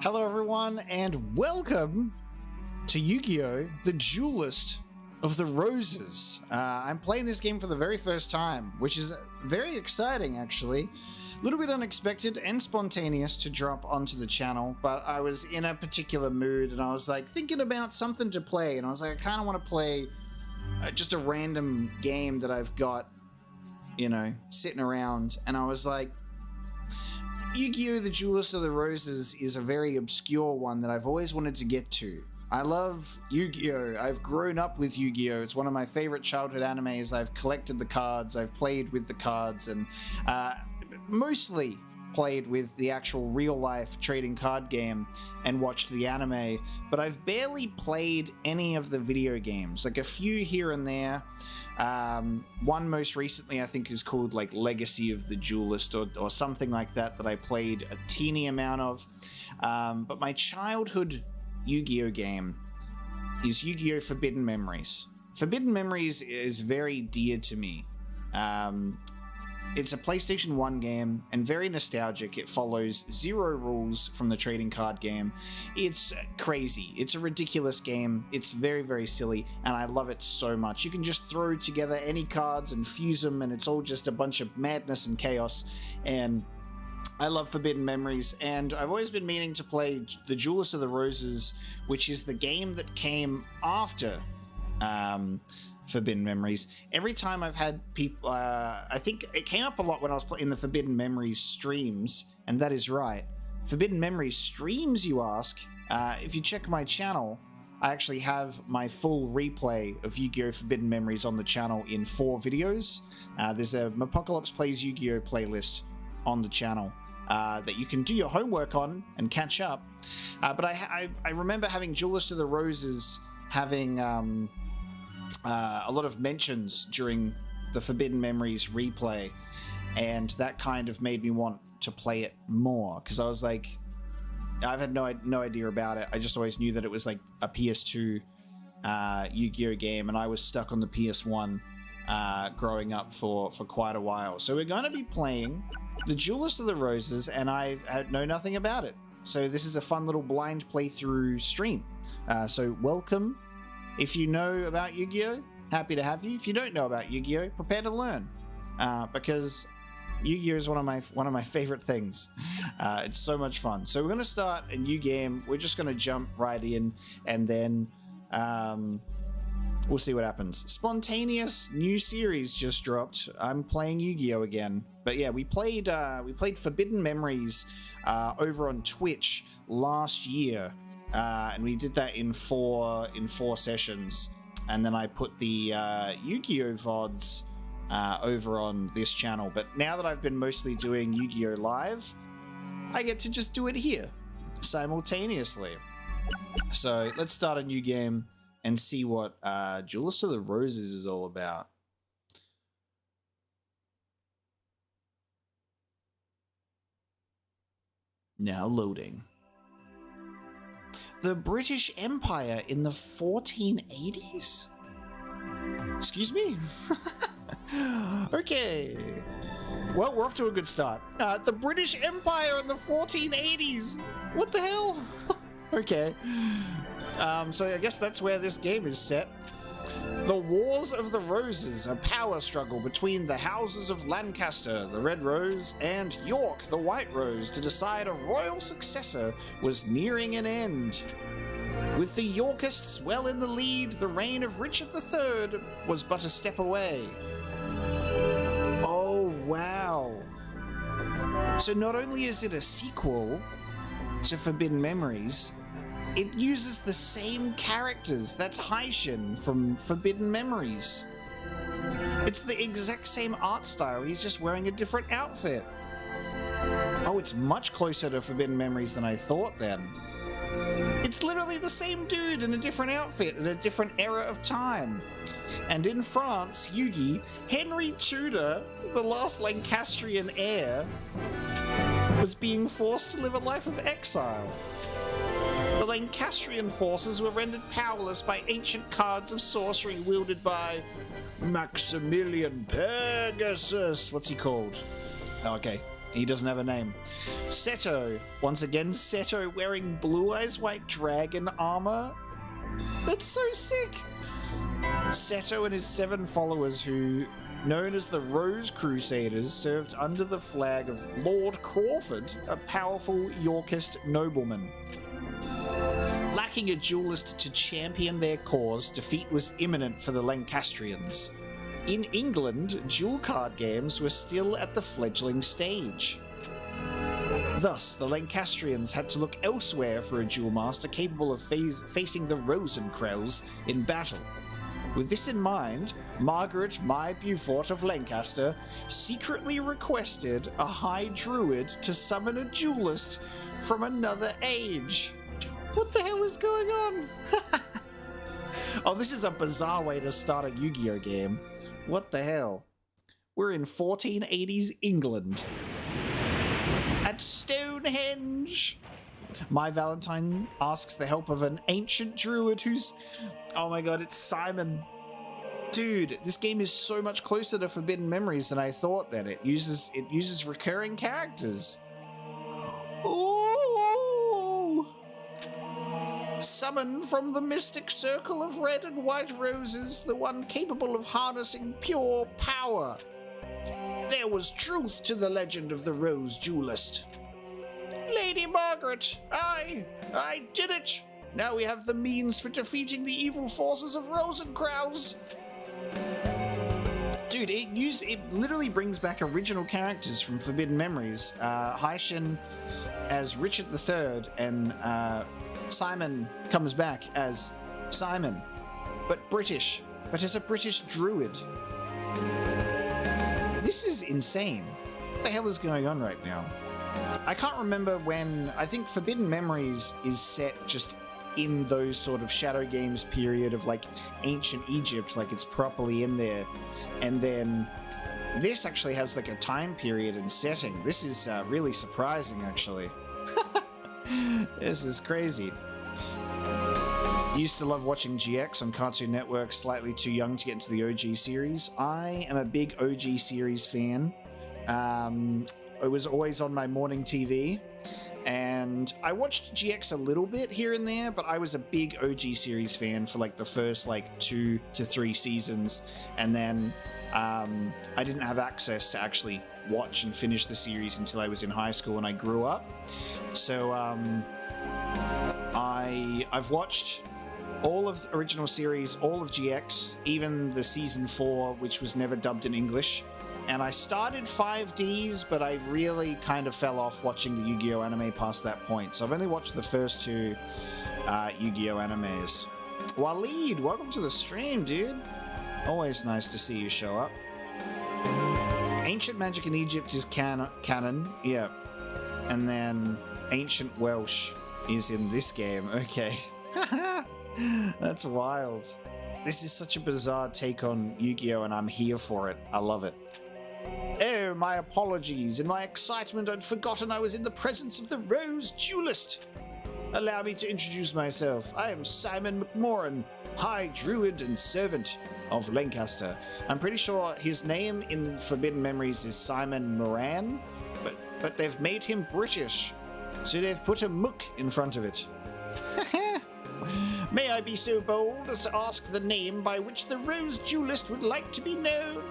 Hello everyone, and welcome to Yu-Gi-Oh! The Duelist of the Roses. I'm playing this game for the very first time, which is very exciting actually. A little bit unexpected and spontaneous to drop onto the channel, but I was in a particular mood and I was like thinking about something to play, and I was like, I kind of want to play just a random game that I've got, you know, sitting around, and I was like, Yu-Gi-Oh! The Duelist of the Roses is a very obscure one that I've always wanted to get to. I love Yu-Gi-Oh! I've grown up with Yu-Gi-Oh! It's one of my favorite childhood animes. I've collected the cards, I've played with the cards, and mostly played with the actual real-life trading card game and watched the anime, but I've barely played any of the video games, like a few here and there. One most recently I think is called like Legacy of the Duelist or something like that I played a teeny amount of. But my childhood Yu-Gi-Oh! Game is Yu-Gi-Oh! Forbidden Memories. Forbidden Memories is very dear to me. It's a PlayStation 1 game and very nostalgic. It follows zero rules from the trading card game. It's crazy. It's a ridiculous game. It's very, very silly, and I love it so much. You can just throw together any cards and fuse them, and it's all just a bunch of madness and chaos, and I love Forbidden Memories, and I've always been meaning to play The Duelist of the Roses, which is the game that came after Forbidden Memories. Every time I've had people, I think it came up a lot when I was playing the Forbidden Memories streams, and that is right. Forbidden Memories streams, you ask? If you check my channel, I actually have my full replay of Yu-Gi-Oh! Forbidden Memories on the channel in 4 videos. There's a Apocalypse Plays Yu-Gi-Oh! Playlist on the channel that you can do your homework on and catch up. But I remember having Duelist of the Roses having a lot of mentions during the Forbidden Memories replay, and that kind of made me want to play it more, because I was like, I've had no idea about it. I just always knew that it was like a PS2 Yu-Gi-Oh! Game, and I was stuck on the PS1 growing up for quite a while. So we're going to be playing The Duelist of the Roses, and I know nothing about it. So this is a fun little blind playthrough stream. So welcome. If you know about Yu-Gi-Oh!, happy to have you. If you don't know about Yu-Gi-Oh!, prepare to learn, because Yu-Gi-Oh! Is one of my favorite things. It's so much fun. So we're going to start a new game. We're just going to jump right in, and then we'll see what happens. Spontaneous new series just dropped. I'm playing Yu-Gi-Oh! Again. But yeah, we played Forbidden Memories over on Twitch last year. And we did that in four sessions, and then I put the Yu-Gi-Oh! VODs over on this channel. But now that I've been mostly doing Yu-Gi-Oh! Live, I get to just do it here simultaneously. So let's start a new game and see what Duelist of the Roses is all about. Now loading. The British Empire in the 1480s? Excuse me? Okay. Well, we're off to a good start. The British Empire in the 1480s. What the hell? Okay. So I guess that's where this game is set. The Wars of the Roses, a power struggle between the houses of Lancaster, the Red Rose, and York, the White Rose, to decide a royal successor was nearing an end. With the Yorkists well in the lead, the reign of Richard III was but a step away. Oh, wow. So not only is it a sequel to Forbidden Memories, it uses the same characters. That's Haishin from Forbidden Memories. It's the exact same art style. He's just wearing a different outfit. Oh, it's much closer to Forbidden Memories than I thought then. It's literally the same dude in a different outfit at a different era of time. And in France, Yugi, Henry Tudor, the last Lancastrian heir, was being forced to live a life of exile. The Lancastrian forces were rendered powerless by ancient cards of sorcery wielded by Maximilian Pegasus. What's he called? Okay. He doesn't have a name. Seto. Once again, Seto wearing Blue Eyes White Dragon armor. That's so sick. Seto and his 7 followers, who, known as the Rose Crusaders, served under the flag of Lord Crawford, a powerful Yorkist nobleman. Lacking a duelist to champion their cause, defeat was imminent for the Lancastrians. In England, duel card games were still at the fledgling stage. Thus, the Lancastrians had to look elsewhere for a duel master capable of facing the Rosencrantz in battle. With this in mind, Margaret Mai Beaufort of Lancaster secretly requested a High Druid to summon a duelist from another age. What the hell is going on? Oh, this is a bizarre way to start a Yu-Gi-Oh game. What the hell? We're in 1480s England. At Stonehenge! My Valentine asks the help of an ancient druid who's... Oh my god, it's Simon. Dude, this game is so much closer to Forbidden Memories than I thought that it uses recurring characters. Ooh! Summon from the mystic circle of red and white roses, the one capable of harnessing pure power. There was truth to the legend of the Rose Duelist. Lady Margaret, I did it! Now we have the means for defeating the evil forces of Rosencrantz. Dude, it literally brings back original characters from Forbidden Memories. Haishin as Richard III, and Simon comes back as Simon, but British, but as a British druid. This is insane. What the hell is going on right now? I can't remember when. I think Forbidden Memories is set just in those sort of Shadow Games period of like ancient Egypt, like it's properly in there. And then this actually has like a time period and setting. This is really surprising, actually. This is crazy. Used to love watching GX on Cartoon Network, slightly too young to get into the OG series. I am a big OG series fan. It was always on my morning TV, and I watched GX a little bit here and there, but I was a big OG series fan for like the first like 2 to 3 seasons, and then I didn't have access to actually watch and finish the series until I was in high school and I grew up. So I've watched all of the original series, all of GX, even the season 4, which was never dubbed in English. And I started 5Ds, but I really kind of fell off watching the Yu-Gi-Oh anime past that point. So I've only watched the first 2 Yu-Gi-Oh animes. Waleed, welcome to the stream, dude. Always nice to see you show up. Ancient magic in Egypt is canon, yeah. And then Ancient Welsh is in this game, okay. That's wild. This is such a bizarre take on Yu-Gi-Oh, and I'm here for it. I love it. Oh, my apologies. In my excitement, I'd forgotten I was in the presence of the Rose Duelist. Allow me to introduce myself. I am Simon McMoran, High Druid and Servant of Lancaster. I'm pretty sure his name in Forbidden Memories is Simon Moran, but they've made him British, so they've put a muck in front of it. May I be so bold as to ask the name by which the Rose Duelist would like to be known?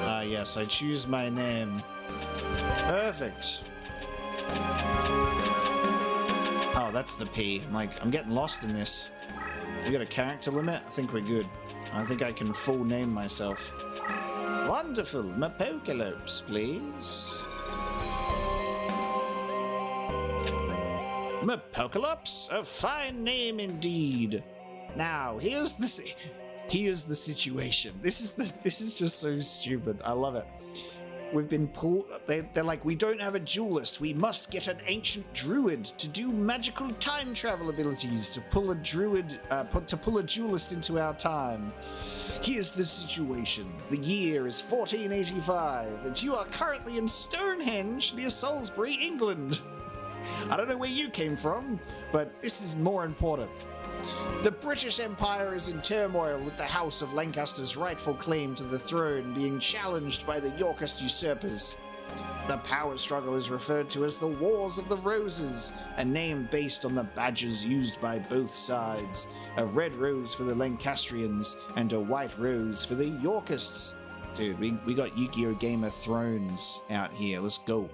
Ah, yes, I choose my name. Perfect. Oh, that's the P. I'm getting lost in this. We got a character limit? I think we're good. I think I can full name myself. Wonderful. Mapocalypse, please. Mapocalypse? A fine name indeed. Now, here's the situation. This is just so stupid. I love it. We've been pulled. They're like, we don't have a duelist. We must get an ancient druid to do magical time travel abilities to pull a druid, to pull a duelist into our time. Here's the situation. The year is 1485, and you are currently in Stonehenge near Salisbury, England. I don't know where you came from, but this is more important. The British Empire is in turmoil, with the House of Lancaster's rightful claim to the throne being challenged by the Yorkist usurpers. The power struggle is referred to as the Wars of the Roses, a name based on the badges used by both sides, a red rose for the Lancastrians and a white rose for the Yorkists. Dude, we got Yu-Gi-Oh! Game of Thrones out here, let's go.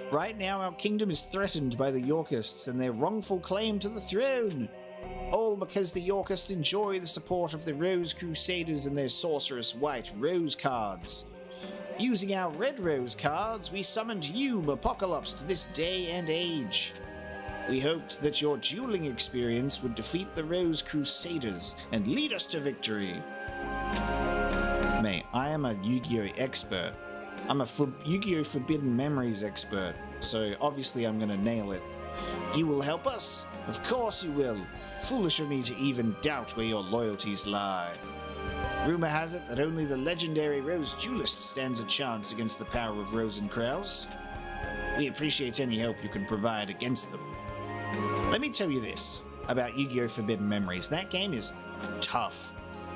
Right now our kingdom is threatened by the Yorkists and their wrongful claim to the throne. All because the Yorkists enjoy the support of the Rose Crusaders and their sorcerous white rose cards. Using our red rose cards, we summoned you, Apocalypse, to this day and age. We hoped that your dueling experience would defeat the Rose Crusaders and lead us to victory. Mate, I am a Yu-Gi-Oh! Expert. I'm a Yu-Gi-Oh! Forbidden Memories expert, so obviously I'm gonna nail it. You will help us? Of course you will. Foolish of me to even doubt where your loyalties lie. Rumor has it that only the legendary Rose Duelist stands a chance against the power of Rosenkrauss. We appreciate any help you can provide against them. Let me tell you this about Yu-Gi-Oh! Forbidden Memories. That game is tough.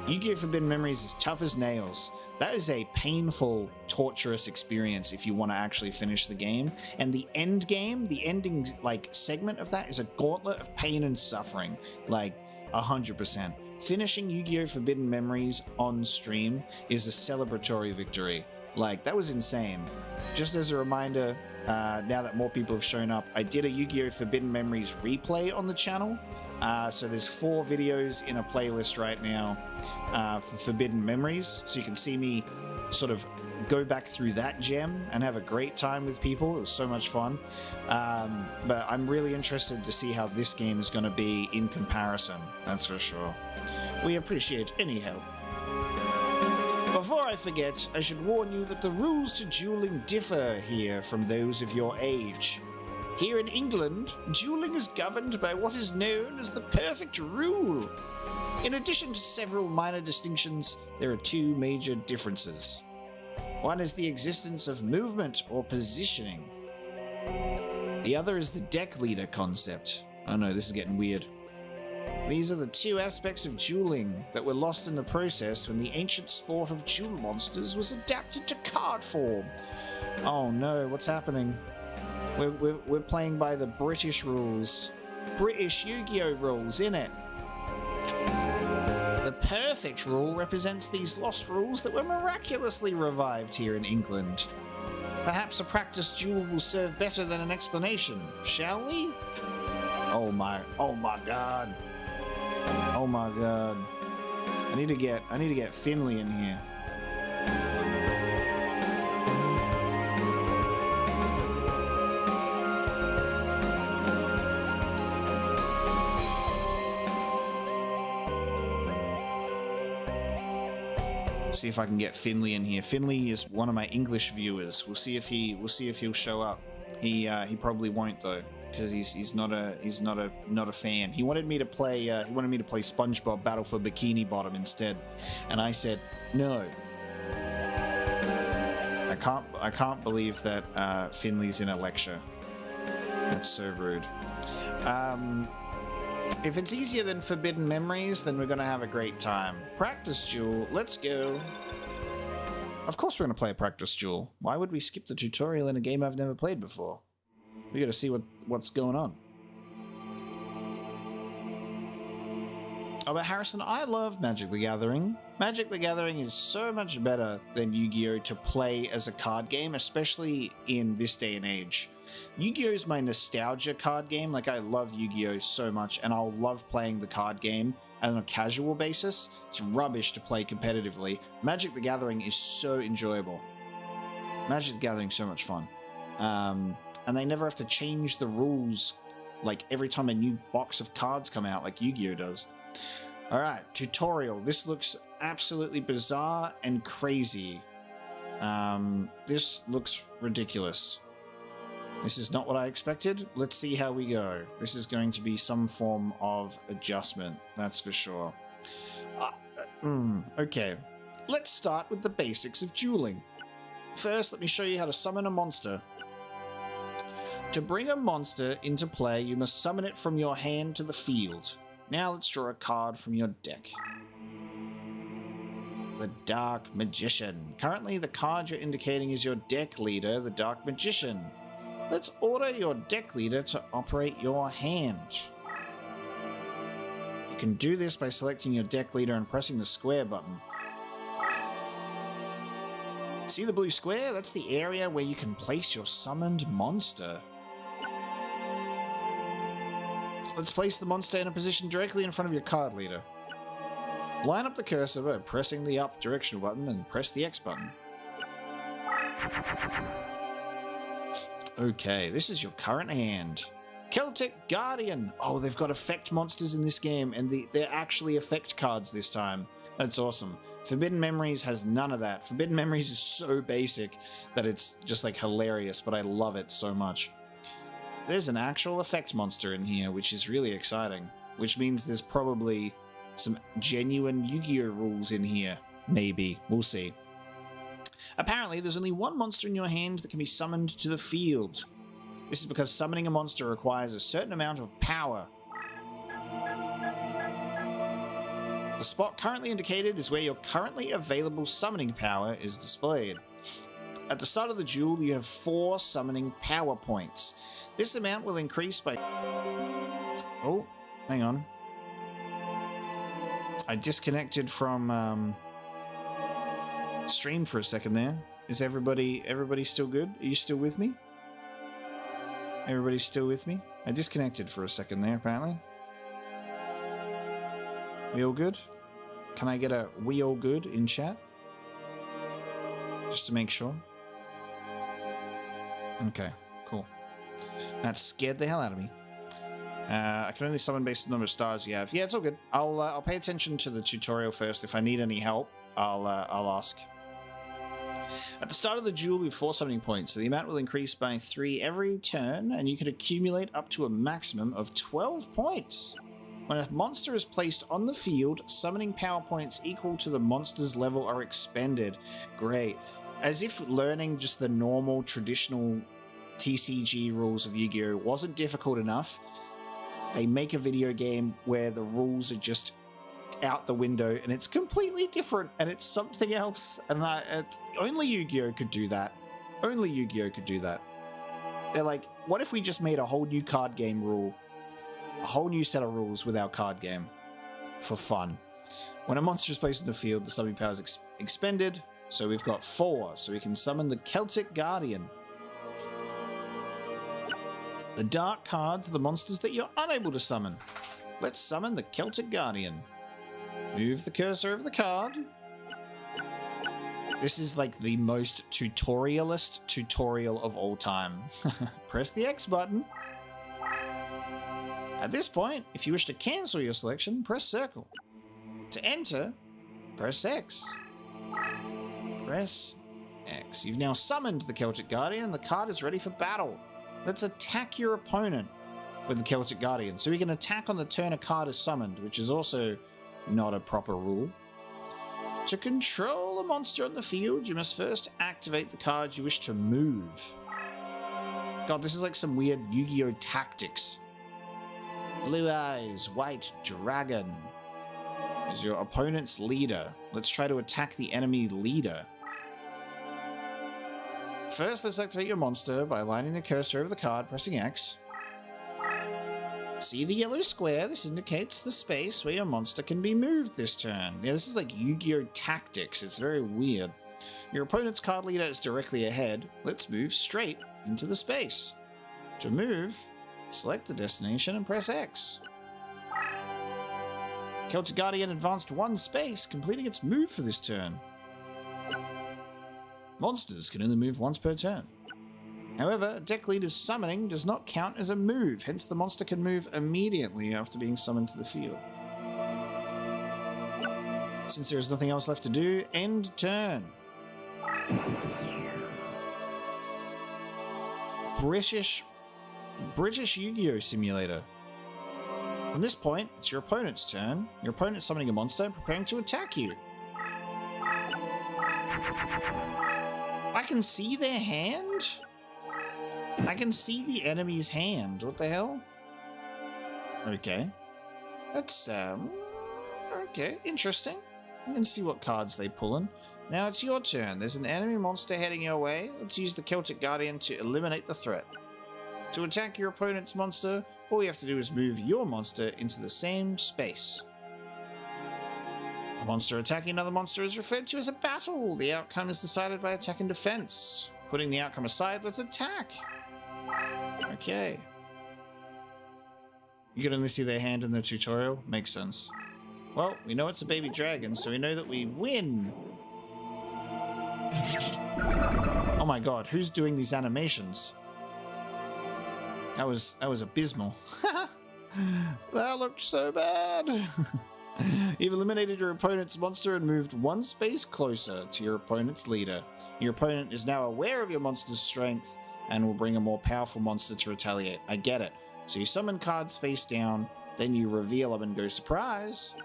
Yu-Gi-Oh! Forbidden Memories is tough as nails. That is a painful, torturous experience if you want to actually finish the game. And the end game, the ending segment of that is a gauntlet of pain and suffering, 100%. Finishing Yu-Gi-Oh! Forbidden Memories on stream is a celebratory victory. That was insane. Just as a reminder, now that more people have shown up, I did a Yu-Gi-Oh! Forbidden Memories replay on the channel. So there's 4 videos in a playlist right now for Forbidden Memories. So you can see me sort of go back through that gem and have a great time with people. It was so much fun. But I'm really interested to see how this game is going to be in comparison, that's for sure. We appreciate any help. Before I forget, I should warn you that the rules to dueling differ here from those of your age. Here in England, dueling is governed by what is known as the perfect rule. In addition to several minor distinctions, there are 2 major differences. One is the existence of movement or positioning. The other is the deck leader concept. Oh no, this is getting weird. These are the 2 aspects of dueling that were lost in the process when the ancient sport of duel monsters was adapted to card form. Oh no, what's happening? We're playing by the British rules. British Yu-Gi-Oh! Rules, innit? The perfect rule represents these lost rules that were miraculously revived here in England. Perhaps a practice duel will serve better than an explanation, shall we? Oh my god. Oh my god. I need to get Finley in here. See if I can get Finley in here. Finley is one of my English viewers. We'll see if he'll show up. He probably won't though, because he's not a fan. He wanted me to play SpongeBob Battle for Bikini Bottom instead, and I said no. I can't believe that Finley's in a lecture. That's so rude. If it's easier than Forbidden Memories, then we're gonna have a great time. Practice duel, let's go. Of course we're gonna play a practice duel. Why would we skip the tutorial in a game I've never played before? We gotta see what's going on. Oh, but Harrison, I love Magic the Gathering. Magic the Gathering is so much better than Yu-Gi-Oh! To play as a card game, especially in this day and age. Yu-Gi-Oh! Is my nostalgia card game. I love Yu-Gi-Oh! So much, and I'll love playing the card game on a casual basis. It's rubbish to play competitively. Magic the Gathering is so enjoyable. Magic the Gathering is so much fun. And they never have to change the rules every time a new box of cards come out like Yu-Gi-Oh! Does. Alright, tutorial. This looks absolutely bizarre and crazy. This looks ridiculous. This is not what I expected. Let's see how we go. This is going to be some form of adjustment, that's for sure. Okay, let's start with the basics of dueling. First, let me show you how to summon a monster. To bring a monster into play, you must summon it from your hand to the field. Now let's draw a card from your deck. The Dark Magician. Currently, the card you're indicating is your deck leader, the Dark Magician. Let's order your deck leader to operate your hand. You can do this by selecting your deck leader and pressing the square button. See the blue square? That's the area where you can place your summoned monster. Let's place the monster in a position directly in front of your card leader. Line up the cursor by pressing the up directional button and press the X button. Okay, this is your current hand. Celtic Guardian. Oh, they've got effect monsters in this game, and they're actually effect cards this time. That's awesome. Forbidden Memories has none of that. Forbidden Memories is so basic that it's just like hilarious, but I love it so much. There's an actual effect monster in here, which is really exciting, which means there's probably some genuine Yu-Gi-Oh rules in here. Maybe. We'll see. Apparently, there's only one monster in your hand that can be summoned to the field. This is because summoning a monster requires a certain amount of power. The spot currently indicated is where your currently available summoning power is displayed. At the start of the duel, you have 4 summoning power points. This amount will increase by... Oh, hang on. I disconnected from stream for a second there. Is everybody still good? Are you still with me? Everybody still with me? I disconnected for a second there, apparently. We all good? Can I get a we all good in chat? Just to make sure. Okay, cool. That scared the hell out of me. I can only summon based on the number of stars you have. Yeah, it's all good. I'll pay attention to the tutorial first. If I need any help, I'll ask. At the start of the duel, you have 4 summoning points, so the amount will increase by 3 every turn, and you can accumulate up to a maximum of 12 points. When a monster is placed on the field, summoning power points equal to the monster's level are expended. Great. As if learning just the normal, traditional TCG rules of Yu-Gi-Oh! Wasn't difficult enough, they make a video game where the rules are just out the window and it's completely different and it's something else. And only Yu-Gi-Oh! Could do that. Only Yu-Gi-Oh! Could do that. They're like, what if we just made a whole new card game rule? A whole new set of rules with our card game for fun. When a monster is placed in the field, the summoning power is expended. So we've got 4, so we can summon the Celtic Guardian. The dark cards are the monsters that you're unable to summon. Let's summon the Celtic Guardian. Move the cursor of the card. This is like the most tutorialist tutorial of all time. Press the X button. At this point, if you wish to cancel your selection, press circle. To enter, press X. Press X. You've now summoned the Celtic Guardian. The card is ready for battle. Let's attack your opponent with the Celtic Guardian. So we can attack on the turn a card is summoned, which is also not a proper rule. To control a monster on the field, you must first activate the card you wish to move. God, this is like some weird Yu-Gi-Oh! Tactics. Blue eyes, white dragon is your opponent's leader. Let's try to attack the enemy leader. First, let's activate your monster by aligning the cursor over the card, pressing X. See the yellow square? This indicates the space where your monster can be moved this turn. Yeah, this is like Yu-Gi-Oh! Tactics. It's very weird. Your opponent's card leader is directly ahead. Let's move straight into the space. To move, select the destination and press X. Celtic Guardian advanced 1 space, completing its move for this turn. Monsters can only move once per turn. However, a deck leader's summoning does not count as a move, hence the monster can move immediately after being summoned to the field. Since there is nothing else left to do, end turn. British Yu-Gi-Oh! Simulator. From this point, it's your opponent's turn. Your opponent's summoning a monster and preparing to attack you. I can see their hand? I can see the enemy's hand. What the hell? Okay. That's, okay, interesting. You can see what cards they pull in. Now it's your turn. There's an enemy monster heading your way. Let's use the Celtic Guardian to eliminate the threat. To attack your opponent's monster, all you have to do is move your monster into the same space. A monster attacking another monster is referred to as a battle. The outcome is decided by attack and defense. Putting the outcome aside, let's attack. Okay. You can only see their hand in the tutorial. Makes sense. Well, we know it's a baby dragon, so we know that we win. Oh my god, who's doing these animations? That was abysmal. That looked so bad. You've eliminated your opponent's monster and moved one space closer to your opponent's leader. Your opponent is now aware of your monster's strength and will bring a more powerful monster to retaliate. I get it. So you summon cards face down, then you reveal them and go surprise.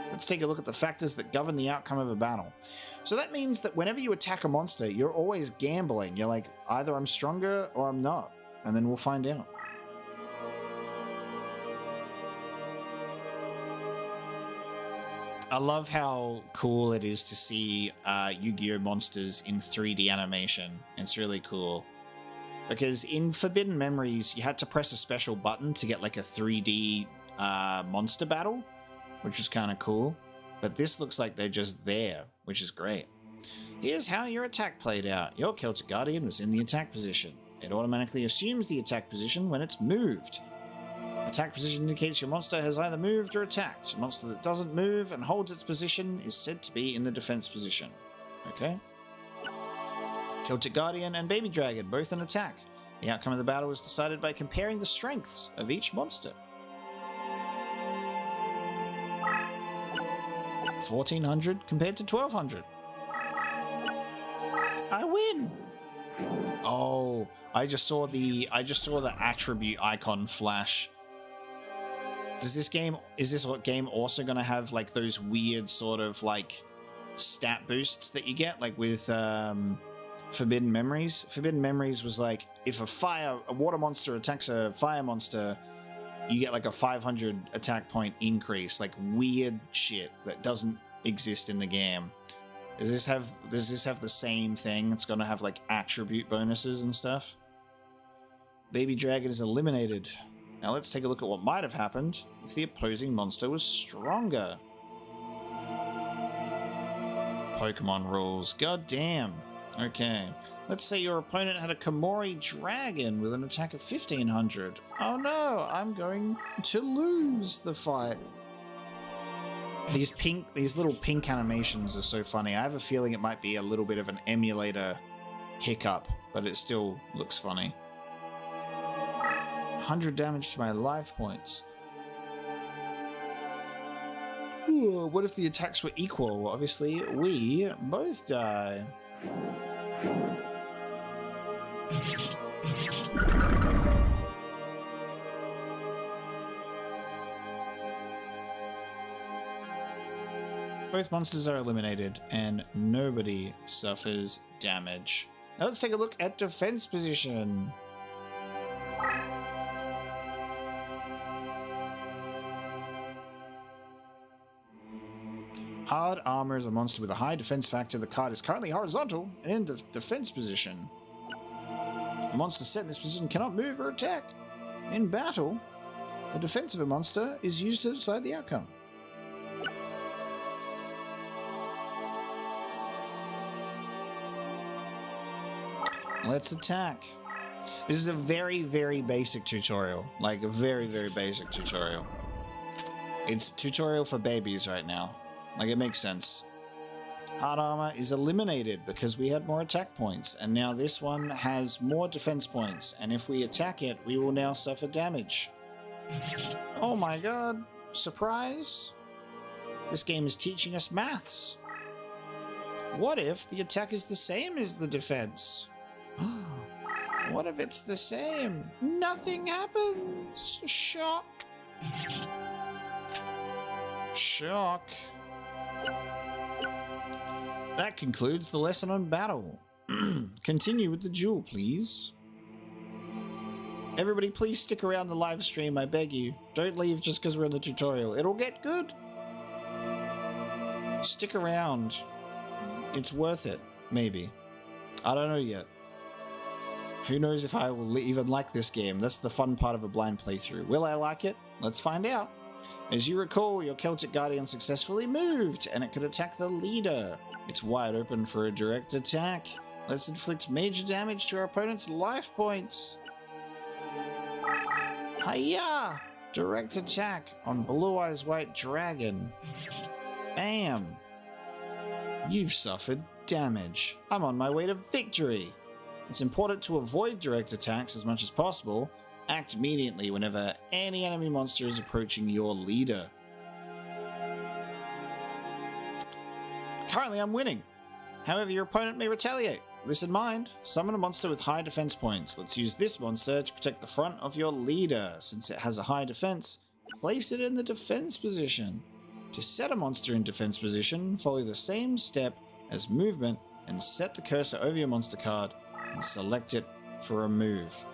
Let's take a look at the factors that govern the outcome of a battle. So that means that whenever you attack a monster, you're always gambling. You're like, either I'm stronger or I'm not. And then we'll find out. I love how cool it is to see Yu-Gi-Oh! Monsters in 3D animation. It's really cool. Because in Forbidden Memories, you had to press a special button to get like a 3D monster battle, which was kind of cool. But this looks like they're just there, which is great. Here's how your attack played out. Your Celtic Guardian was in the attack position. It automatically assumes the attack position when it's moved. Attack position indicates your monster has either moved or attacked. A monster that doesn't move and holds its position is said to be in the defense position. Okay? Celtic Guardian and Baby Dragon, both an attack. The outcome of the battle was decided by comparing the strengths of each monster. 1400 compared to 1200. I win! Oh, I just saw the attribute icon flash. Is this game also going to have like those weird sort of like stat boosts that you get like with Forbidden Memories? Forbidden Memories was like if a water monster attacks a fire monster, you get like a 500 attack point increase, like weird shit that doesn't exist in the game. Does this have the same thing? It's going to have like attribute bonuses and stuff. Baby Dragon is eliminated. Now let's take a look at what might have happened if the opposing monster was stronger. Pokemon rules. God damn. Okay. Let's say your opponent had a Komori Dragon with an attack of 1500. Oh no, I'm going to lose the fight. These little pink animations are so funny. I have a feeling it might be a little bit of an emulator hiccup, but it still looks funny. 100 damage to my life points. Ooh, what if the attacks were equal? Well, obviously, we both die. Both monsters are eliminated, and nobody suffers damage. Now let's take a look at defense position. Hard Armor is a monster with a high defense factor. The card is currently horizontal and in the defense position. A monster set in this position cannot move or attack. In battle, the defense of a monster is used to decide the outcome. Let's attack. This is a very, very basic tutorial. Like a very, very basic tutorial. It's tutorial for babies right now. Like, it makes sense. Hard Armor is eliminated because we had more attack points, and now this one has more defense points, and if we attack it, we will now suffer damage. Oh my god. Surprise? This game is teaching us maths. What if the attack is the same as the defense? What if it's the same? Nothing happens. Shock. Shock. That concludes the lesson on battle. Continue with the duel, please. Everybody please stick around the live stream, I beg you. Don't leave just because we're in the tutorial. It'll get good. Stick around. It's worth it, maybe. I don't know yet. Who knows if I will even like this game? That's the fun part of a blind playthrough. Will I like it? Let's find out. As you recall, your Celtic Guardian successfully moved, and it could attack the leader. It's wide open for a direct attack. Let's inflict major damage to our opponent's life points. Hiya! Direct attack on Blue Eyes White Dragon. Bam! You've suffered damage. I'm on my way to victory. It's important to avoid direct attacks as much as possible. Act immediately whenever any enemy monster is approaching your leader. Currently, I'm winning. However, your opponent may retaliate. With this in mind, summon a monster with high defense points. Let's use this monster to protect the front of your leader. Since it has a high defense, place it in the defense position. To set a monster in defense position, follow the same step as movement and set the cursor over your monster card and select it for a move.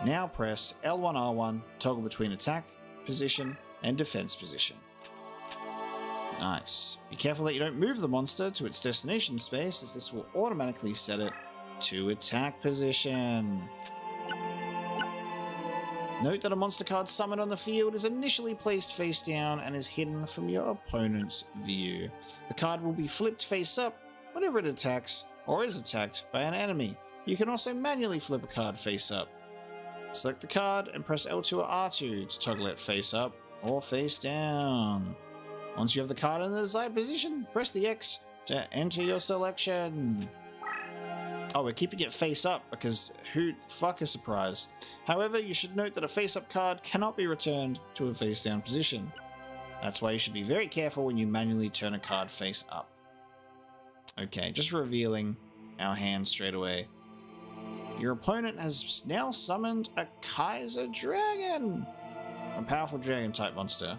Now press L1R1, toggle between attack position and defense position. Nice. Be careful that you don't move the monster to its destination space, as this will automatically set it to attack position. Note that a monster card summoned on the field is initially placed face down and is hidden from your opponent's view. The card will be flipped face up whenever it attacks or is attacked by an enemy. You can also manually flip a card face up. Select the card and press L2 or R2 to toggle it face up or face down. Once you have the card in the desired position, press the X to enter your selection. Oh, we're keeping it face up because who fuck a surprise. However, you should note that a face up card cannot be returned to a face down position. That's why you should be very careful when you manually turn a card face up. Okay, just revealing our hand straight away. Your opponent has now summoned a Kaiser Dragon, a powerful dragon type monster.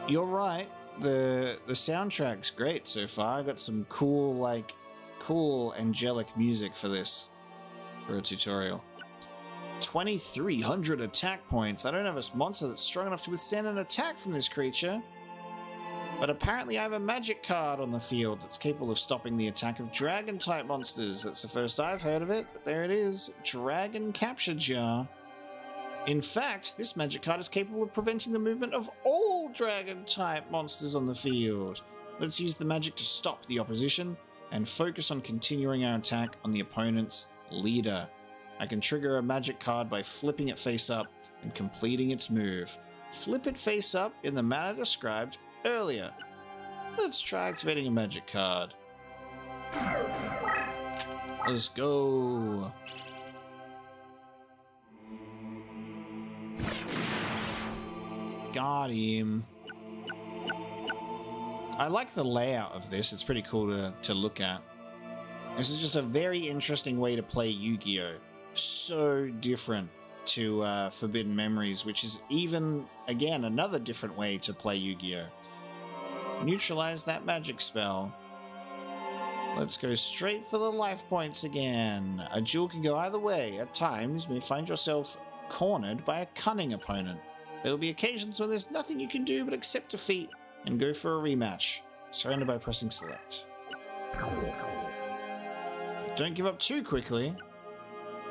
You're right, the soundtrack's great so far. I got some cool angelic music for this, for a tutorial. 2,300 attack points. I don't have a monster that's strong enough to withstand an attack from this creature. But apparently I have a magic card on the field that's capable of stopping the attack of dragon-type monsters. That's the first I've heard of it, but there it is. Dragon Capture Jar. In fact, this magic card is capable of preventing the movement of all dragon-type monsters on the field. Let's use the magic to stop the opposition and focus on continuing our attack on the opponent's leader. I can trigger a magic card by flipping it face up and completing its move. Flip it face up in the manner described earlier. Let's try activating a magic card. Let's go. Got him. I like the layout of this. It's pretty cool to look at. This is just a very interesting way to play Yu-Gi-Oh! So different to Forbidden Memories, which is even, again, another different way to play Yu-Gi-Oh! Neutralize that magic spell. Let's go straight for the life points again. A duel can go either way. At times, you may find yourself cornered by a cunning opponent. There will be occasions when there's nothing you can do but accept defeat and go for a rematch. Surrender by pressing select. Don't give up too quickly.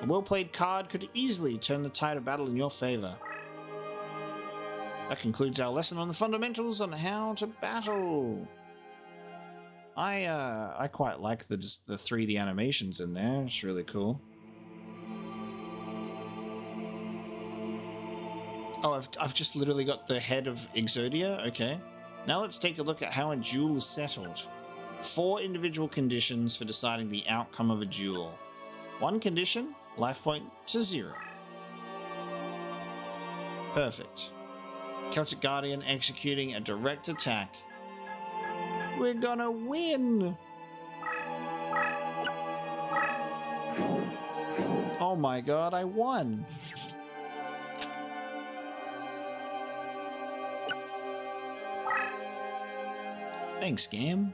A well-played card could easily turn the tide of battle in your favor. That concludes our lesson on the fundamentals on how to battle. I quite like the 3D animations in there. It's really cool. Oh, I've just literally got the head of Exodia. Okay. Now let's take a look at how a duel is settled. 4 individual conditions for deciding the outcome of a duel. 1 condition, life point to 0. Perfect. Celtic Guardian executing a direct attack. We're gonna win! Oh my god, I won! Thanks, game.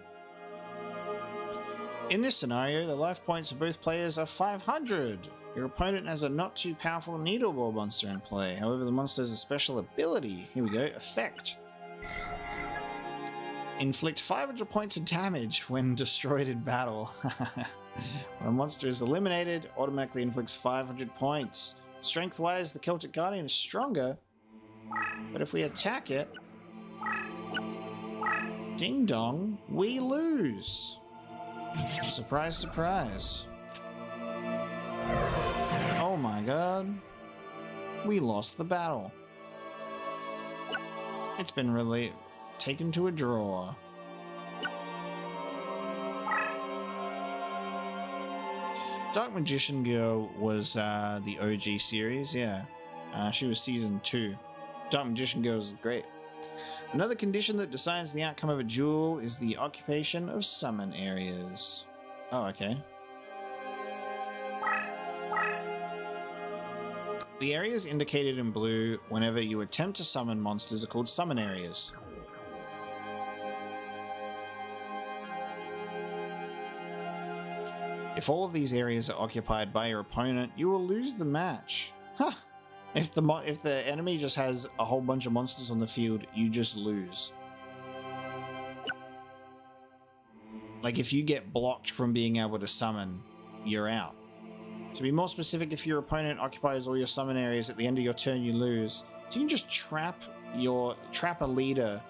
In this scenario, the life points of both players are 500. Your opponent has a not too powerful needleball monster in play. However, the monster has a special ability. Here we go. Effect. Inflict 500 points of damage when destroyed in battle. When a monster is eliminated, automatically inflicts 500 points. Strength-wise, the Celtic Guardian is stronger, but if we attack it, ding dong, we lose. Surprise, surprise. Oh my god. We lost the battle. It's been really taken to a draw. Dark Magician Girl was the OG series, yeah. She was season 2. Dark Magician Girl is great. Another condition that decides the outcome of a duel is the occupation of summon areas. Oh, okay. The areas indicated in blue whenever you attempt to summon monsters are called summon areas. If all of these areas are occupied by your opponent, you will lose the match. Huh. If the enemy just has a whole bunch of monsters on the field, you just lose. Like if you get blocked from being able to summon, you're out. To be more specific, if your opponent occupies all your summon areas at the end of your turn, you lose. So you can just trap a leader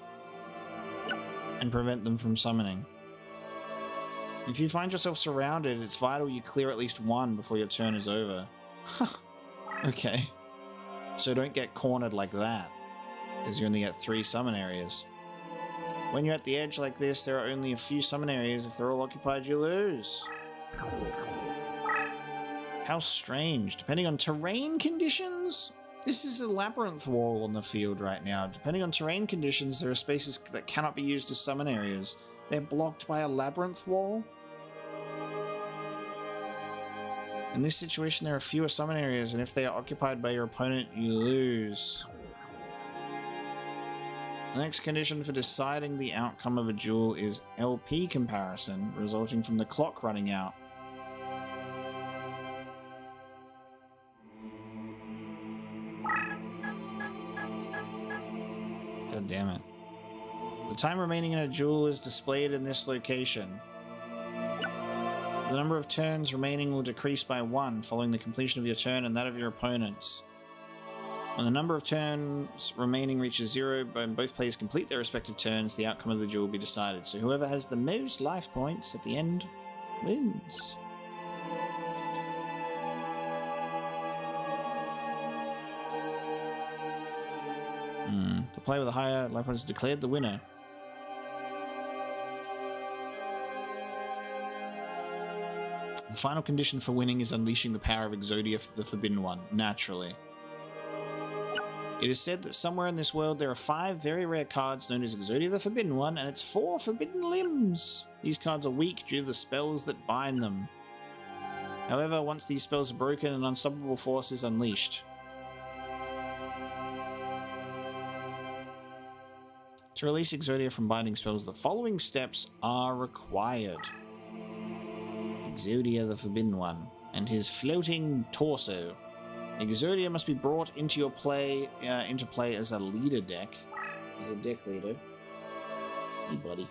and prevent them from summoning. If you find yourself surrounded, it's vital you clear at least one before your turn is over. Okay. So don't get cornered like that, because you only get 3 summon areas. When you're at the edge like this, there are only a few summon areas. If they're all occupied, you lose. How strange. Depending on terrain conditions? This is a labyrinth wall on the field right now. Depending on terrain conditions, there are spaces that cannot be used as summon areas. They're blocked by a labyrinth wall? In this situation, there are fewer summon areas, and if they are occupied by your opponent, you lose. The next condition for deciding the outcome of a duel is LP comparison, resulting from the clock running out. God damn it. The time remaining in a duel is displayed in this location. The number of turns remaining will decrease by 1 following the completion of your turn and that of your opponents. When the number of turns remaining reaches 0 and both players complete their respective turns, the outcome of the duel will be decided. So whoever has the most life points at the end wins. The player with the higher life points is declared the winner. The final condition for winning is unleashing the power of Exodia, the Forbidden One, naturally. It is said that somewhere in this world there are 5 very rare cards known as Exodia the Forbidden One, and its 4 forbidden limbs. These cards are weak due to the spells that bind them. However, once these spells are broken, an unstoppable force is unleashed. To release Exodia from binding spells, the following steps are required. Exodia the Forbidden One and his floating torso. Exodia must be brought into your play as a leader deck. As a deck leader. Hey buddy.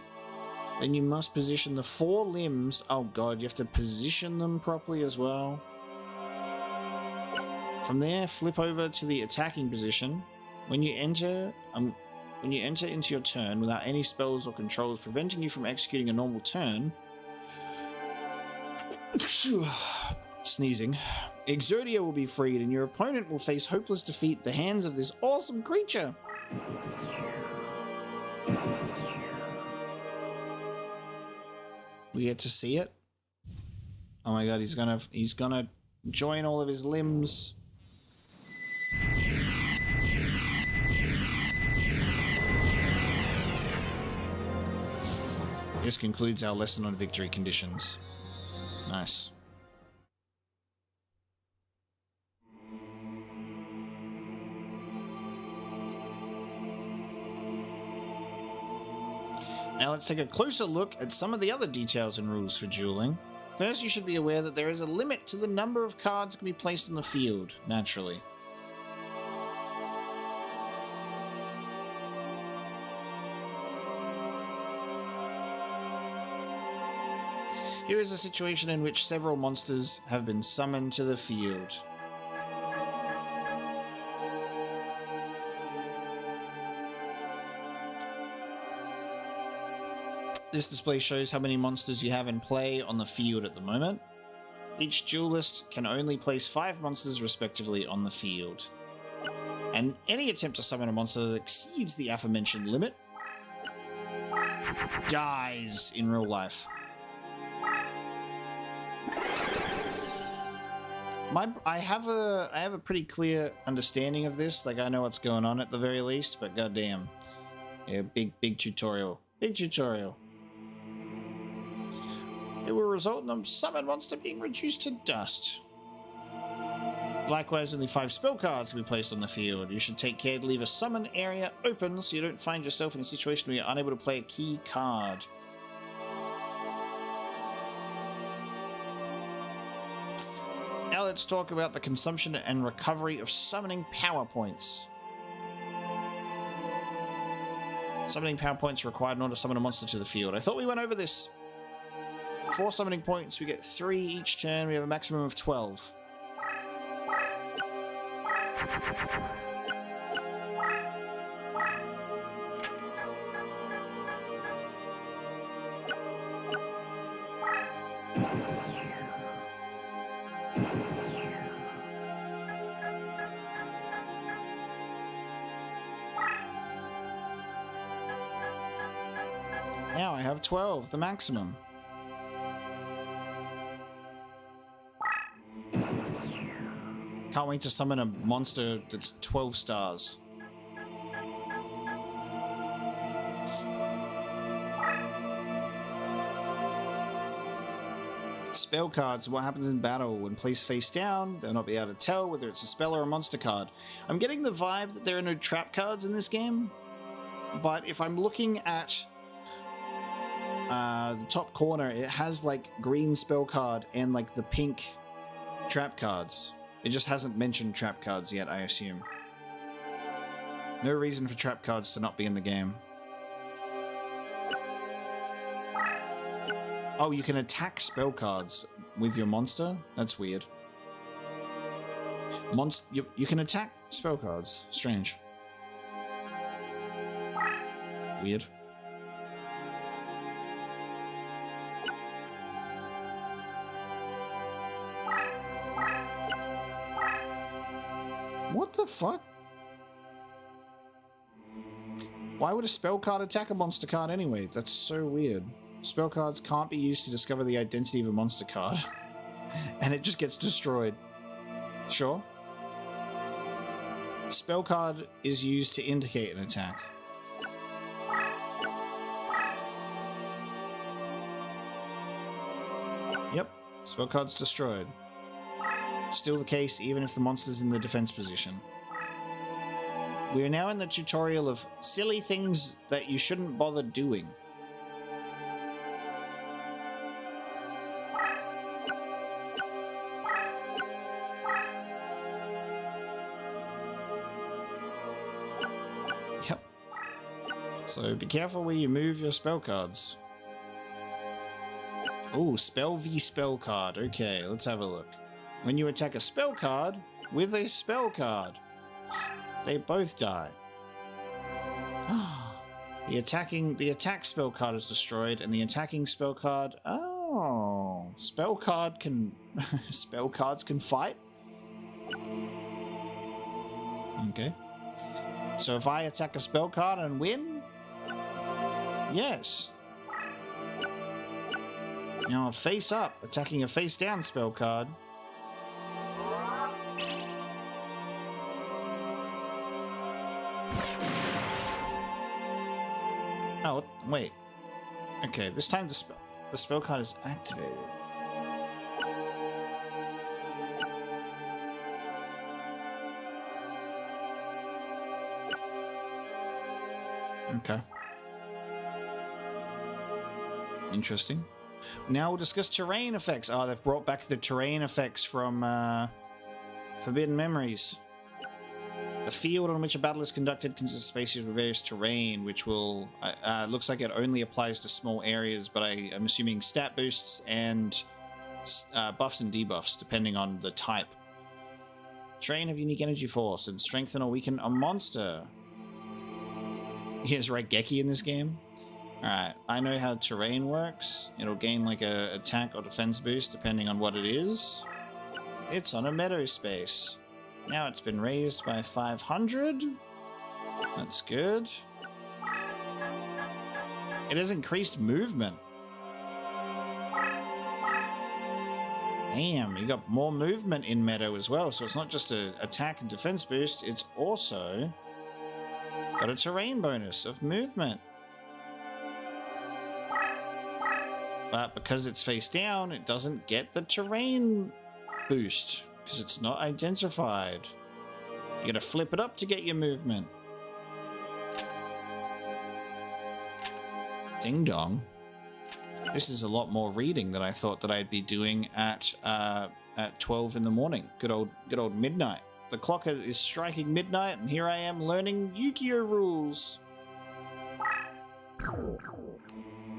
Then you must position the 4 limbs. Oh god, you have to position them properly as well. From there, flip over to the attacking position. When you enter into your turn without any spells or controls preventing you from executing a normal turn, sneezing, Exodia will be freed and your opponent will face hopeless defeat at the hands of this awesome creature. We get to see it. Oh my god, he's gonna join all of his limbs. This concludes our lesson on victory conditions. Nice. Now let's take a closer look at some of the other details and rules for dueling. First, you should be aware that there is a limit to the number of cards that can be placed on the field, naturally. Here is a situation in which several monsters have been summoned to the field. This display shows how many monsters you have in play on the field at the moment. Each duelist can only place 5 monsters respectively on the field. And any attempt to summon a monster that exceeds the aforementioned limit dies in real life. I have a pretty clear understanding of this. Like, I know what's going on at the very least, but goddamn, yeah, big tutorial, big tutorial. It will result in a summon monster being reduced to dust. Likewise, only 5 spell cards can be placed on the field. You should take care to leave a summon area open so you don't find yourself in a situation where you're unable to play a key card. Now let's talk about the consumption and recovery of summoning power points. Summoning power points are required in order to summon a monster to the field. I thought we went over this. 4 summoning points, we get 3 each turn. We have a maximum of 12. Now I have 12, the maximum. Can't wait to summon a monster that's 12 stars. Spell cards. What happens in battle? When placed face down, they'll not be able to tell whether it's a spell or a monster card. I'm getting the vibe that there are no trap cards in this game, but if I'm looking at the top corner, it has like green spell card and like the pink trap cards. It just hasn't mentioned trap cards yet, I assume. No reason for trap cards to not be in the game. Oh, you can attack spell cards with your monster? That's weird. You can attack spell cards. Strange. Weird. What the fuck? Why would a spell card attack a monster card anyway? That's so weird. Spell cards can't be used to discover the identity of a monster card. And it just gets destroyed. Sure. Spell card is used to indicate an attack. Yep. Spell card's destroyed. Still the case even if the monster's in the defense position. We are now in the tutorial of silly things that you shouldn't bother doing. Yep. So be careful where you move your spell cards. Oh, spell v spell card. Okay, let's have a look. When you attack a spell card with a spell card, they both die. The attack spell card is destroyed, and the attacking spell card. Oh, spell cards can fight. Okay. So if I attack a spell card and win, yes. Now face up, attacking a face down spell card. Oh, wait. Okay, this time the spell card is activated. Okay. Interesting. Now we'll discuss terrain effects. Oh, they've brought back the terrain effects from Forbidden Memories. The field on which a battle is conducted consists of spaces with various terrain, which will looks like it only applies to small areas, but I am assuming stat boosts and buffs and debuffs depending on the type. Terrain of unique energy force and strengthen or weaken a monster. Here's Raigeki in this game. Alright, I know how terrain works. It'll gain like a attack or defense boost depending on what it is. It's on a meadow space. Now it's been raised by 500. That's good. It has increased movement. Damn, you got more movement in meadow as well. So it's not just an attack and defense boost, it's also got a terrain bonus of movement. But because it's face down, it doesn't get the terrain boost because it's not identified. You gotta flip it up to get your movement. Ding dong. This is a lot more reading than I thought that I'd be doing at 12 in the morning. Good old midnight. The clock is striking midnight, and here I am learning Yu-Gi-Oh rules.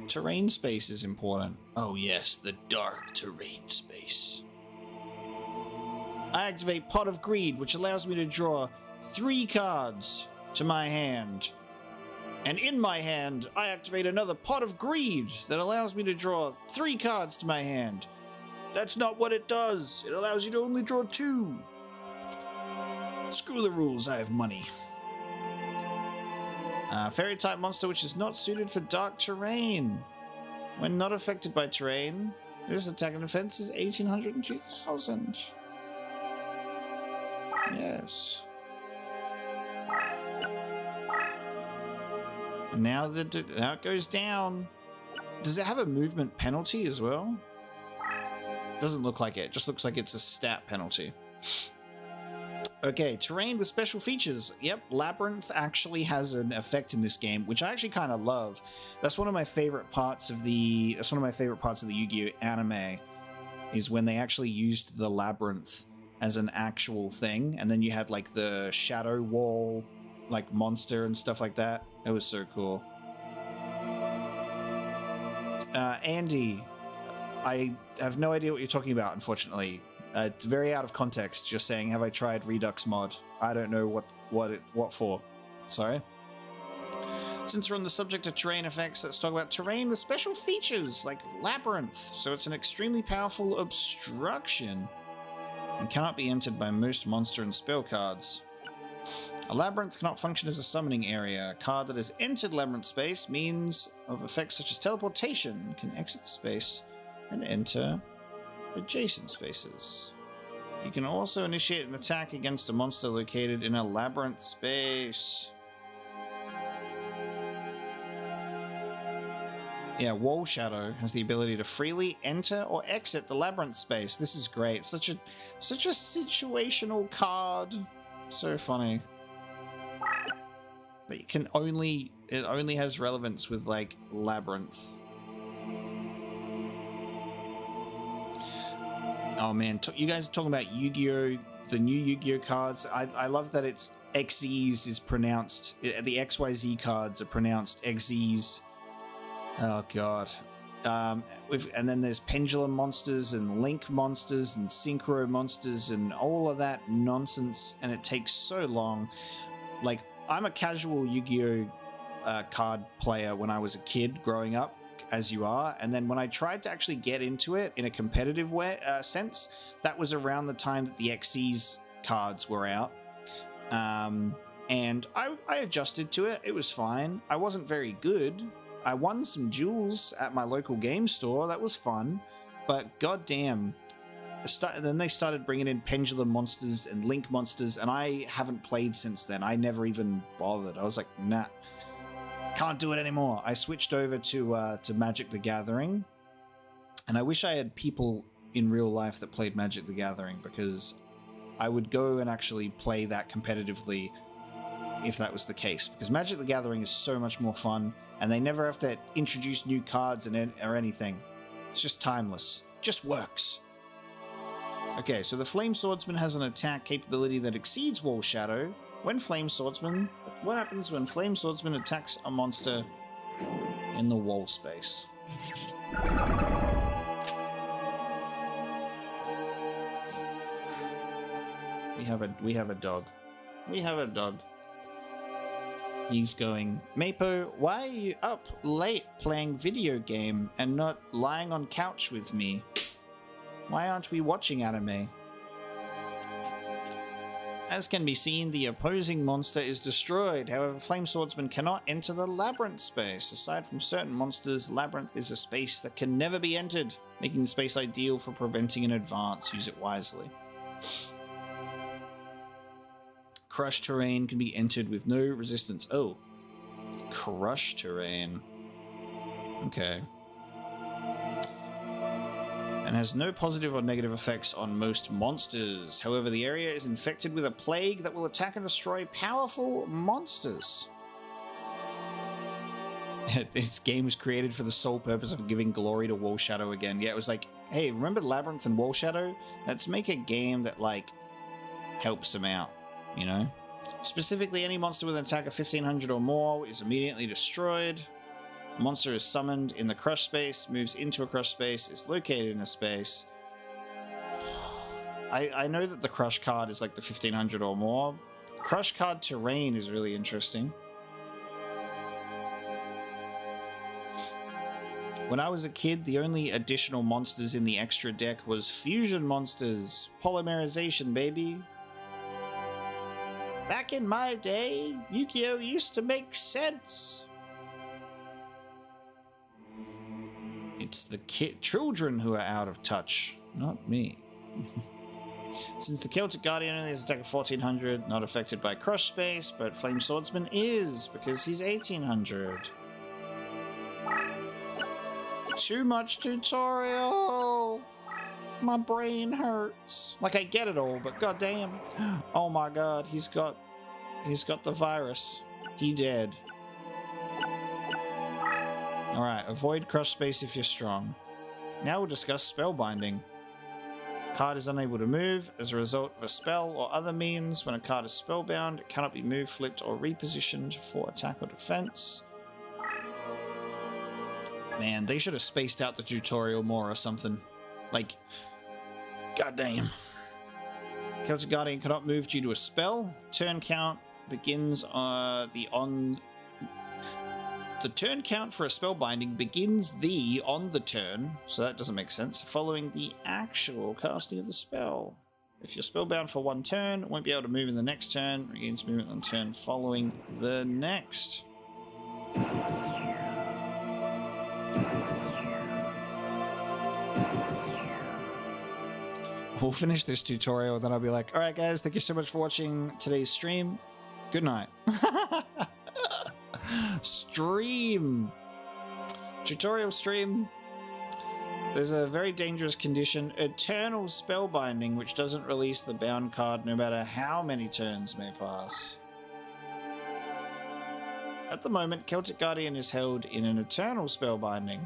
Terrain space is important. Oh yes, the dark terrain space. I activate Pot of Greed, which allows me to draw 3 cards to my hand. And in my hand, I activate another Pot of Greed that allows me to draw 3 cards to my hand. That's not what it does. It allows you to only draw 2. Screw the rules, I have money. Fairy-type monster which is not suited for dark terrain. When not affected by terrain, this attack and defense is 1800 and 2000. Yes. And now it goes down. Does it have a movement penalty as well? Doesn't look like it. Just looks like it's a stat penalty. Okay, terrain with special features. Yep, Labyrinth actually has an effect in this game, which I actually kind of love. That's one of my favorite parts of the. That's one of my favorite parts of the Yu-Gi-Oh anime, is when they actually used the Labyrinth as an actual thing, and then you had like the shadow wall, like monster and stuff like that. It was so cool. Andy, I have no idea what you're talking about, unfortunately. It's very out of context, just saying, have I tried Redux mod? I don't know what for. Sorry. Since we're on the subject of terrain effects, let's talk about terrain with special features, like Labyrinth. So it's an extremely powerful obstruction and cannot be entered by most monster and spell cards. A Labyrinth cannot function as a summoning area. A card that has entered Labyrinth space means of effects such as teleportation can exit space and enter adjacent spaces. You can also initiate an attack against a monster located in a Labyrinth space. Yeah, Wall Shadow has the ability to freely enter or exit the Labyrinth space. This is great. Such a situational card. So funny. But it only has relevance with like Labyrinth. Oh man, you guys are talking about Yu-Gi-Oh, the new Yu-Gi-Oh cards. I love that it's XYZ is pronounced, the XYZ cards are pronounced XYZ. Oh god. And then there's pendulum monsters and link monsters and synchro monsters and all of that nonsense, and it takes so long. Like, I'm a casual Yu-Gi-Oh card player when I was a kid growing up, as you are, and then when I tried to actually get into it in a competitive way sense, that was around the time that the XYZ cards were out, and I adjusted to it. It was fine. I wasn't very good. I won some duels at my local game store. That was fun, but goddamn, then they started bringing in pendulum monsters and link monsters, and I haven't played since then. I never even bothered. I was like, nah. Can't do it anymore. I switched over to Magic the Gathering, and I wish I had people in real life that played Magic the Gathering, because I would go and actually play that competitively if that was the case, because Magic the Gathering is so much more fun, and they never have to introduce new cards or anything. It's just timeless. Just works. Okay, so the Flame Swordsman has an attack capability that exceeds Wall Shadow. What happens when Flame Swordsman attacks a monster in the wall space? We have a dog. We have a dog. He's going, Mapo, why are you up late playing video game and not lying on couch with me? Why aren't we watching anime? As can be seen, the opposing monster is destroyed. However, Flame Swordsman cannot enter the labyrinth space. Aside from certain monsters, labyrinth is a space that can never be entered, making the space ideal for preventing an advance. Use it wisely. Crush terrain can be entered with no resistance. Oh, crush terrain. Okay. And has no positive or negative effects on most monsters. However, the area is infected with a plague that will attack and destroy powerful monsters. This game was created for the sole purpose of giving glory to Wall Shadow again. Yeah, it was like, hey, remember Labyrinth and Wall Shadow? Let's make a game that, like, helps them out, you know? Specifically, any monster with an attack of 1500 or more is immediately destroyed. A monster is summoned in the crush space, moves into a crush space, is located in a space. I know that the crush card is like the 1500 or more. Crush card terrain is really interesting. When I was a kid, the only additional monsters in the extra deck was fusion monsters. Polymerization, baby. Back in my day, Yu-Gi-Oh! Used to make sense. It's the children who are out of touch, not me. Since the Celtic Guardian only has attack of 1400, not affected by Crush Space, but Flame Swordsman is, because he's 1800. Too much tutorial! My brain hurts. Like, I get it all, but goddamn. Oh my god, he's got the virus. He dead. Alright, avoid crush space if you're strong. Now we'll discuss spellbinding. Card is unable to move as a result of a spell or other means. When a card is spellbound, it cannot be moved, flipped, or repositioned for attack or defense. Man, they should have spaced out the tutorial more or something. Like, goddamn. Celtic Guardian cannot move due to a spell. Turn count begins the turn count for a spellbinding begins on the turn, so that doesn't make sense, following the actual casting of the spell. If you're spellbound for one turn, it won't be able to move in the next turn, regains movement on turn following the next. We'll finish this tutorial, then I'll be like, alright guys, thank you so much for watching today's stream. Good night. Stream. Tutorial stream. There's a very dangerous condition, Eternal Spellbinding, which doesn't release the bound card no matter how many turns may pass. At the moment, Celtic Guardian is held in an Eternal Spellbinding.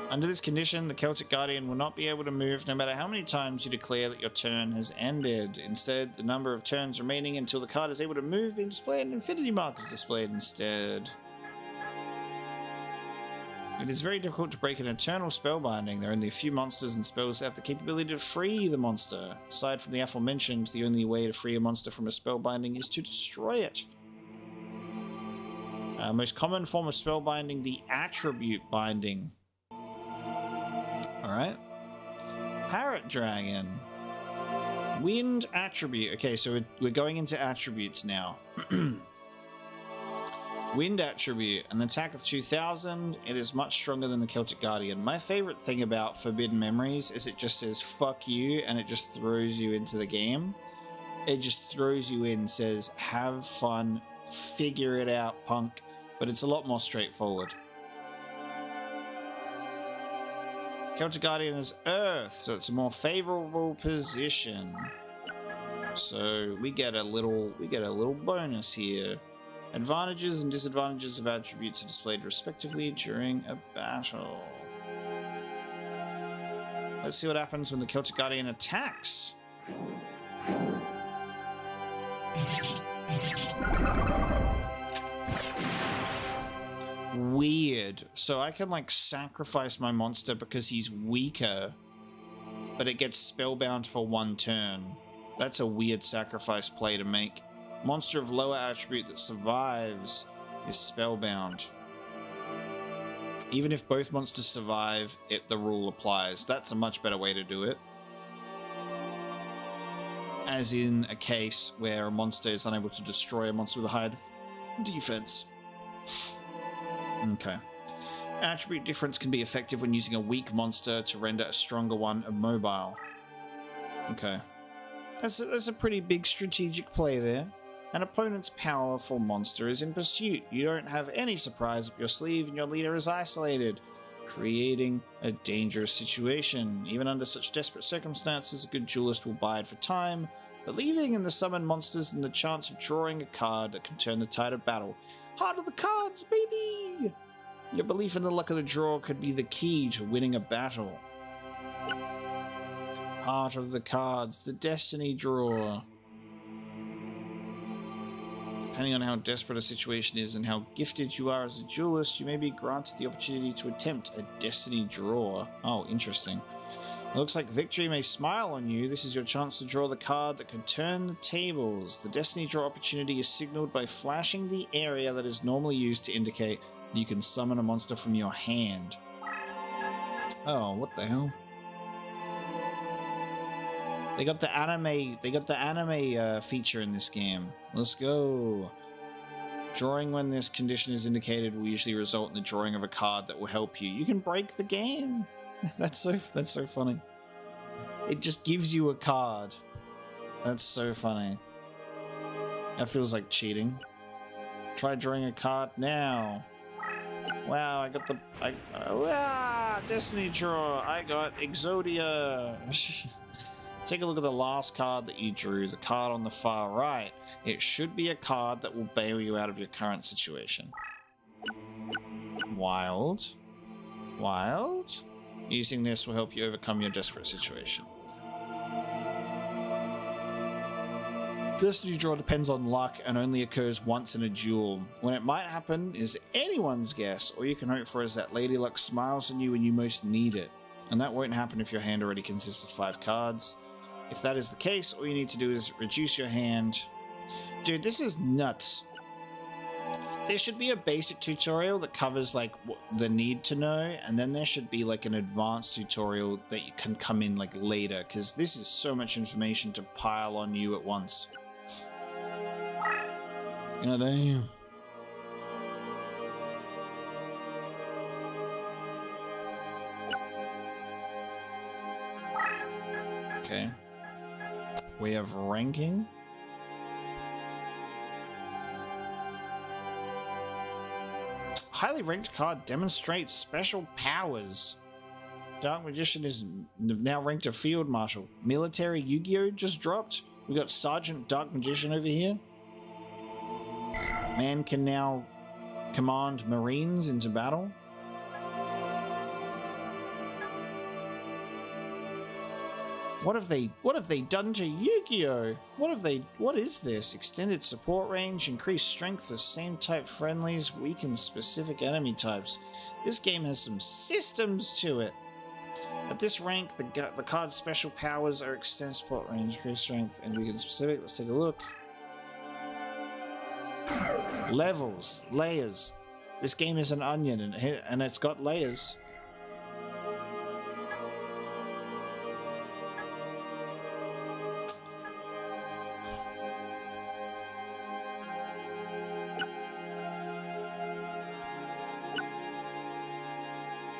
Under this condition, the Celtic Guardian will not be able to move no matter how many times you declare that your turn has ended. Instead, the number of turns remaining until the card is able to move being displayed, an infinity mark is displayed instead. It is very difficult to break an Eternal Spellbinding. There are only a few monsters and spells that have the capability to free the monster. Aside from the aforementioned, the only way to free a monster from a spellbinding is to destroy it. Most common form of spellbinding, the Attribute Binding. Alright. Parrot Dragon. Wind Attribute. Okay, so we're going into attributes now. Wind Attribute. An attack of 2000. It is much stronger than the Celtic Guardian. My favorite thing about Forbidden Memories is it just says, fuck you, and it just throws you into the game. It just throws you in, says, have fun, figure it out, punk. But it's a lot more straightforward. Celtic Guardian is Earth, so it's a more favorable position. So we get a little bonus here. Advantages and disadvantages of attributes are displayed respectively during a battle. Let's see what happens when the Celtic Guardian attacks. Weird. So I can like sacrifice my monster because he's weaker, but it gets spellbound for 1 turn. That's a weird sacrifice play to make. Monster of lower attribute that survives is spellbound. Even if both monsters survive, the rule applies. That's a much better way to do it. As in a case where a monster is unable to destroy a monster with a higher defense. Okay. Attribute difference can be effective when using a weak monster to render a stronger one immobile. Okay. That's a pretty big strategic play there. An opponent's powerful monster is in pursuit. You don't have any surprise up your sleeve and your leader is isolated, creating a dangerous situation. Even under such desperate circumstances, a good duelist will bide for time, believing in the summoned monsters and the chance of drawing a card that can turn the tide of battle. Heart of the cards, baby! Your belief in the luck of the draw could be the key to winning a battle. Heart of the cards, the destiny draw. Depending on how desperate a situation is and how gifted you are as a duelist, you may be granted the opportunity to attempt a destiny draw. Oh, interesting. It looks like victory may smile on you. This is your chance to draw the card that could turn the tables. The destiny draw opportunity is signaled by flashing the area that is normally used to indicate that you can summon a monster from your hand. Oh, what the hell? They got the anime feature in this game. Let's go. Drawing when this condition is indicated will usually result in the drawing of a card that will help you. You can break the game. That's so funny. It just gives you a card. That's so funny. That feels like cheating. Try drawing a card now. Wow, I got the Destiny draw. I got Exodia. Take a look at the last card that you drew, the card on the far right. It should be a card that will bail you out of your current situation. Wild. Using this will help you overcome your desperate situation. Destiny draw depends on luck and only occurs once in a duel. When it might happen is anyone's guess. All you can hope for is that Lady Luck smiles on you when you most need it. And that won't happen if your hand already consists of 5 cards. If that is the case, all you need to do is reduce your hand. Dude, this is nuts. There should be a basic tutorial that covers like the need to know, and then there should be like an advanced tutorial that you can come in like later, because this is so much information to pile on you at once. God damn. Okay. We have ranking. Highly ranked card demonstrates special powers. Dark Magician is now ranked a Field Marshal. Military Yu-Gi-Oh! Just dropped. We got Sergeant Dark Magician over here. Man can now command Marines into battle. What have they done to Yu-Gi-Oh? What is this? Extended support range, increased strength for same type friendlies, weaken specific enemy types. This game has some systems to it. At this rank, the card's special powers are extended support range, increased strength, and weaken specific. Let's take a look. Levels, layers. This game is an onion, and it's got layers.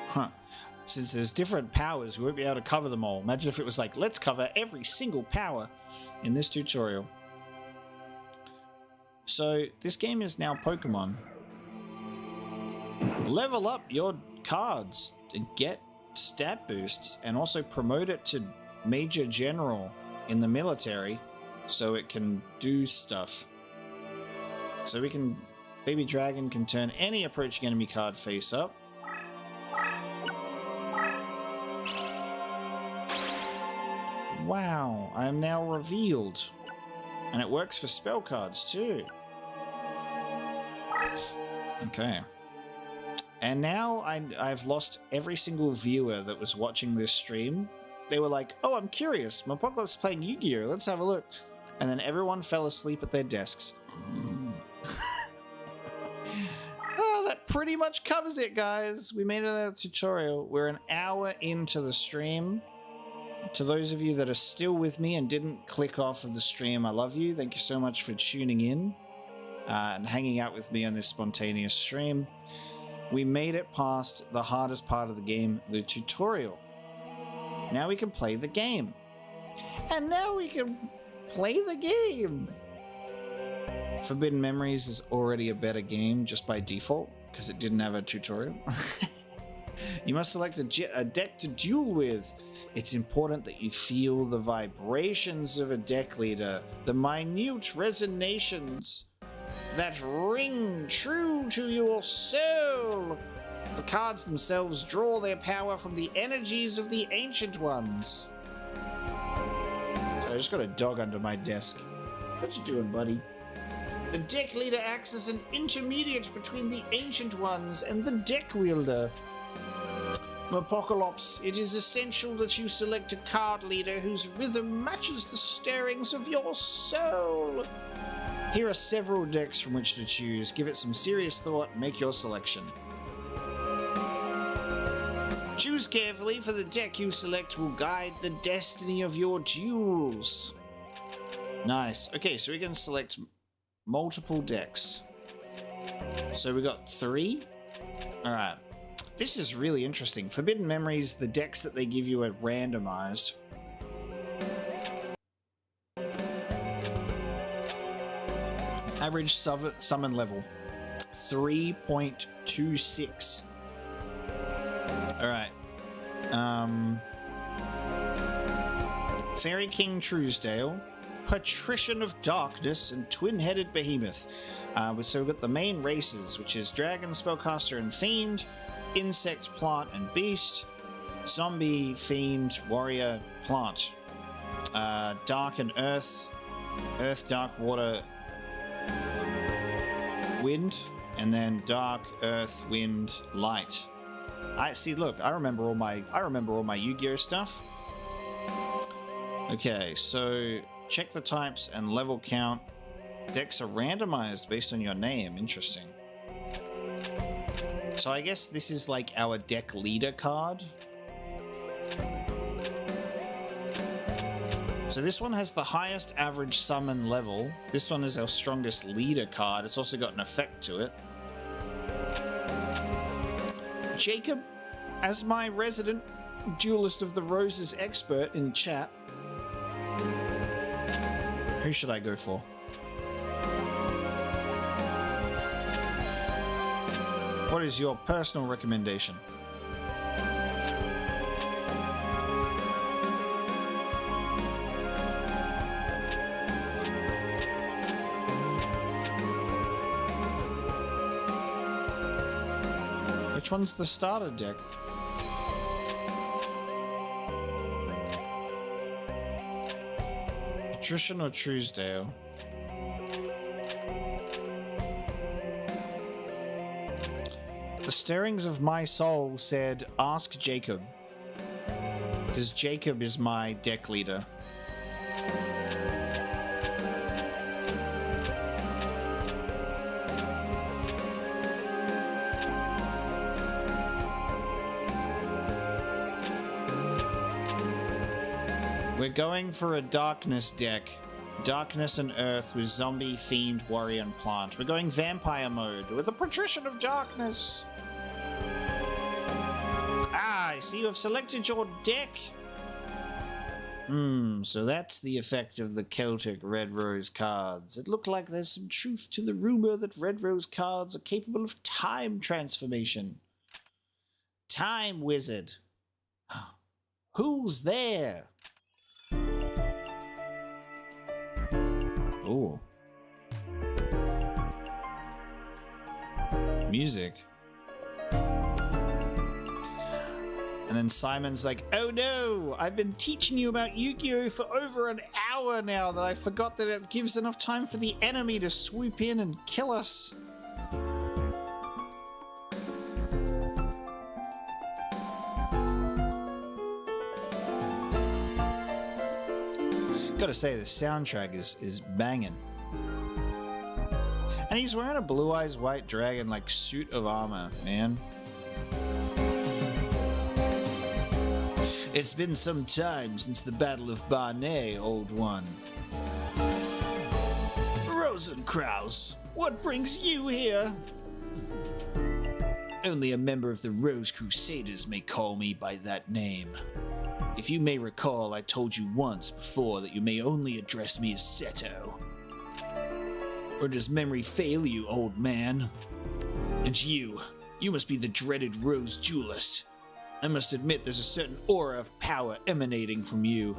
Huh. Since there's different powers, we won't be able to cover them all. Imagine if it was like, let's cover every single power in this tutorial. So, this game is now Pokemon. Level up your cards and get stat boosts, and also promote it to Major General in the military so it can do stuff. So we can Baby dragon can turn any approaching enemy card face up. Wow, I am now revealed. And it works for spell cards too. Okay. And now I've lost every single viewer that was watching this stream. They were like, oh, I'm curious. Apocalypse playing Yu-Gi-Oh! Let's have a look. And then everyone fell asleep at their desks. Oh, that pretty much covers it, guys. We made it a tutorial. We're an hour into the stream. To those of you that are still with me and didn't click off of the stream, I love you. Thank you so much for tuning in and hanging out with me on this spontaneous stream. We made it past the hardest part of the game, the tutorial. Now we can play the game. And now we can play the game. Forbidden Memories is already a better game just by default because it didn't have a tutorial. You must select a deck to duel with. It's important that you feel the vibrations of a deck leader, the minute resonations that ring true to your soul. The cards themselves draw their power from the energies of the Ancient Ones. So I just got a dog under my desk. What you doing, buddy? The deck leader acts as an intermediate between the Ancient Ones and the deck wielder. Apocalypse, it is essential that you select a card leader whose rhythm matches the stirrings of your soul. Here are several decks from which to choose. Give it some serious thought and make your selection. Choose carefully, for the deck you select will guide the destiny of your duels. Nice. Okay, so we can select multiple decks. So we got 3. All right. This is really interesting. Forbidden Memories, the decks that they give you are randomized. Average summon level, 3.26. Alright. Fairy King Truesdale, Patrician of Darkness, and Twin-Headed Behemoth. So we've got the main races, which is Dragon, Spellcaster, and Fiend, Insect, Plant, and Beast, Zombie, Fiend, Warrior, Plant, Dark and Earth, Earth, Dark, Water, Wind, and then Dark, Earth, Wind, Light. I see. Look, I remember all my Yu-Gi-Oh stuff. Okay, so check the types and level count. Decks are randomized based on your name. Interesting. So I guess this is like our deck leader card. So this one has the highest average summon level. This one is our strongest leader card. It's also got an effect to it. Jacob, as my resident Duelist of the Roses expert in chat, who should I go for? What is your personal recommendation? Which one's the starter deck? Patrician or Truesdale? The stirrings of my soul said, ask Jacob. Because Jacob is my deck leader. We're going for a darkness deck. Darkness and Earth with Zombie, Fiend, Warrior, and Plant. We're going Vampire mode with a Patrician of Darkness. Ah, I see you have selected your deck. So that's the effect of the Celtic Red Rose cards. It looked like there's some truth to the rumor that Red Rose cards are capable of time transformation. Time Wizard. Who's there? music. And then Simon's like, oh no, I've been teaching you about Yu-Gi-Oh! For over an hour now that I forgot that it gives enough time for the enemy to swoop in and kill us. Gotta say, the soundtrack is banging. And he's wearing a Blue Eyes White Dragon like suit of armor, man. It's been some time since the Battle of Barnet, old one. Rosenkraus, what brings you here? Only a member of the Rose Crusaders may call me by that name. If you may recall, I told you once before that you may only address me as Seto. Or does memory fail you, old man? And you must be the dreaded Rose Duelist. I must admit there's a certain aura of power emanating from you.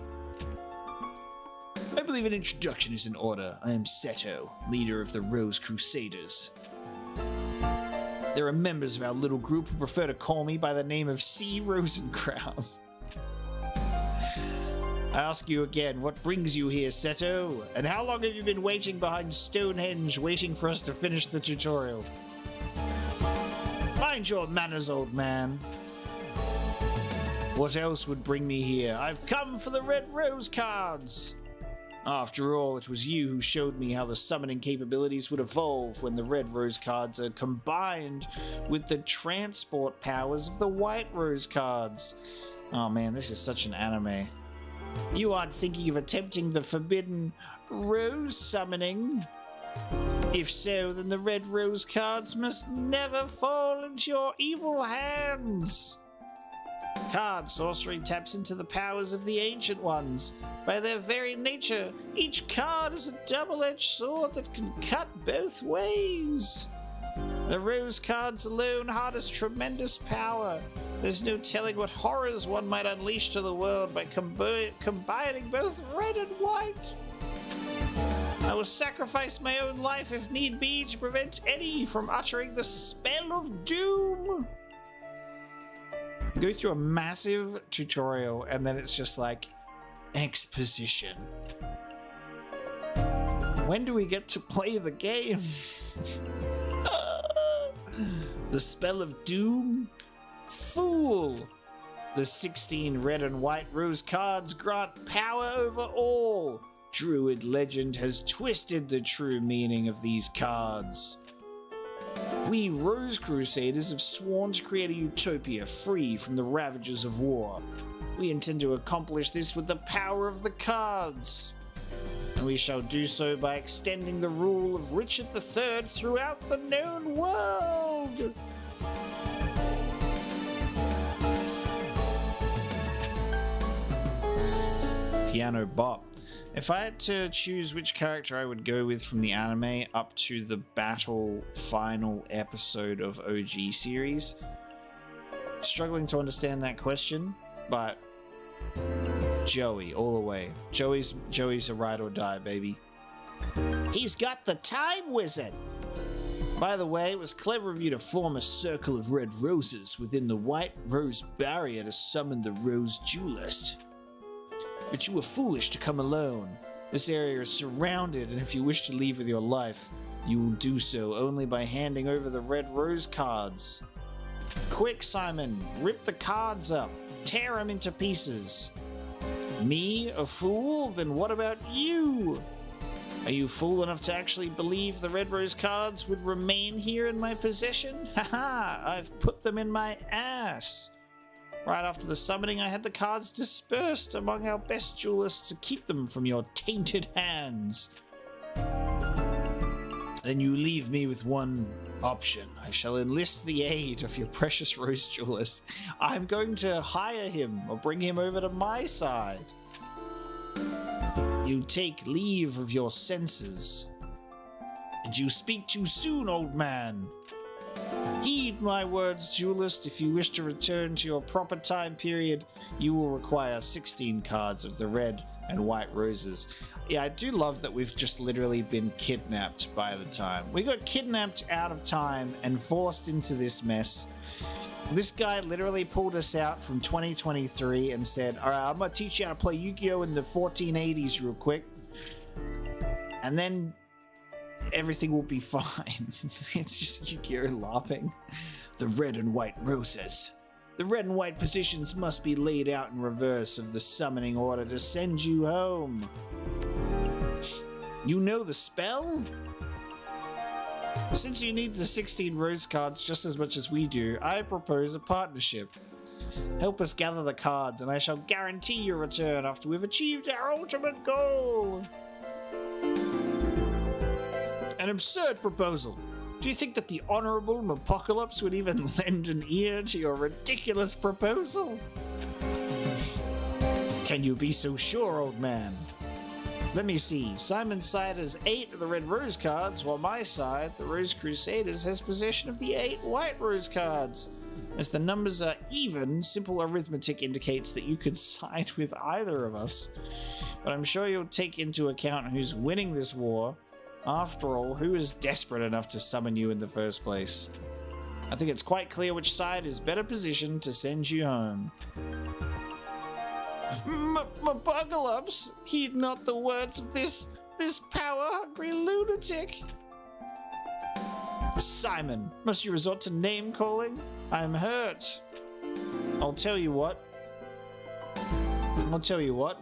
I believe an introduction is in order. I am Seto, leader of the Rose Crusaders. There are members of our little group who prefer to call me by the name of C. Rosenkraus. I ask you again, what brings you here, Seto? And how long have you been waiting behind Stonehenge, waiting for us to finish the tutorial? Mind your manners, old man. What else would bring me here? I've come for the Red Rose cards! After all, it was you who showed me how the summoning capabilities would evolve when the Red Rose cards are combined with the transport powers of the White Rose cards. Oh man, this is such an anime. You aren't thinking of attempting the forbidden Rose summoning? If so, then the Red Rose cards must never fall into your evil hands. Card sorcery taps into the powers of the Ancient Ones. By their very nature, each card is a double-edged sword that can cut both ways. The Rose cards alone harness tremendous power. There's no telling what horrors one might unleash to the world by combining both red and white. I will sacrifice my own life if need be to prevent any from uttering the spell of doom. Go through a massive tutorial and then it's just like exposition. When do we get to play the game? The spell of doom? Fool! The 16 red and white rose cards grant power over all. Druid legend has twisted the true meaning of these cards. We Rose Crusaders have sworn to create a utopia free from the ravages of war. We intend to accomplish this with the power of the cards. And we shall do so by extending the rule of Richard III throughout the known world. Piano bop. If I had to choose which character I would go with from the anime up to the battle final episode of OG series, struggling to understand that question, but Joey all the way. Joey's a ride or die, baby. He's got the time wizard. By the way, it was clever of you to form a circle of red roses within the white rose barrier to summon the Rose Duelist. But you were foolish to come alone. This area is surrounded, and if you wish to leave with your life, you will do so only by handing over the red rose cards. Quick, Simon, rip the cards up. Tear them into pieces. Me, a fool? Then what about you? Are you fool enough to actually believe the red rose cards would remain here in my possession? Haha, I've put them in my ass. Right after the summoning, I had the cards dispersed among our best duelists to keep them from your tainted hands. Then you leave me with one option. I shall enlist the aid of your precious Rose Duelist. I'm going to hire him or bring him over to my side. You take leave of your senses. And you speak too soon, old man. Heed my words, Duelist. If you wish to return to your proper time period, you will require 16 cards of the red and white roses. Yeah, I do love that we've just literally been kidnapped by the time. We got kidnapped out of time and forced into this mess. This guy literally pulled us out from 2023 and said, all right, I'm going to teach you how to play Yu-Gi-Oh! In the 1480s real quick. And then everything will be fine. It's just Yu-Gi-Oh! Laughing. The red and white roses. The red and white positions must be laid out in reverse of the summoning order to send you home. You know the spell? Since you need the 16 rose cards just as much as we do, I propose a partnership. Help us gather the cards and I shall guarantee your return after we've achieved our ultimate goal. An absurd proposal. Do you think that the Honorable Apocalypse would even lend an ear to your ridiculous proposal? Can you be so sure, old man? Let me see. Simon's side has 8 of the red rose cards, while my side, the Rose Crusaders, has possession of the 8 white rose cards. As the numbers are even, simple arithmetic indicates that you could side with either of us. But I'm sure you'll take into account who's winning this war. After all, who is desperate enough to summon you in the first place? I think it's quite clear which side is better positioned to send you home. Apocalypse! Heed not the words of this power-hungry lunatic! Simon, must you resort to name-calling? I am hurt. I'll tell you what.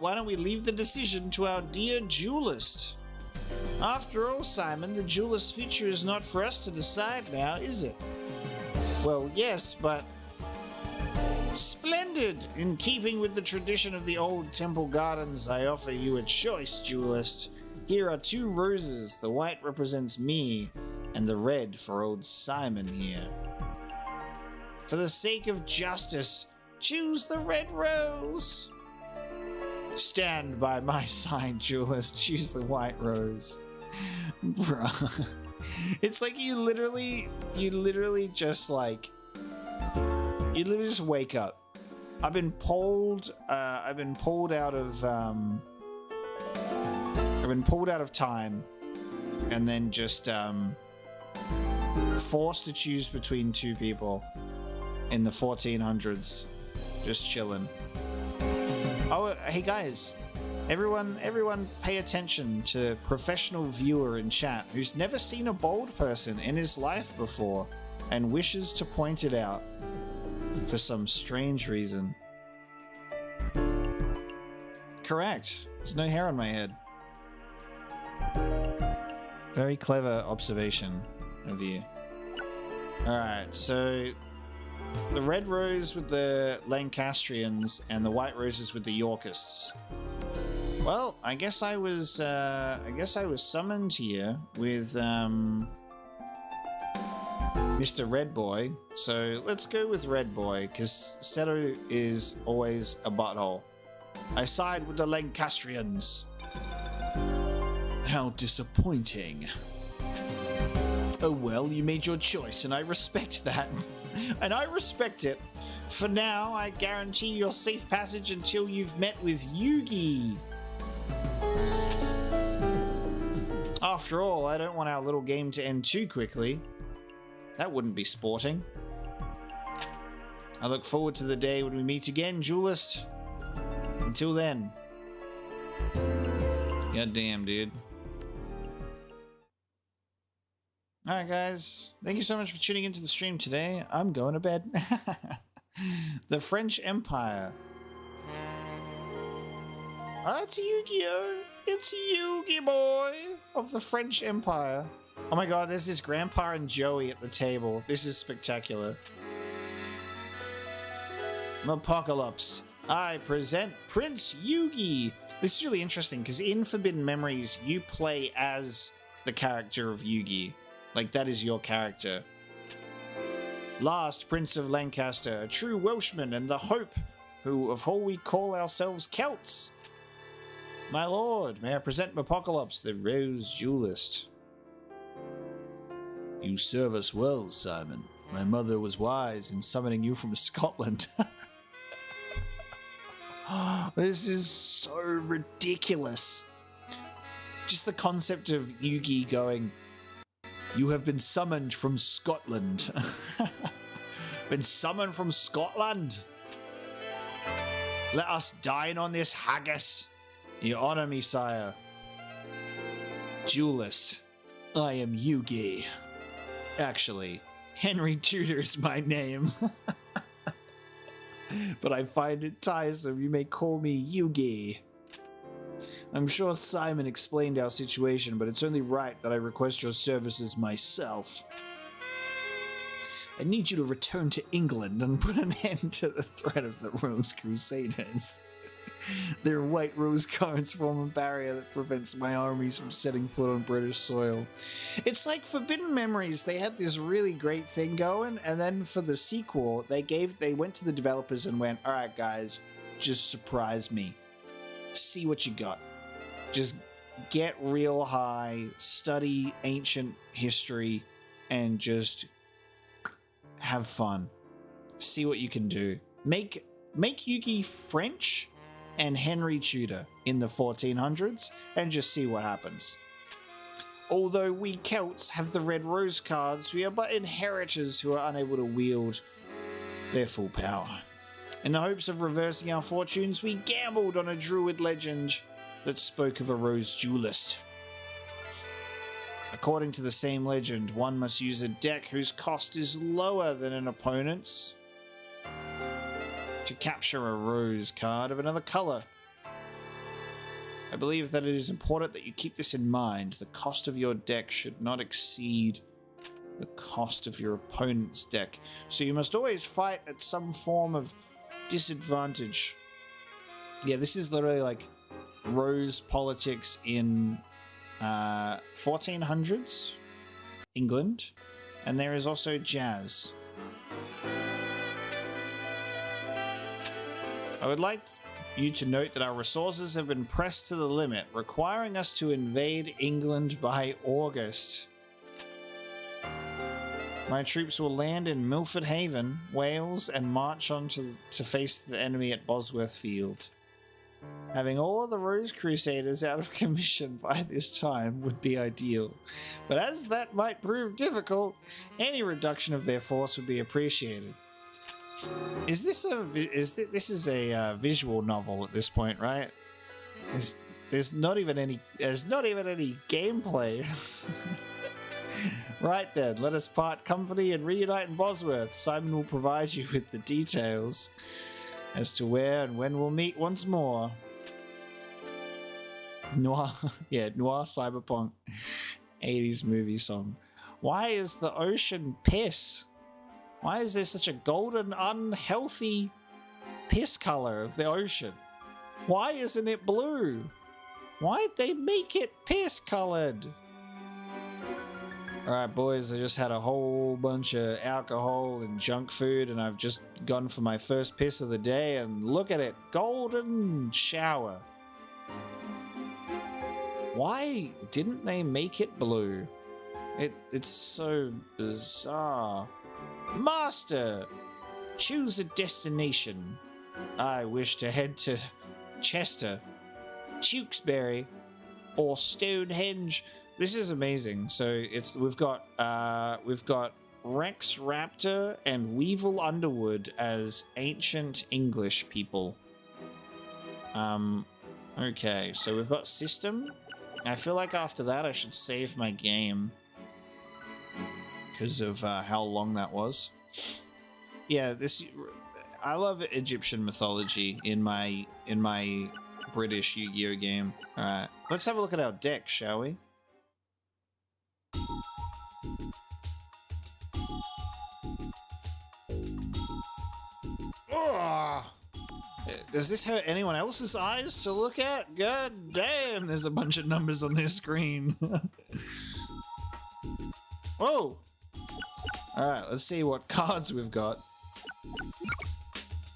Why don't we leave the decision to our dear duelist? After all, Simon, the duelist's future is not for us to decide now, is it? Well, yes, but... Splendid! In keeping with the tradition of the old temple gardens, I offer you a choice, duelist. Here are 2 roses. The white represents me, and the red for old Simon here. For the sake of justice, choose the red rose. Stand by my side, duelist. Choose the white rose. Bruh. It's like you literally just like... You literally just wake up. I've been pulled out of time, and then just forced to choose between 2 people in the 1400s, just chilling. Oh, hey guys, everyone pay attention to professional viewer in chat who's never seen a bold person in his life before and wishes to point it out. For some strange reason. Correct. There's no hair on my head. Very clever observation of you. Alright, so the red rose with the Lancastrians and the white roses with the Yorkists. Well, I guess I was summoned here with Mr. Red Boy, so let's go with Red Boy, because Seto is always a butthole. I side with the Lancastrians. How disappointing. Oh well, you made your choice, and I respect that. And I respect it. For now, I guarantee your safe passage until you've met with Yugi. After all, I don't want our little game to end too quickly. That wouldn't be sporting. I look forward to the day when we meet again, duelist. Until then. God damn, dude. Alright, guys. Thank you so much for tuning into the stream today. I'm going to bed. The French Empire. Oh, it's Yu-Gi-Oh! It's Yugi Boy of the French Empire. Oh my god, there's this Grandpa and Joey at the table. This is spectacular. Apocalypse. I present Prince Yugi. This is really interesting because in Forbidden Memories, you play as the character of Yugi. Like, that is your character. Last Prince of Lancaster, a true Welshman and the hope of who we call ourselves Celts. My lord, may I present Apocalypse, the Rose Duelist. You serve us well, Simon. My mother was wise in summoning you from Scotland. This is so ridiculous. Just the concept of Yugi going, "You have been summoned from Scotland." Been summoned from Scotland? Let us dine on this haggis. You honor me, sire. Duelist, I am Yugi. Actually, Henry Tudor is my name. But I find it tiresome. You may call me Yugi. I'm sure Simon explained our situation, but it's only right that I request your services myself. I need you to return to England and put an end to the threat of the Rose Crusaders. Their white rose cards form a barrier that prevents my armies from setting foot on British soil. It's like Forbidden Memories. They had this really great thing going, and then for the sequel, they went to the developers and went, "All right, guys, just surprise me. See what you got. Just get real high, study ancient history, and just have fun. See what you can do. Make Yugi French and Henry Tudor in the 1400s and just see what happens. Although we Celts have the red rose cards, we are but inheritors who are unable to wield their full power. In the hopes of reversing our fortunes, we gambled on a druid legend that spoke of a rose duelist. According to the same legend, one must use a deck whose cost is lower than an opponent's to capture a rose card of another color. I believe that it is important that you keep this in mind. The cost of your deck should not exceed the cost of your opponent's deck, so you must always fight at some form of disadvantage. Yeah, this is literally like rose politics in 1400s England, and there is also jazz. I would like you to note that our resources have been pressed to the limit, requiring us to invade England by August. My troops will land in Milford Haven, Wales, and march on to face the enemy at Bosworth Field. Having all of the Rose Crusaders out of commission by this time would be ideal, but as that might prove difficult, any reduction of their force would be appreciated. This is a visual novel at this point, right? There's not even any gameplay. Right then, let us part company and reunite in Bosworth. Simon will provide you with the details as to where and when we'll meet once more. Noir cyberpunk 80s movie song. Why is the ocean piss? Why is there such a golden, unhealthy piss color of the ocean? Why isn't it blue? Why'd they make it piss colored? Alright boys, I just had a whole bunch of alcohol and junk food, and I've just gone for my first piss of the day, and look at it, golden shower. Why didn't they make it blue? It's so bizarre. Master, choose a destination. I wish to head to Chester, Tewkesbury, or Stonehenge. This is amazing. So we've got Rex Raptor and Weevil Underwood as ancient English people. Okay, so we've got system. I feel like after that I should save my game because of how long that was. Yeah, I love Egyptian mythology in my British Yu-Gi-Oh game. All right, let's have a look at our deck, shall we? Oh! Does this hurt anyone else's eyes to look at? God damn, there's a bunch of numbers on their screen. Whoa! Alright, let's see what cards we've got.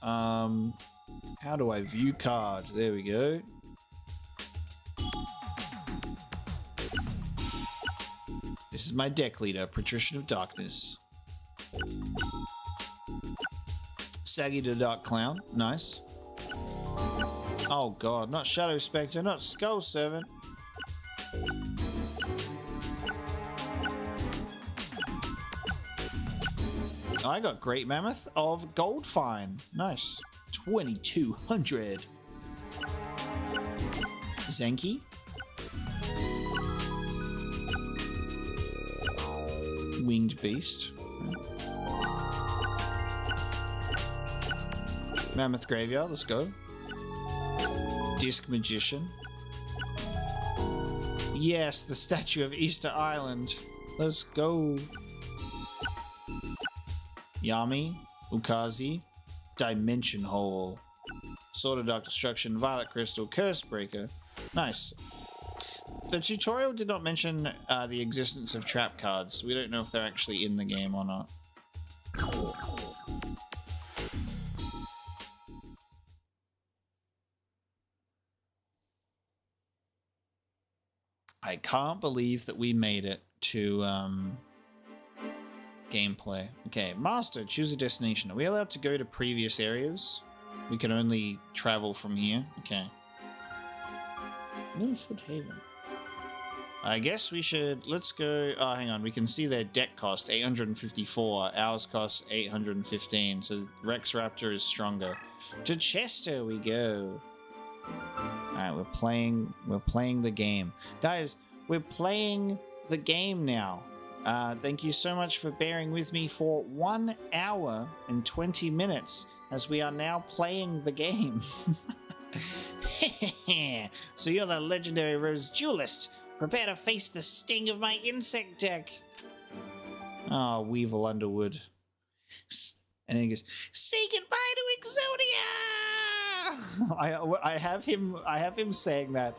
How do I view cards? There we go. This is my deck leader, Patrician of Darkness. Saggy the Dark Clown, nice. Oh god, not Shadow Spectre, not Skull Servant. I got Great Mammoth of Gold Fine. Nice. 2200. Zenki. Winged Beast. Mammoth Graveyard, let's go. Disc Magician. Yes, the Statue of Easter Island. Let's go. Yami, Ukazi, Dimension Hole, Sword of Dark Destruction, Violet Crystal, Curse Breaker. Nice. The tutorial did not mention the existence of trap cards. We don't know if they're actually in the game or not. I can't believe that we made it to gameplay. Okay, Master, choose a destination. Are we allowed to go to previous areas? We can only travel from here. Okay. Milford Haven. I guess we should, let's go, oh, hang on, we can see their deck cost, 854, ours costs 815, so Rex Raptor is stronger. To Chester we go. Alright, we're playing the game. Guys, we're playing the game now. Thank you so much for bearing with me for 1 hour and 20 minutes as we are now playing the game. So you're the legendary Rose Duelist. Prepare to face the sting of my insect deck. Oh, Weevil Underwood. And then he goes, say goodbye to Exodia! I have him saying that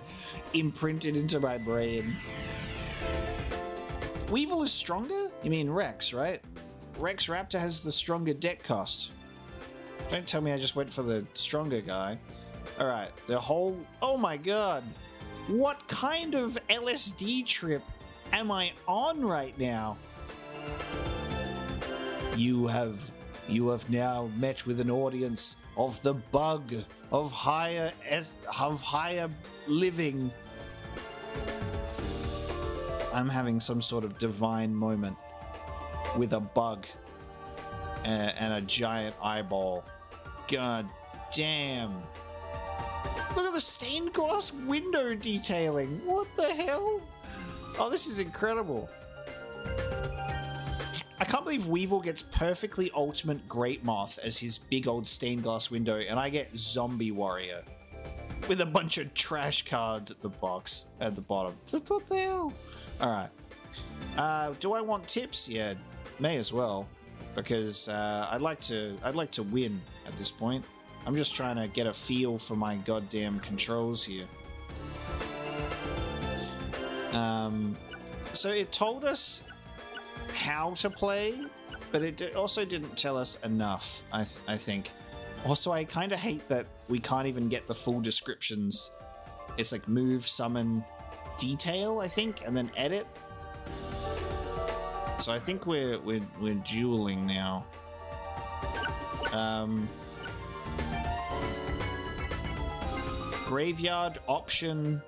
imprinted into my brain. Weevil is stronger? You mean Rex, right? Rex Raptor has the stronger deck cost. Don't tell me I just went for the stronger guy. Alright, the whole... Oh my god! What kind of LSD trip am I on right now? You have now met with an audience of the bug of higher living. I'm having some sort of divine moment with a bug and a giant eyeball. God damn. Look at the stained glass window detailing. What the hell? Oh, this is incredible. I can't believe Weevil gets perfectly ultimate Great Moth as his big old stained glass window, and I get Zombie Warrior with a bunch of trash cards at the box at the bottom. What the hell? All right. Do I want tips? Yeah, may as well, because I'd like to win at this point. I'm just trying to get a feel for my goddamn controls here. So it told us how to play, but it also didn't tell us enough, I think. Also, I kind of hate that we can't even get the full descriptions. It's like move, summon, detail, I think, and then edit. So I think we're dueling now. Graveyard option,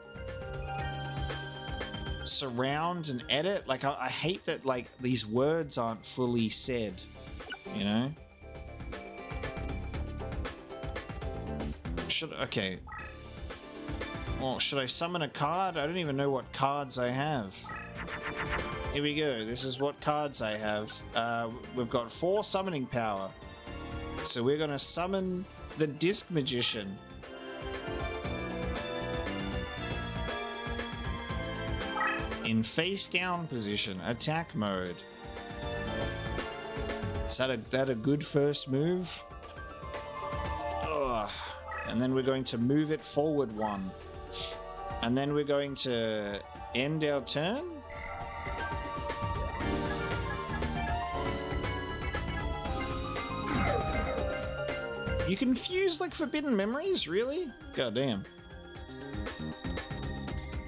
surround and edit. Like I hate that like these words aren't fully said, you know. Okay. Well, should I summon a card? I don't even know what cards I have. Here we go. This is what cards I have. We've got 4 summoning power. So we're gonna summon the Disc Magician. In face down position, attack mode. Is that a good first move? Ugh. And then we're going to move it forward 1. And then we're going to end our turn. You can fuse like forbidden memories, really? God damn.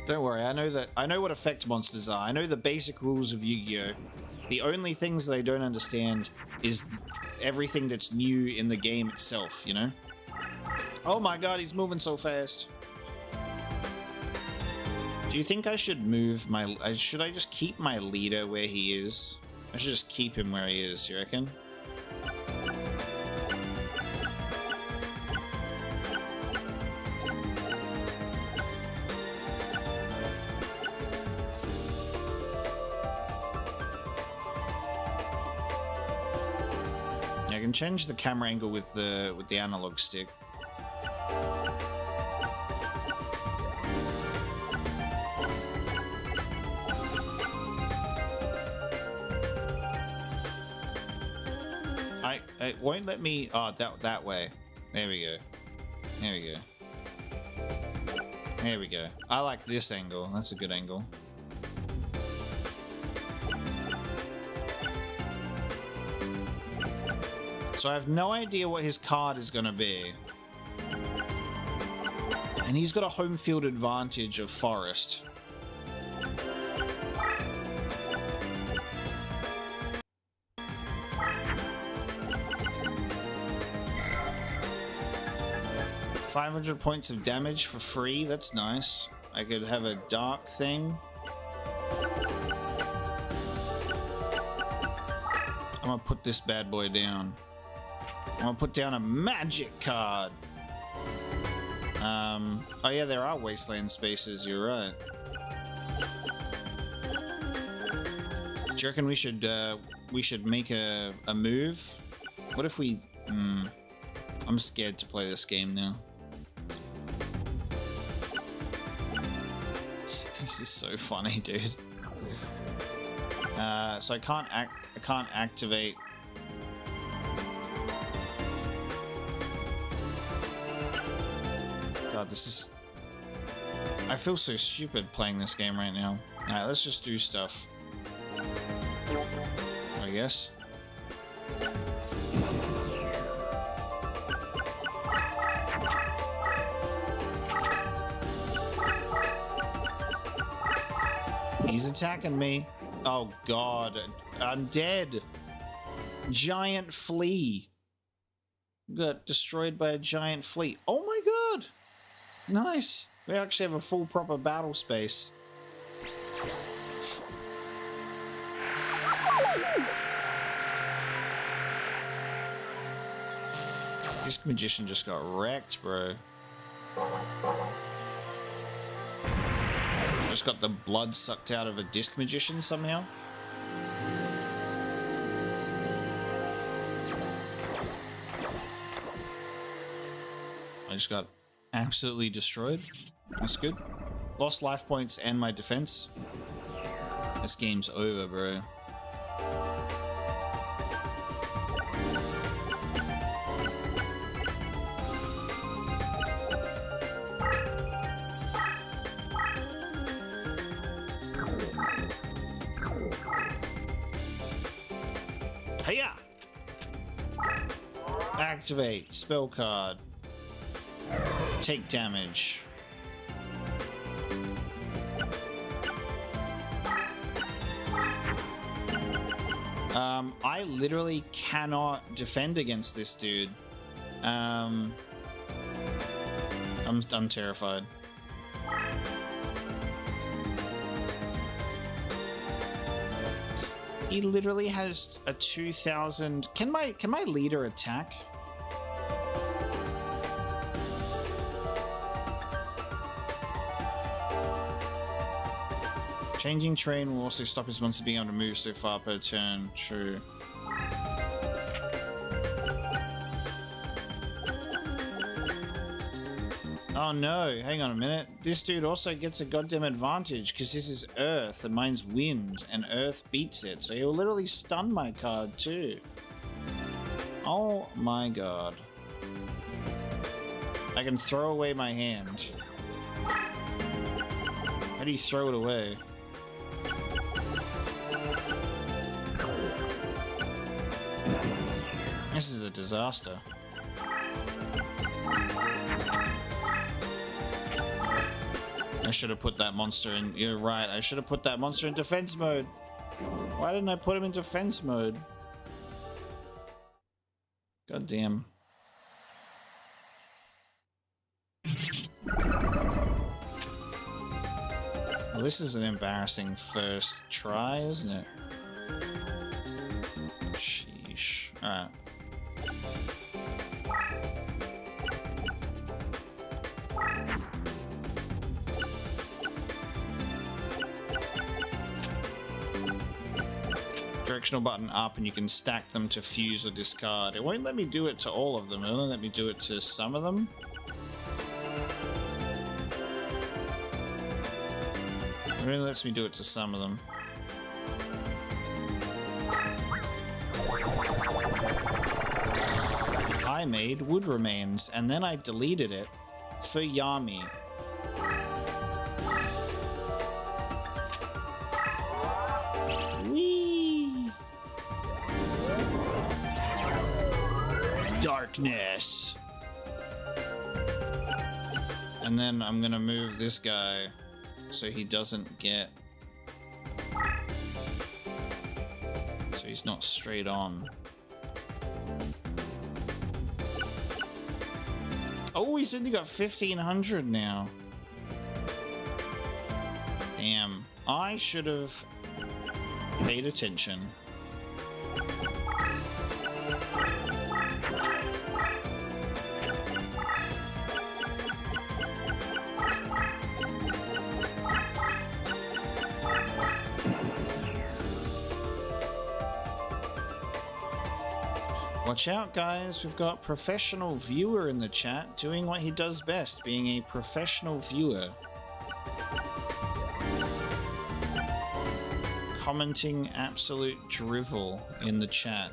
Don't worry, I know what effect monsters are. I know the basic rules of Yu-Gi-Oh! The only things that I don't understand is everything that's new in the game itself, you know? Oh my god, he's moving so fast. Do you think I should move my... should I just keep my leader where he is? I should just keep him where he is, you reckon? I can change the camera angle with the analog stick. It won't let me. Oh, that way. There we go. There we go. There we go. I like this angle. That's a good angle. So I have no idea what his card is going to be. And he's got a home field advantage of forest. $500 points of damage for free. That's nice. I could have a dark thing. I'm gonna put this bad boy down. I'm gonna put down a magic card. Oh yeah, there are wasteland spaces. You're right. Do you reckon we should make a move? What if we? I'm scared to play this game now. This is so funny, dude. So I can't activate. God, this is... I feel so stupid playing this game right now. Alright, let's just do stuff. I guess. He's attacking me. Oh god, I'm dead. Giant flea. Got destroyed by a giant flea. Oh my god. Nice. We actually have a full proper battle space. This magician just got wrecked, bro. Just got the blood sucked out of a disc magician somehow. I just got absolutely destroyed. That's good. Lost life points and my defense. This game's over, bro. Hiya! Activate spell card. Take damage. I literally cannot defend against this dude. I'm terrified. He literally has a 2000. Can my leader attack? Changing terrain will also stop his monster being able to move so far per turn. True. Oh no, hang on a minute. This dude also gets a goddamn advantage because this is Earth and mine's Wind, and Earth beats it. So he'll literally stun my card too. Oh my god. I can throw away my hand. How do you throw it away? This is a disaster. I should have put that monster in. You're right. I should have put that monster in defense mode. Why didn't I put him in defense mode? God damn. Well, this is an embarrassing first try, isn't it? Sheesh. Alright. Directional button up and you can stack them to fuse or discard. It won't let me do it to all of them, it'll only let me do it to some of them. It only lets me do it to some of them. I made wood remains and then I deleted it for Yami. Darkness. And then I'm gonna move this guy so he doesn't get... So he's not straight on. Oh, he's only got 1,500 now. Damn. I should have paid attention. Watch out, guys. We've got professional viewer in the chat doing what he does best, being a professional viewer. Commenting absolute drivel in the chat.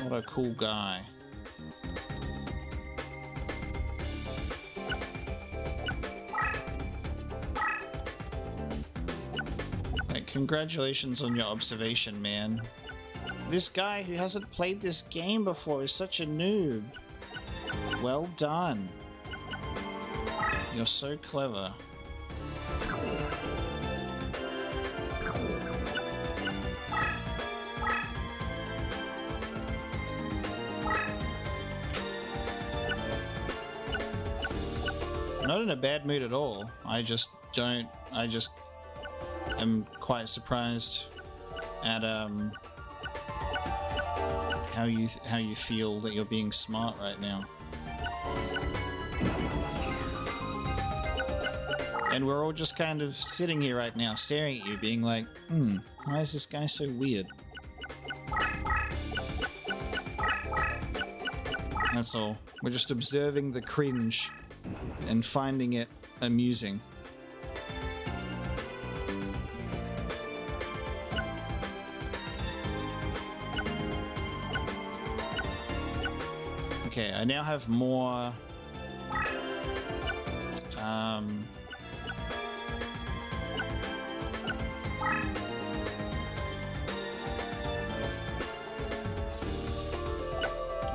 What a cool guy. Like, congratulations on your observation, man. This guy who hasn't played this game before is such a noob. Well done. You're so clever. Not in a bad mood at all. I just am quite surprised at how you feel that you're being smart right now. And we're all just kind of sitting here right now staring at you being like, why is this guy so weird? That's all. We're just observing the cringe and finding it amusing. Okay, I now have more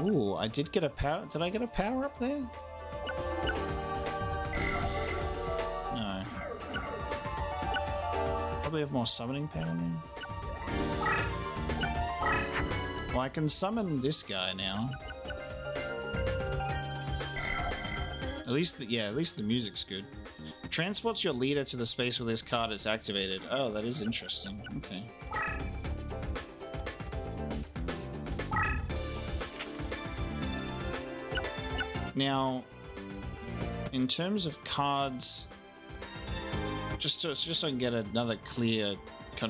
ooh, I did get a power. Did I get a power up there? No. Probably have more summoning power now. Well, I can summon this guy now. At least the music's good. Transports your leader to the space where this card is activated. Oh, that is interesting. Okay. Now, in terms of cards, just so I can get another clear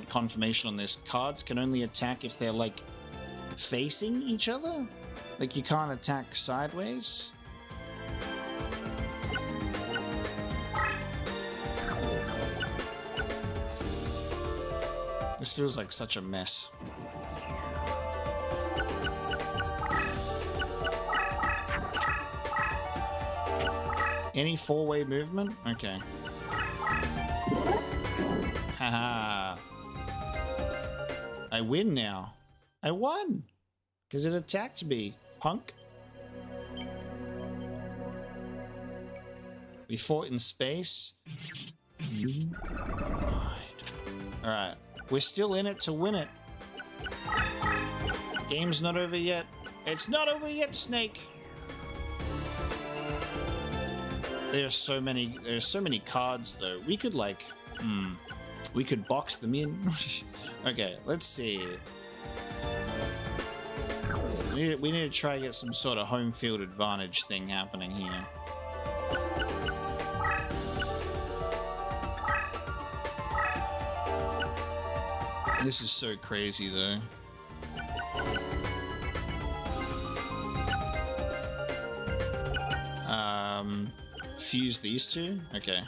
confirmation on this, cards can only attack if they're like facing each other? Like you can't attack sideways? This feels like such a mess. Any four-way movement? Okay. Haha. I win now. I won! Because it attacked me, punk. We fought in space. You lied. Alright. We're still in it to win it. Game's not over yet. It's not over yet, Snake! There's so many cards though. We could like, we could box them in. Okay, let's see. We need to try to get some sort of home field advantage thing happening here. This is so crazy though. Fuse these two? Okay.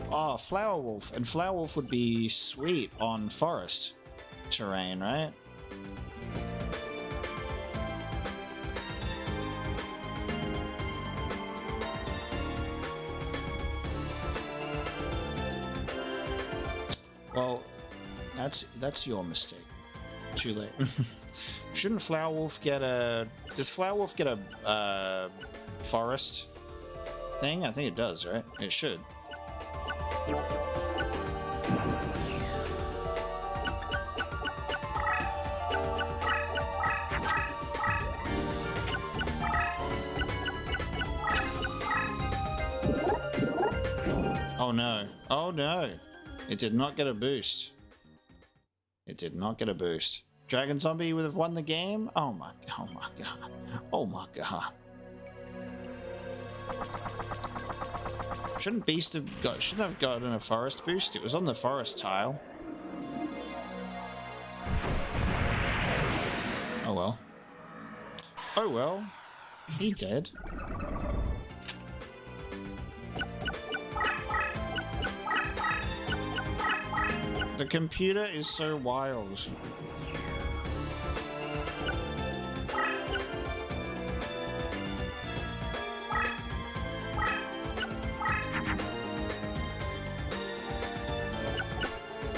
Oh, Flower Wolf. And Flower Wolf would be sweet on forest terrain, right? Well, that's your mistake. Too late. Shouldn't Flower Wolf get a... Does Flower Wolf get a forest thing? I think it does, right? It should. Oh no. Oh no. It did not get a boost. It did not get a boost. Dragon Zombie would have won the game? Oh my god. Oh my god. Shouldn't have gotten a forest boost? It was on the forest tile. Oh well. Oh well. He dead. The computer is so wild.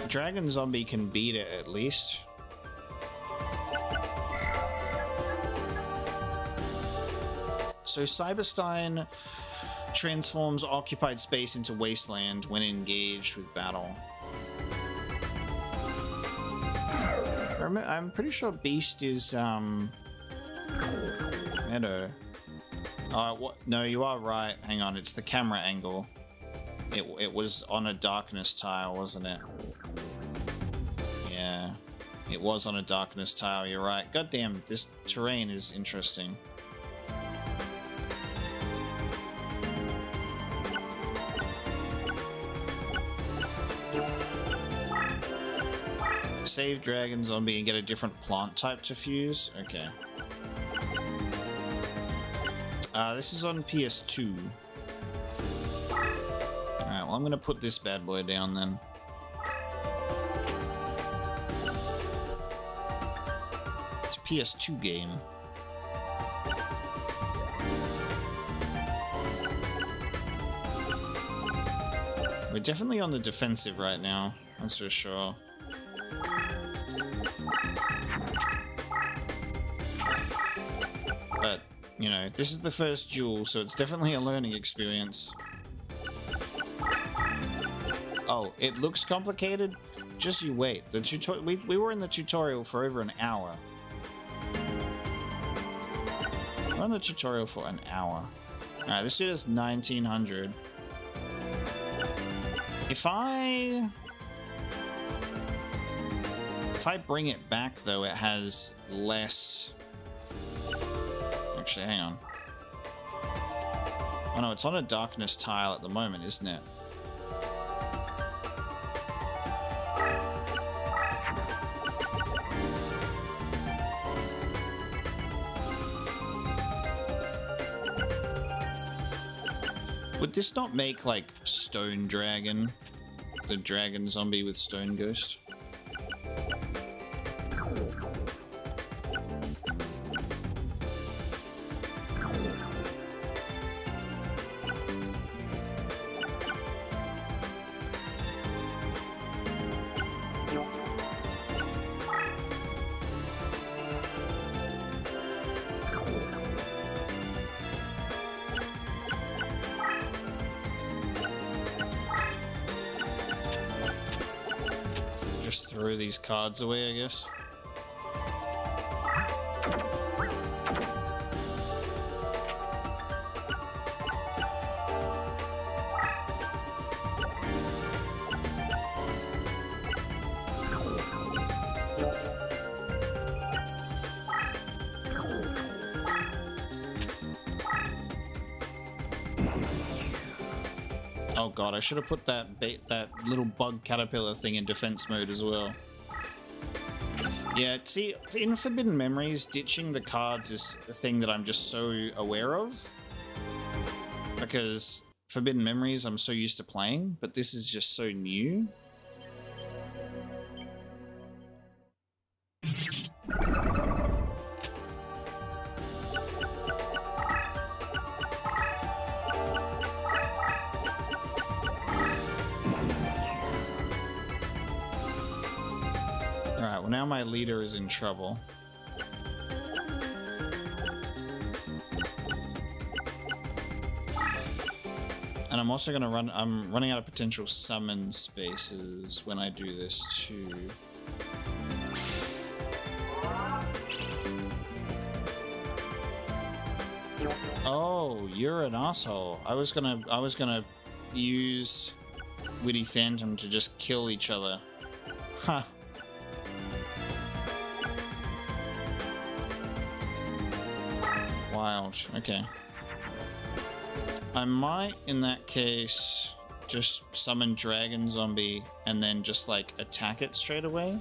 Dragon Zombie can beat it at least. So Cyberstein transforms occupied space into wasteland when engaged with battle. I'm pretty sure Beast is Meadow. Oh, what? No, you are right. Hang on, it's the camera angle. It was on a darkness tile, wasn't it? Yeah, it was on a darkness tile. You're right. God damn, this terrain is interesting. Save Dragon Zombie and get a different plant type to fuse? Okay. This is on PS2. Alright, well I'm gonna put this bad boy down then. It's a PS2 game. We're definitely on the defensive right now, that's for sure. But, you know, this is the first duel, so it's definitely a learning experience. Oh, it looks complicated? Just you wait. We were in the tutorial for over an hour. We're on the tutorial for an hour. Alright, this dude is 1900. If I bring it back, though, it has less... Actually, hang on. Oh no, it's on a darkness tile at the moment, isn't it? Would this not make, like, Stone Dragon? The Dragon Zombie with Stone Ghost? Just throw these cards away, I guess. Oh god, I should have put that little bug caterpillar thing in defense mode as well. Yeah, see, in Forbidden Memories, ditching the cards is a thing that I'm just so aware of. Because Forbidden Memories I'm so used to playing, but this is just so new. Alright, well now my leader is in trouble. And I'm also gonna I'm running out of potential summon spaces when I do this too. Oh, you're an asshole. I was gonna use Witty Phantom to just kill each other. Huh. Wild. Okay. I might, in that case, just summon Dragon Zombie and then just, like, attack it straight away.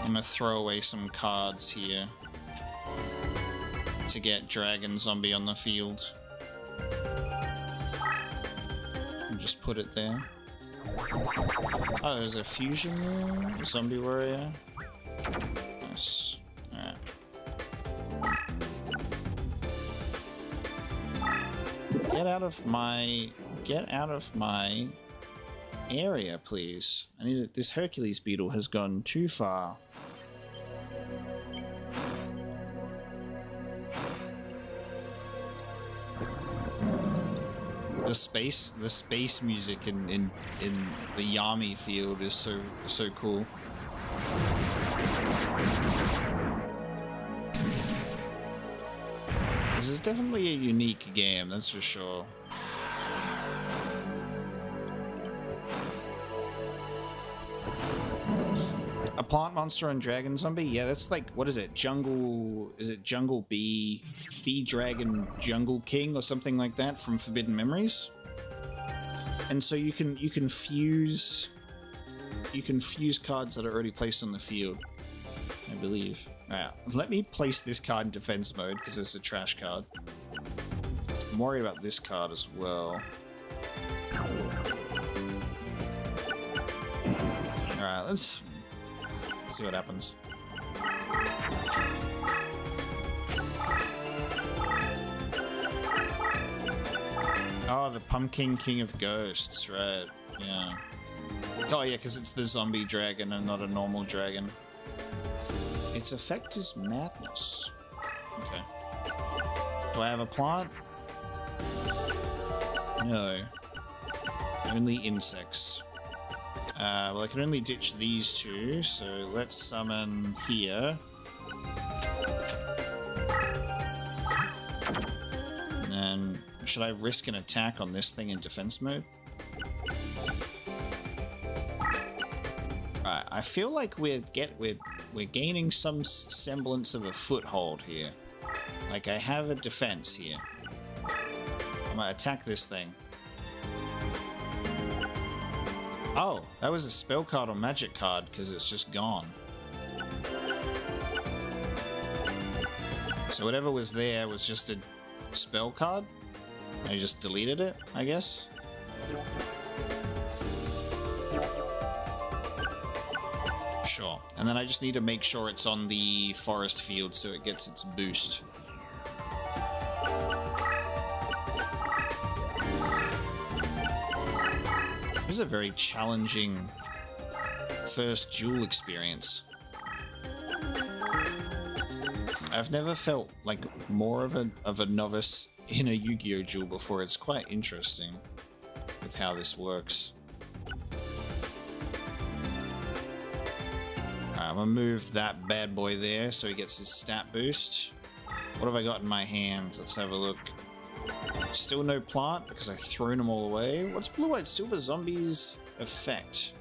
I'm gonna throw away some cards here to get Dragon Zombie on the field. And just put it there. Oh, there's a fusion there? Zombie warrior. Nice. Alright. Get out of my area, please. I need it. This Hercules beetle has gone too far. The space music in the Yami field is so cool. This is definitely a unique game, that's for sure. A plant monster and dragon zombie? Yeah, that's like, what is it? Jungle... Is it Jungle Bee... Bee Dragon Jungle King or something like that from Forbidden Memories? And so you can fuse... You can fuse cards that are already placed on the field, I believe. Alright, let me place this card in defense mode because it's a trash card. I'm worried about this card as well. Alright, let's see what happens. Oh, the Pumpkin King of Ghosts, right. Yeah. Oh yeah, because it's the zombie dragon and not a normal dragon. Its effect is madness. Okay. Do I have a plant? No. Only insects. Well, I can only ditch these two, so let's summon here. And then, should I risk an attack on this thing in defense mode? Alright, I feel like we're gaining some semblance of a foothold here. Like, I have a defense here. I might attack this thing. Oh, that was a spell card or magic card, because it's just gone. So whatever was there was just a spell card? I just deleted it, I guess? Sure. And then I just need to make sure it's on the forest field so it gets its boost. This is a very challenging first duel experience. I've never felt like more of a novice in a Yu-Gi-Oh! Duel before. It's quite interesting with how this works. I'm gonna move that bad boy there so he gets his stat boost. What have I got in my hands? Let's have a look. Still no plant because I've thrown them all away. What's Blue-Eyed Silver Zombie's effect?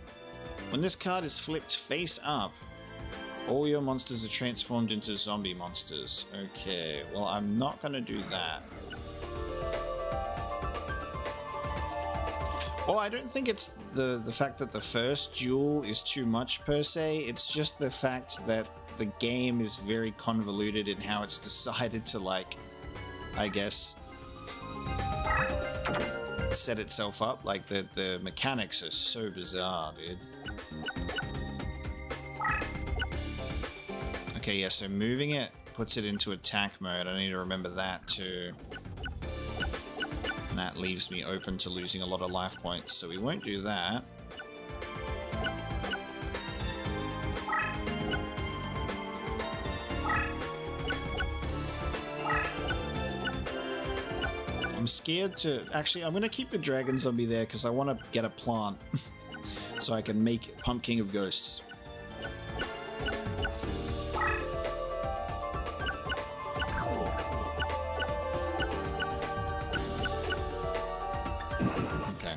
When this card is flipped face up, all your monsters are transformed into zombie monsters. Okay, well I'm not gonna do that. Oh, I don't think it's the fact that the first duel is too much per se. It's just the fact that the game is very convoluted in how it's decided to, like, I guess, set itself up. Like, the mechanics are so bizarre, dude. Okay, yeah, so moving it puts it into attack mode. I need to remember that too. And that leaves me open to losing a lot of life points, so we won't do that. I'm scared to... Actually, I'm going to keep the dragon zombie there because I want to get a plant so I can make Pumpkin of Ghosts. Okay.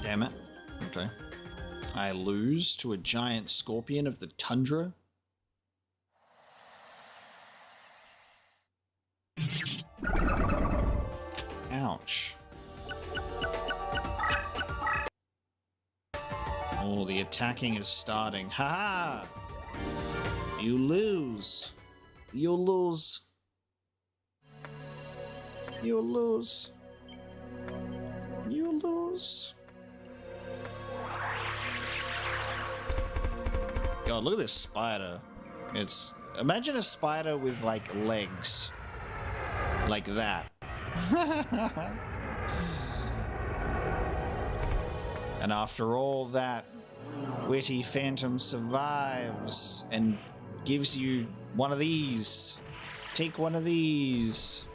Damn it. Okay. I lose to a giant scorpion of the tundra. Ouch. Oh, the attacking is starting. Ha ha! You lose. You lose. You lose. You lose. God, look at this spider. It's... Imagine a spider with, like, legs. Like that. And after all that, Witty Phantom survives and gives you one of these. Take one of these.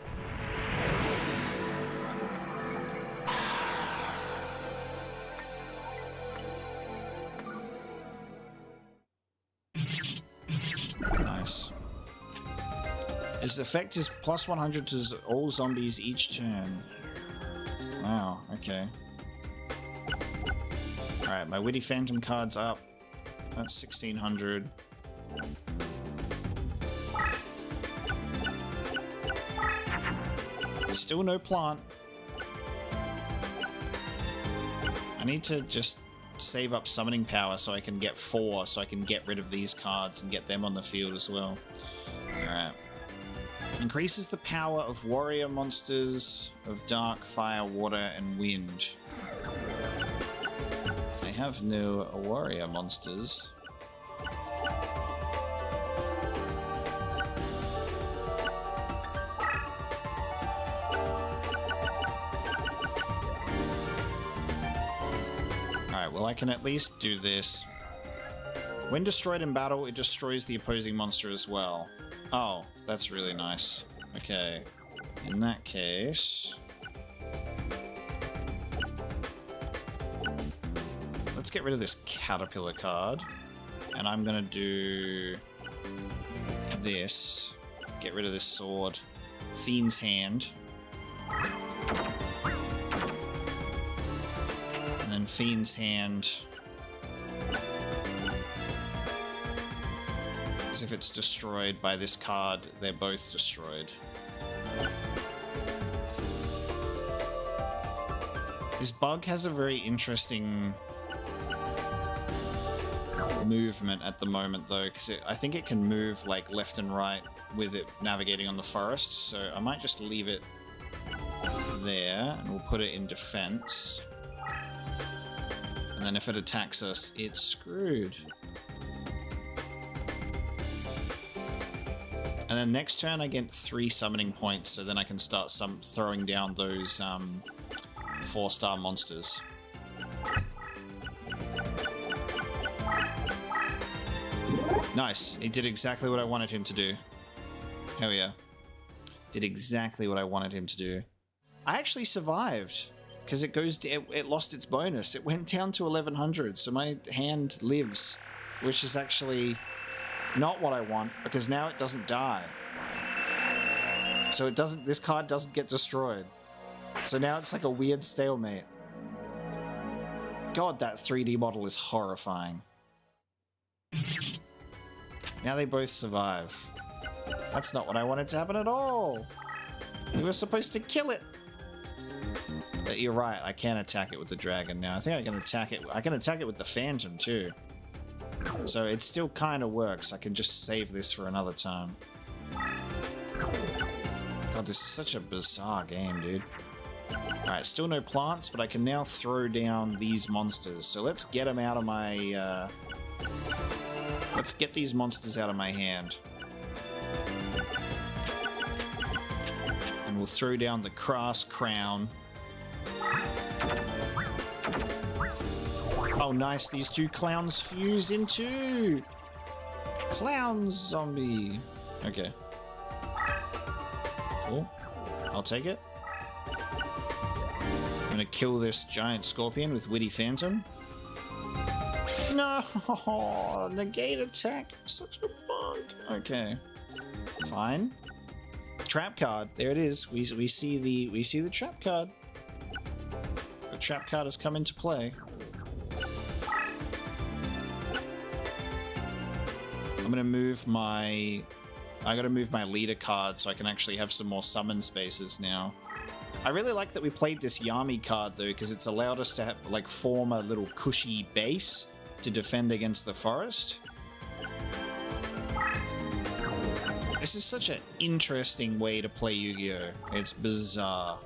Nice. Its effect is plus 100 to all zombies each turn. Wow, okay. Alright, my Witty Phantom card's up. That's 1600. Still no plant. I need to just save up summoning power so I can get 4, so I can get rid of these cards and get them on the field as well. Alright. Increases the power of warrior monsters of dark, fire, water, and wind. I have no warrior monsters. Alright, well I can at least do this. When destroyed in battle, it destroys the opposing monster as well. Oh, that's really nice. Okay. In that case... Let's get rid of this caterpillar card. And I'm gonna do... this. Get rid of this sword. Fiend's Hand. And then Fiend's Hand... if it's destroyed by this card, they're both destroyed. This bug has a very interesting movement at the moment though, because I think it can move like left and right with it navigating on the forest, so I might just leave it there and we'll put it in defense. And then if it attacks us, it's screwed. And then next turn I get 3 summoning points, so then I can start throwing down those 4-star monsters. Nice. He did exactly what I wanted him to do. Hell yeah. Did exactly what I wanted him to do. I actually survived, because it lost its bonus. It went down to 1100, so my hand lives, which is actually... not what I want, because now it doesn't die. So it doesn't, this card doesn't get destroyed. So now it's like a weird stalemate. God, that 3D model is horrifying. Now they both survive. That's not what I wanted to happen at all. We were supposed to kill it. But you're right, I can attack it with the dragon now. I think I can attack it. I can attack it with the phantom too. So it still kind of works. I can just save this for another time. God, this is such a bizarre game, dude. Alright, still no plants, but I can now throw down these monsters. So let's get them out of my... let's get these monsters out of my hand. And we'll throw down the Crass Crown. Oh, nice. These two clowns fuse into... Clown zombie. Okay. Cool. I'll take it. I'm gonna kill this giant scorpion with Witty Phantom. No! Negate attack. Such a bug. Okay. Fine. Trap card. There it is. We see the trap card. The trap card has come into play. I'm gonna move my... I gotta move my leader card so I can actually have some more summon spaces now. I really like that we played this Yami card though, because it's allowed us to have, like, form a little cushy base to defend against the forest. This is such an interesting way to play Yu-Gi-Oh! It's bizarre.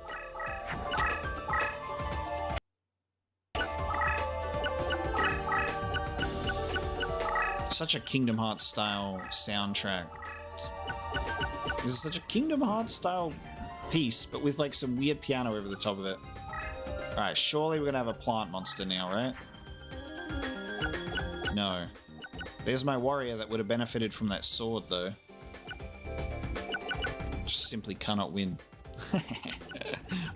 Such a Kingdom Hearts style soundtrack. This is such a Kingdom Hearts style piece, but with like some weird piano over the top of it. Alright, surely we're gonna have a plant monster now, right? No. There's my warrior that would have benefited from that sword, though. Just simply cannot win.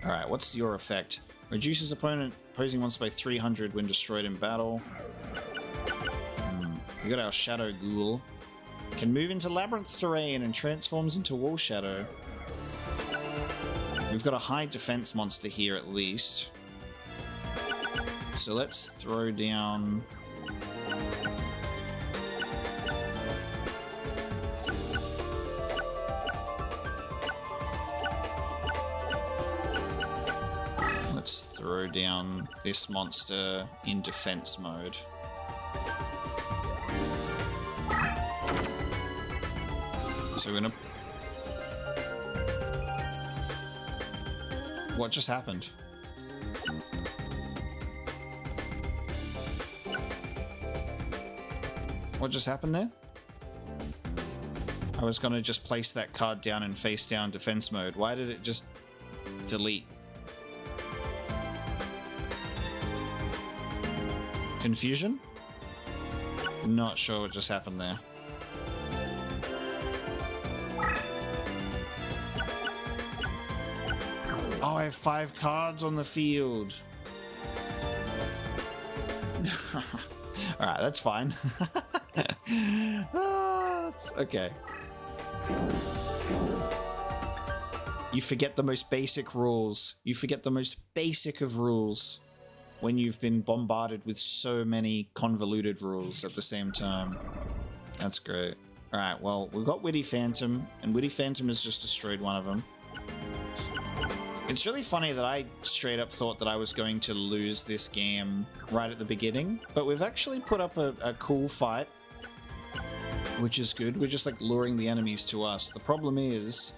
Alright, what's your effect? Reduces opposing monster by 300 when destroyed in battle. We got our Shadow Ghoul. Can move into Labyrinth terrain and transforms into Wall Shadow. We've got a high defense monster here at least. So let's throw down... Let's throw down this monster in defense mode. So we're gonna... What just happened? What just happened there? I was gonna just place that card down in face down defense mode. Why did it just delete? Confusion? Not sure what just happened there. Oh, I have 5 cards on the field. Alright, that's fine. That's okay. You forget the most basic rules. You forget the most basic of rules when you've been bombarded with so many convoluted rules at the same time. That's great. Alright, well, we've got Witty Phantom, and Witty Phantom has just destroyed one of them. It's really funny that I straight up thought that I was going to lose this game right at the beginning, but we've actually put up a cool fight, which is good. We're just like luring the enemies to us. The problem is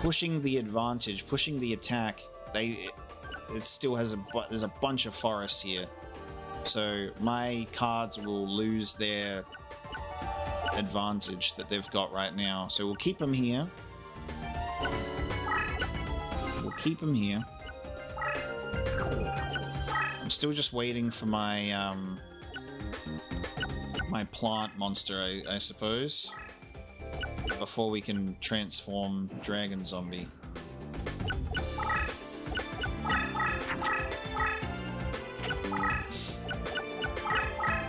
pushing the advantage, pushing the attack. It still has there's a bunch of forest here, so my cards will lose their advantage that they've got right now. So we'll keep them here. Keep him here. I'm still just waiting for my my plant monster, I suppose, before we can transform Dragon Zombie.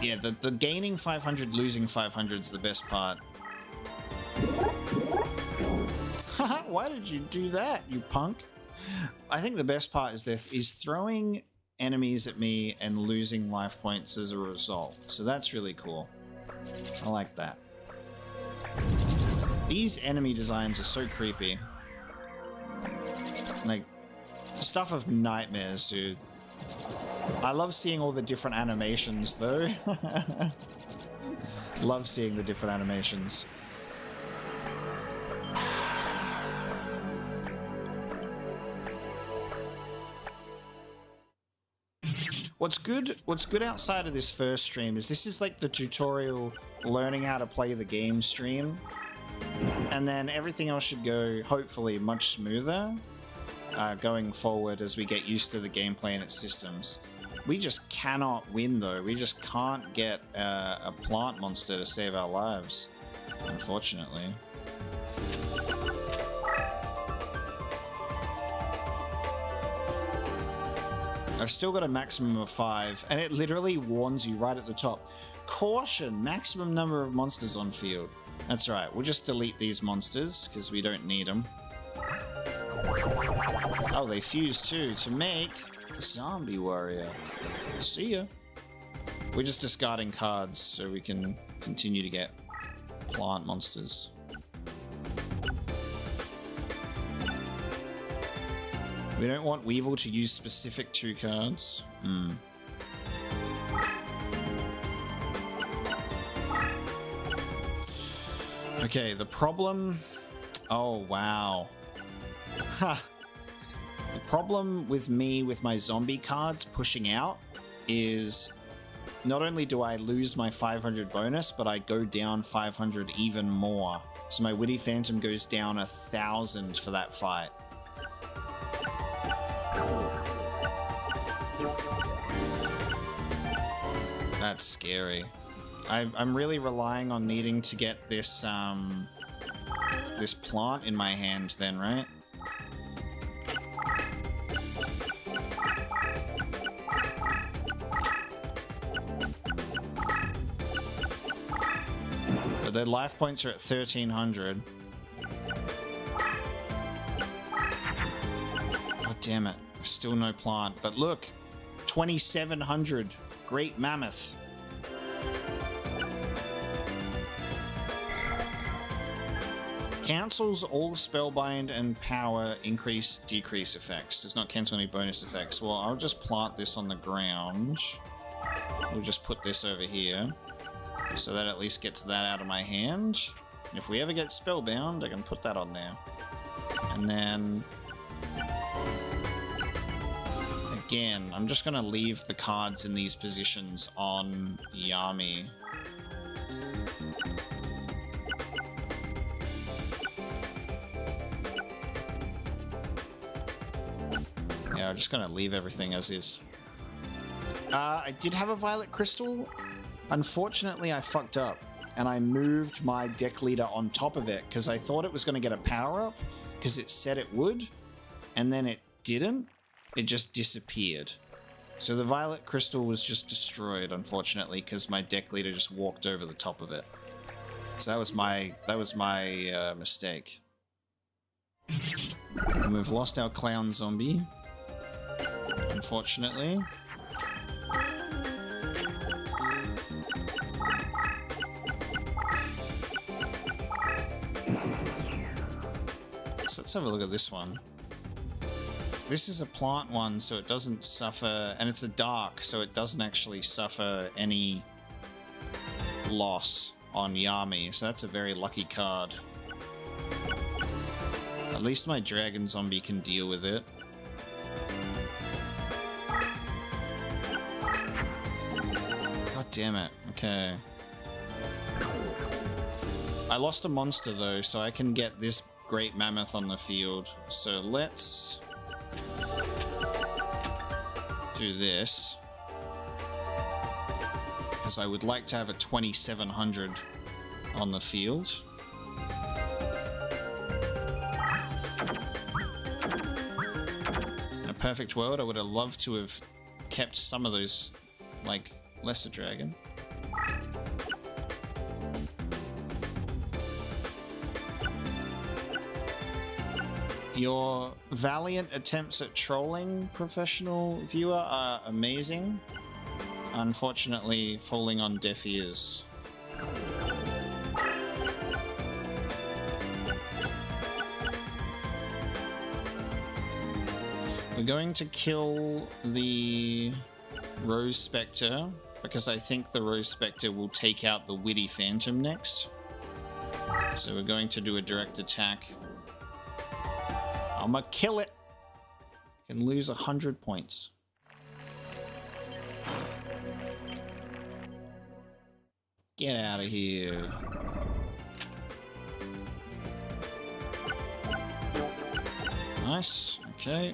Yeah, the gaining 500, losing 500 is the best part. Haha, why did you do that, you punk? I think the best part is throwing enemies at me and losing life points as a result. So that's really cool. I like that. These enemy designs are so creepy. Like, stuff of nightmares, dude. I love seeing all the different animations, though. Love seeing the different animations. What's good outside of this first stream is this is like the tutorial learning how to play the game stream. And then everything else should go, hopefully, much smoother going forward as we get used to the gameplay and its systems. We just cannot win, though. We just can't get a plant monster to save our lives, unfortunately. I've still got a maximum of 5, and it literally warns you right at the top. Caution, maximum number of monsters on field. That's right, we'll just delete these monsters, because we don't need them. Oh, they fuse too, to make Zombie Warrior. See ya. We're just discarding cards so we can continue to get plant monsters. We don't want Weevil to use specific 2 cards. Okay, the problem... Oh, wow. Ha! The problem with me with my zombie cards pushing out is not only do I lose my 500 bonus, but I go down 500 even more. So my Witty Phantom goes down 1,000 for that fight. That's scary. I'm really relying on needing to get this this plant in my hand then, right? But their life points are at 1,300. God damn it. Still no plant. But look, 2,700. Great Mammoth. Cancels all spellbind and power increase decrease effects. Does not cancel any bonus effects. Well, I'll just plant this on the ground. We'll just put this over here so that at least gets that out of my hand. And if we ever get spellbound, I can put that on there. And then again, I'm just going to leave the cards in these positions on Yami. Yeah, I'm just going to leave everything as is. I did have a Violet Crystal. Unfortunately, I fucked up, and I moved my deck leader on top of it because I thought it was going to get a power-up because it said it would, and then it didn't. It just disappeared. So the Violet Crystal was just destroyed, unfortunately, because my deck leader just walked over the top of it. So that was my mistake. And we've lost our clown zombie, unfortunately. So let's have a look at this one. This is a plant one, so it doesn't suffer, and it's a dark, so it doesn't actually suffer any loss on Yami, so that's a very lucky card. At least my dragon zombie can deal with it. God damn it, okay. I lost a monster though, so I can get this great mammoth on the field, so let's do this, because I would like to have a 2,700 on the field. In a perfect world, I would have loved to have kept some of those, like, lesser dragon. Your valiant attempts at trolling, professional viewer, are amazing. Unfortunately, falling on deaf ears. We're going to kill the Rose Spectre, because I think the Rose Spectre will take out the Witty Phantom next. So we're going to do a direct attack. I'ma kill it! Can lose 100 points. Get out of here. Nice, okay.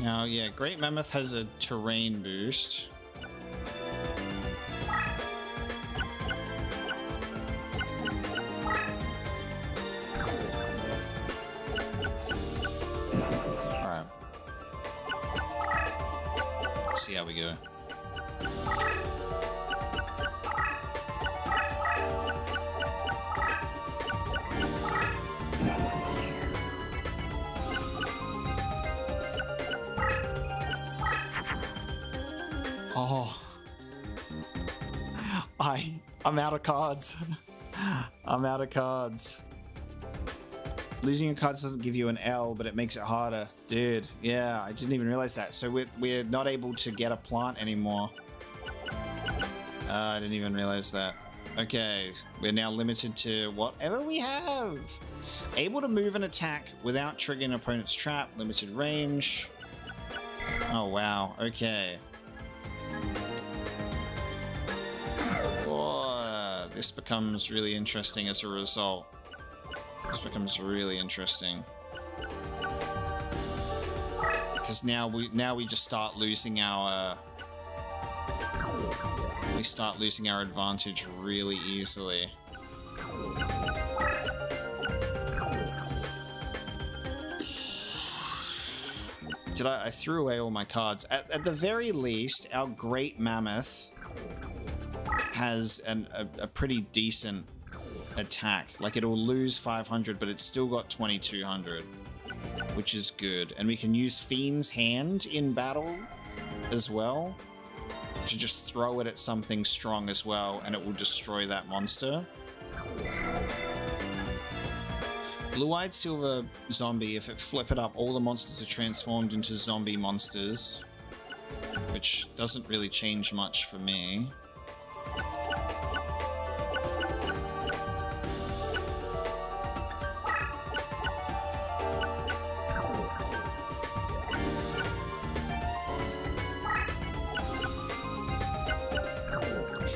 Now, yeah, Great Mammoth has a terrain boost. Alright. See how we go. Oh, I'm out of cards. I'm out of cards. Losing your cards doesn't give you an L, but it makes it harder. Dude, yeah, I didn't even realize that. So we're not able to get a plant anymore. I didn't even realize that. Okay, we're now limited to whatever we have. Able to move and attack without triggering an opponent's trap. Limited range. Oh, wow. Okay. Oh, this becomes really interesting as a result. This becomes really interesting. Because now we just start losing our... we start losing our advantage really easily. I threw away all my cards. At the very least, our Great Mammoth has a pretty decent attack. Like, it'll lose 500, but it's still got 2200, which is good. And we can use Fiend's Hand in battle as well to just throw it at something strong as well, and it will destroy that monster. Blue-Eyed Silver Zombie, if it flip it up, all the monsters are transformed into zombie monsters, which doesn't really change much for me.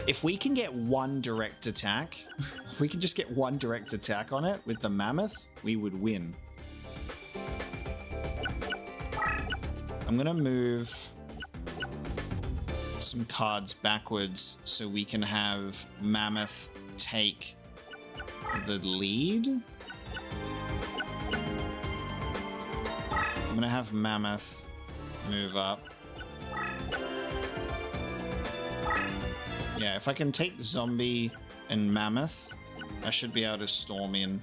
If we can get one direct attack, if we can just get one direct attack on it with the Mammoth, we would win. I'm gonna move some cards backwards so we can have Mammoth take the lead. I'm gonna have Mammoth move up. Yeah, if I can take Zombie and Mammoth, I should be able to storm in.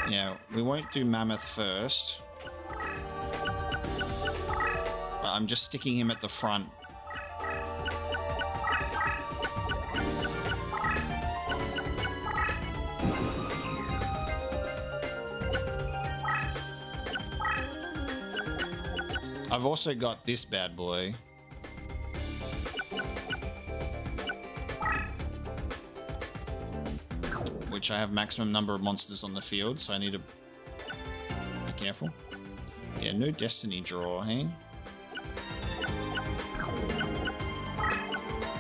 Yeah, we won't do Mammoth first. But I'm just sticking him at the front. I've also got this bad boy. Which I have maximum number of monsters on the field, so I need to be careful. Yeah, no destiny draw, hey?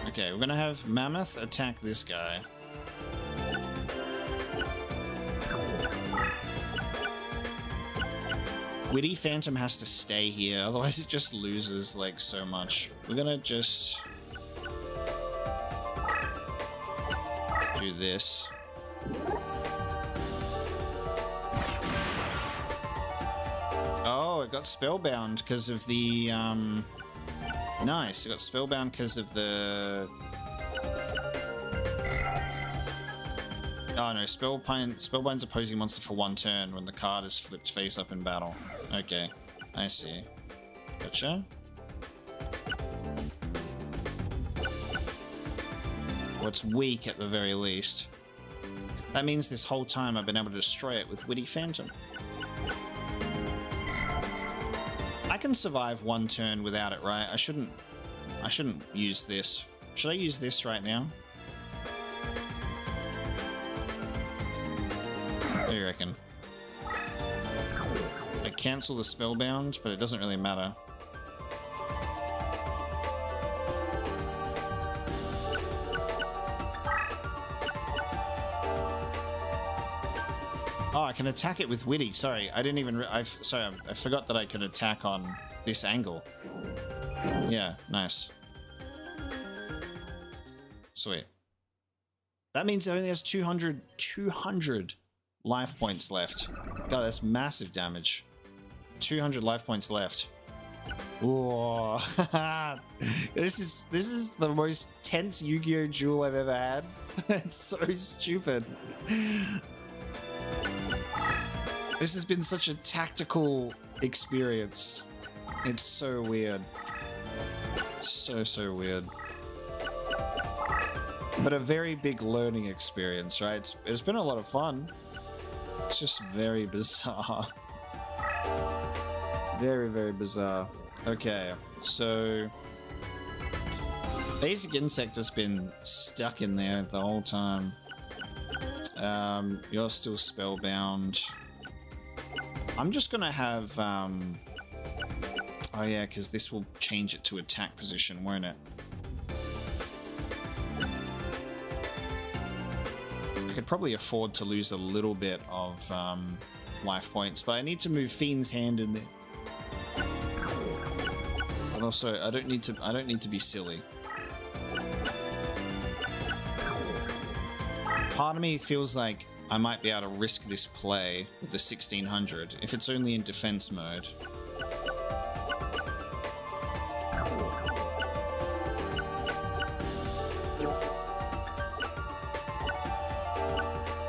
Okay, we're gonna have Mammoth attack this guy. Witty Phantom has to stay here, otherwise it just loses, like, so much. We're gonna just do this. Oh, it got spellbound because of the, nice, it got spellbound because of the... Oh no, Spellbind's opposing monster for one turn when the card is flipped face up in battle. Okay, I see. Gotcha. What's weak at the very least. That means this whole time I've been able to destroy it with Witty Phantom. I can survive one turn without it, right? I shouldn't use this. Should I use this right now? What do you reckon? I cancel the spellbound, but it doesn't really matter. Oh, I can attack it with Witty. Sorry, I didn't even... I forgot that I could attack on this angle. Yeah, nice. Sweet. That means it only has 200 life points left. God, that's massive damage. 200 life points left. Whoa. This is the most tense Yu-Gi-Oh! Duel I've ever had. It's so stupid. This has been such a tactical experience. It's so weird. So weird. But a very big learning experience, right? It's been a lot of fun. It's just very bizarre. Very, very bizarre. Okay, so... Basic Insect has been stuck in there the whole time. You're still spellbound. I'm just gonna have... Oh yeah, because this will change it to attack position, won't it? I could probably afford to lose a little bit of life points, but I need to move Fiend's Hand in there. And also, I don't need to be silly. Part of me feels like I might be able to risk this play with the 1600 if it's only in defense mode.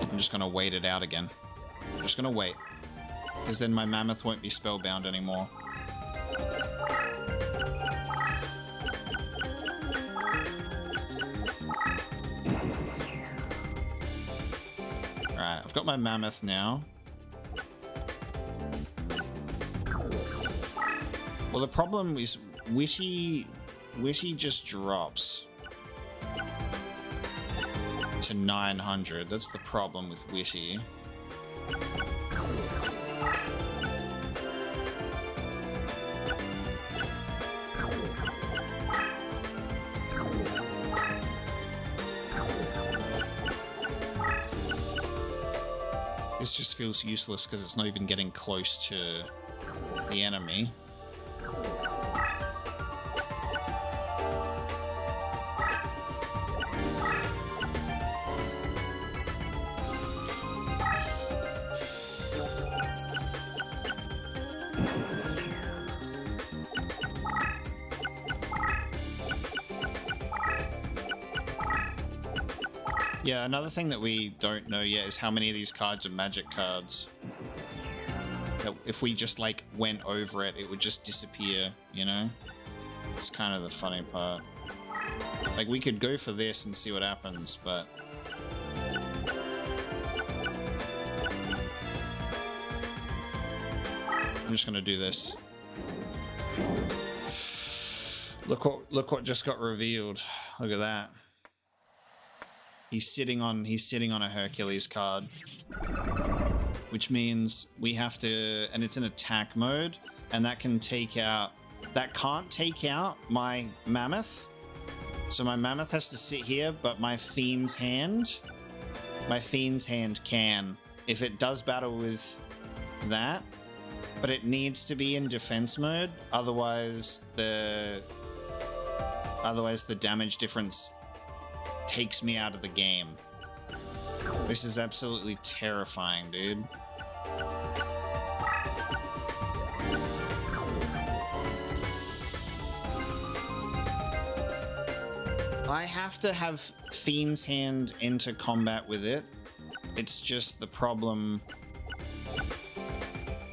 I'm just gonna wait it out again. I'm just gonna wait, because then my Mammoth won't be spellbound anymore. Alright, I've got my Mammoth now. Well, the problem is Witty just drops to 900. That's the problem with Witty. This just feels useless because it's not even getting close to the enemy. Yeah, another thing that we don't know yet is how many of these cards are magic cards. That if we just like went over it, it would just disappear, you know? It's kind of the funny part. Like, we could go for this and see what happens, but... I'm just gonna do this. Look what just got revealed. Look at that. He's sitting on a Hercules card, which means we have to, and it's in attack mode, and that can't take out my Mammoth. So my Mammoth has to sit here, but my Fiend's Hand can. If it does battle with that, but it needs to be in defense mode, otherwise the damage difference takes me out of the game. This is absolutely terrifying, dude. I have to have Fiend's Hand into combat with it. It's just the problem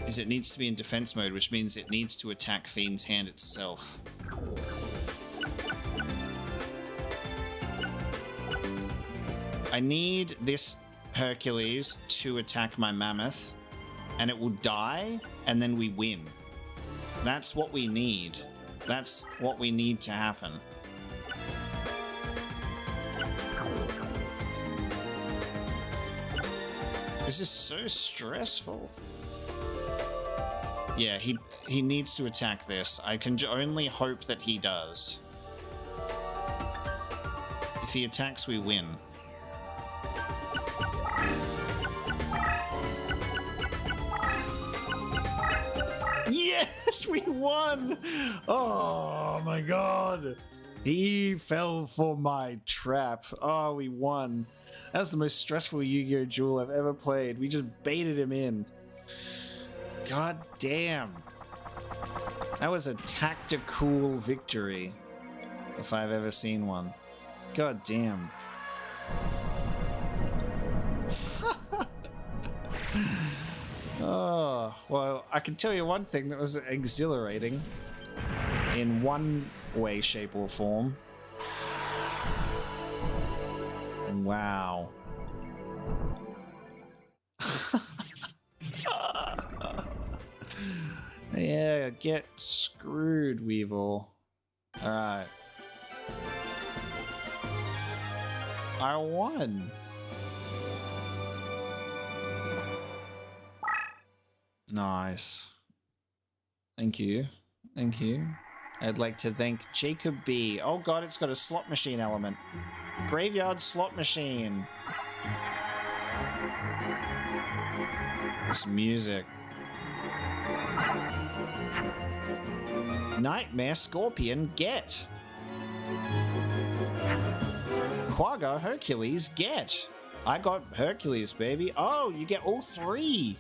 is it needs to be in defense mode, which means it needs to attack Fiend's Hand itself. I need this Hercules to attack my mammoth, and it will die, and then we win. That's what we need. That's what we need to happen. This is so stressful. Yeah, he needs to attack this. I can only hope that he does. If he attacks, we win. Yes, we won! Oh my god. He fell for my trap. Oh, we won. That was the most stressful Yu-Gi-Oh! Duel I've ever played. We just baited him in. God damn. That was a tactical victory, if I've ever seen one. God damn. Oh, well, I can tell you one thing that was exhilarating in one way, shape, or form. Wow. Yeah, get screwed, Weevil. Alright. I won. Nice. Thank you. Thank you. I'd like to thank Jacob B. Oh god, it's got a slot machine element. Graveyard slot machine. This music. Nightmare Scorpion, get. Quagga Hercules, get. I got Hercules, baby. Oh, you get all three.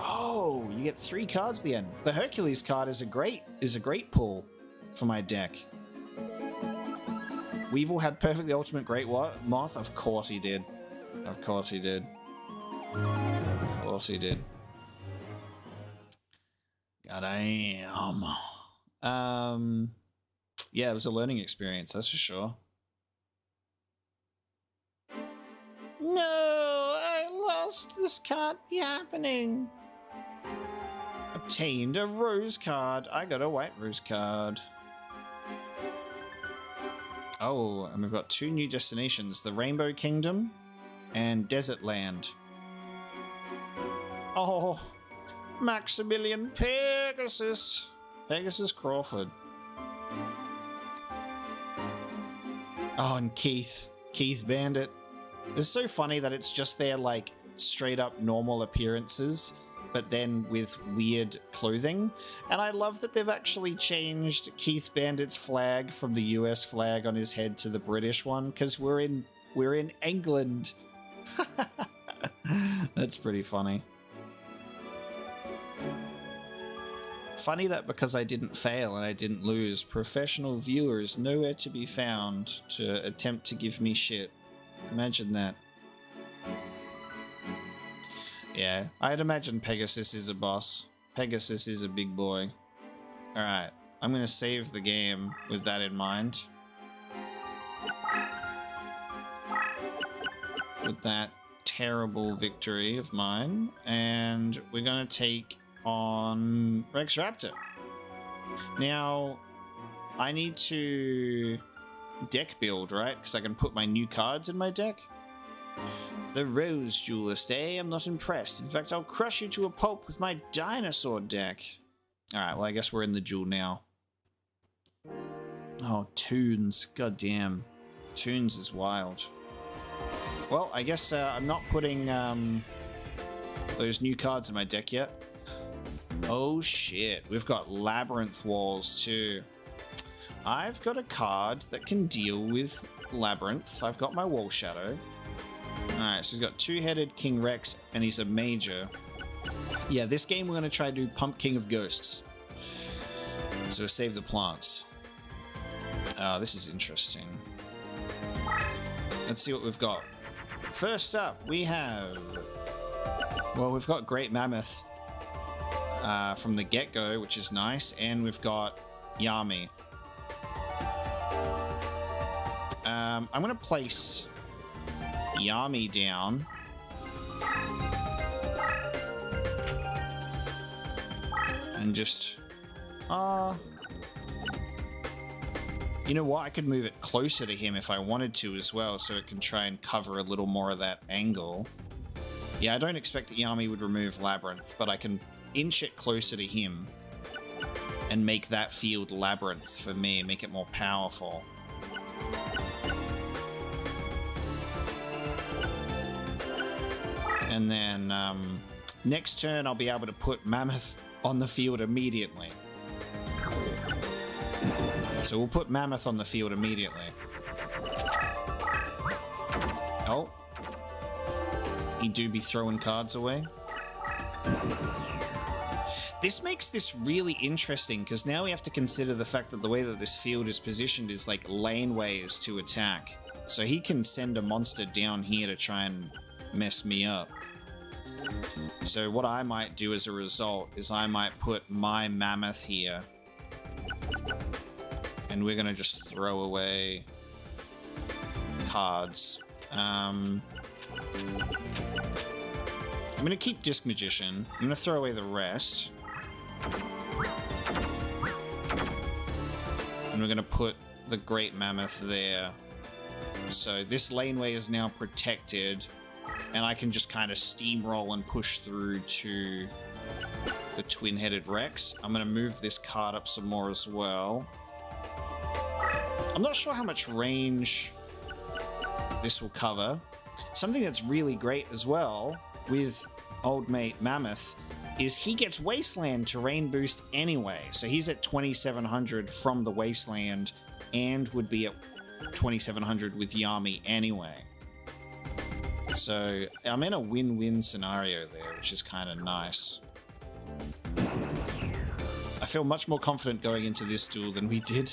Oh, you get 3 cards at the end. The Hercules card is a great pull for my deck. Weevil had perfectly ultimate great moth. Of course he did. Of course he did. Of course he did. Goddamn. Yeah, it was a learning experience, that's for sure. No, I lost. This can't be happening. Obtained a rose card. I got a white rose card. Oh, and we've got 2 new destinations, the Rainbow Kingdom and Desert Land. Oh, Maximilian Pegasus. Pegasus Crawford. Oh, and Keith. Keith Bandit. It's so funny that it's just their, like, straight up normal appearances, but then with weird clothing. And I love that they've actually changed Keith Bandit's flag from the US flag on his head to the British one, because we're in England. That's pretty funny. Funny that because I didn't fail and I didn't lose, professional viewers nowhere to be found to attempt to give me shit. Imagine that. Yeah, I'd imagine Pegasus is a boss. Pegasus is a big boy. Alright, I'm gonna save the game with that in mind. With that terrible victory of mine. And we're gonna take on Rex Raptor. Now, I need to deck build, right? Because I can put my new cards in my deck. The Rose Duelist, eh? I'm not impressed. In fact, I'll crush you to a pulp with my dinosaur deck. Alright, well, I guess we're in the duel now. Oh, Toons. God damn. Toons is wild. Well, I guess I'm not putting those new cards in my deck yet. Oh, shit. We've got Labyrinth Walls, too. I've got a card that can deal with Labyrinth. I've got my Wall Shadow. Alright, so he's got 2-headed King Rex, and he's a major. Yeah, this game we're going to try to do Pump King of Ghosts. So save the plants. Oh, this is interesting. Let's see what we've got. First up, we have... Well, we've got Great Mammoth from the get-go, which is nice, and we've got Yami. I'm going to place Yami down. And just... you know what? I could move it closer to him if I wanted to as well, so it can try and cover a little more of that angle. Yeah, I don't expect that Yami would remove Labyrinth, but I can inch it closer to him and make that field Labyrinth for me, make it more powerful. And then next turn I'll be able to put Mammoth on the field immediately. So we'll put Mammoth on the field immediately. Oh. He do be throwing cards away. This makes this really interesting, because now we have to consider the fact that the way that this field is positioned is like laneways to attack. So he can send a monster down here to try and mess me up. So what I might do as a result is I might put my Mammoth here. And we're going to just throw away cards. I'm going to keep Disc Magician. I'm going to throw away the rest. And we're going to put the Great Mammoth there. So this laneway is now protected. And I can just kind of steamroll and push through to the Twin-Headed Rex. I'm going to move this card up some more as well. I'm not sure how much range this will cover. Something that's really great as well with Old Mate Mammoth is he gets Wasteland terrain boost anyway. So he's at 2700 from the Wasteland and would be at 2700 with Yami anyway. So I'm in a win-win scenario there, which is kind of nice. I feel much more confident going into this duel than we did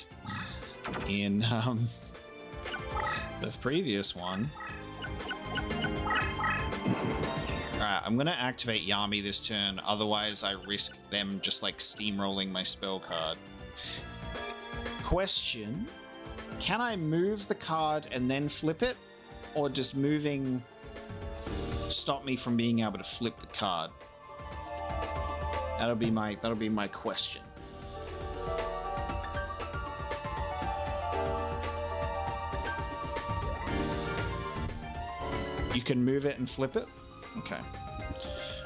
in the previous one. Alright, I'm going to activate Yami this turn, otherwise I risk them just like steamrolling my spell card. Question, can I move the card and then flip it? Or does moving stop me from being able to flip the card? That'll be my question. You can move it and flip it? Okay.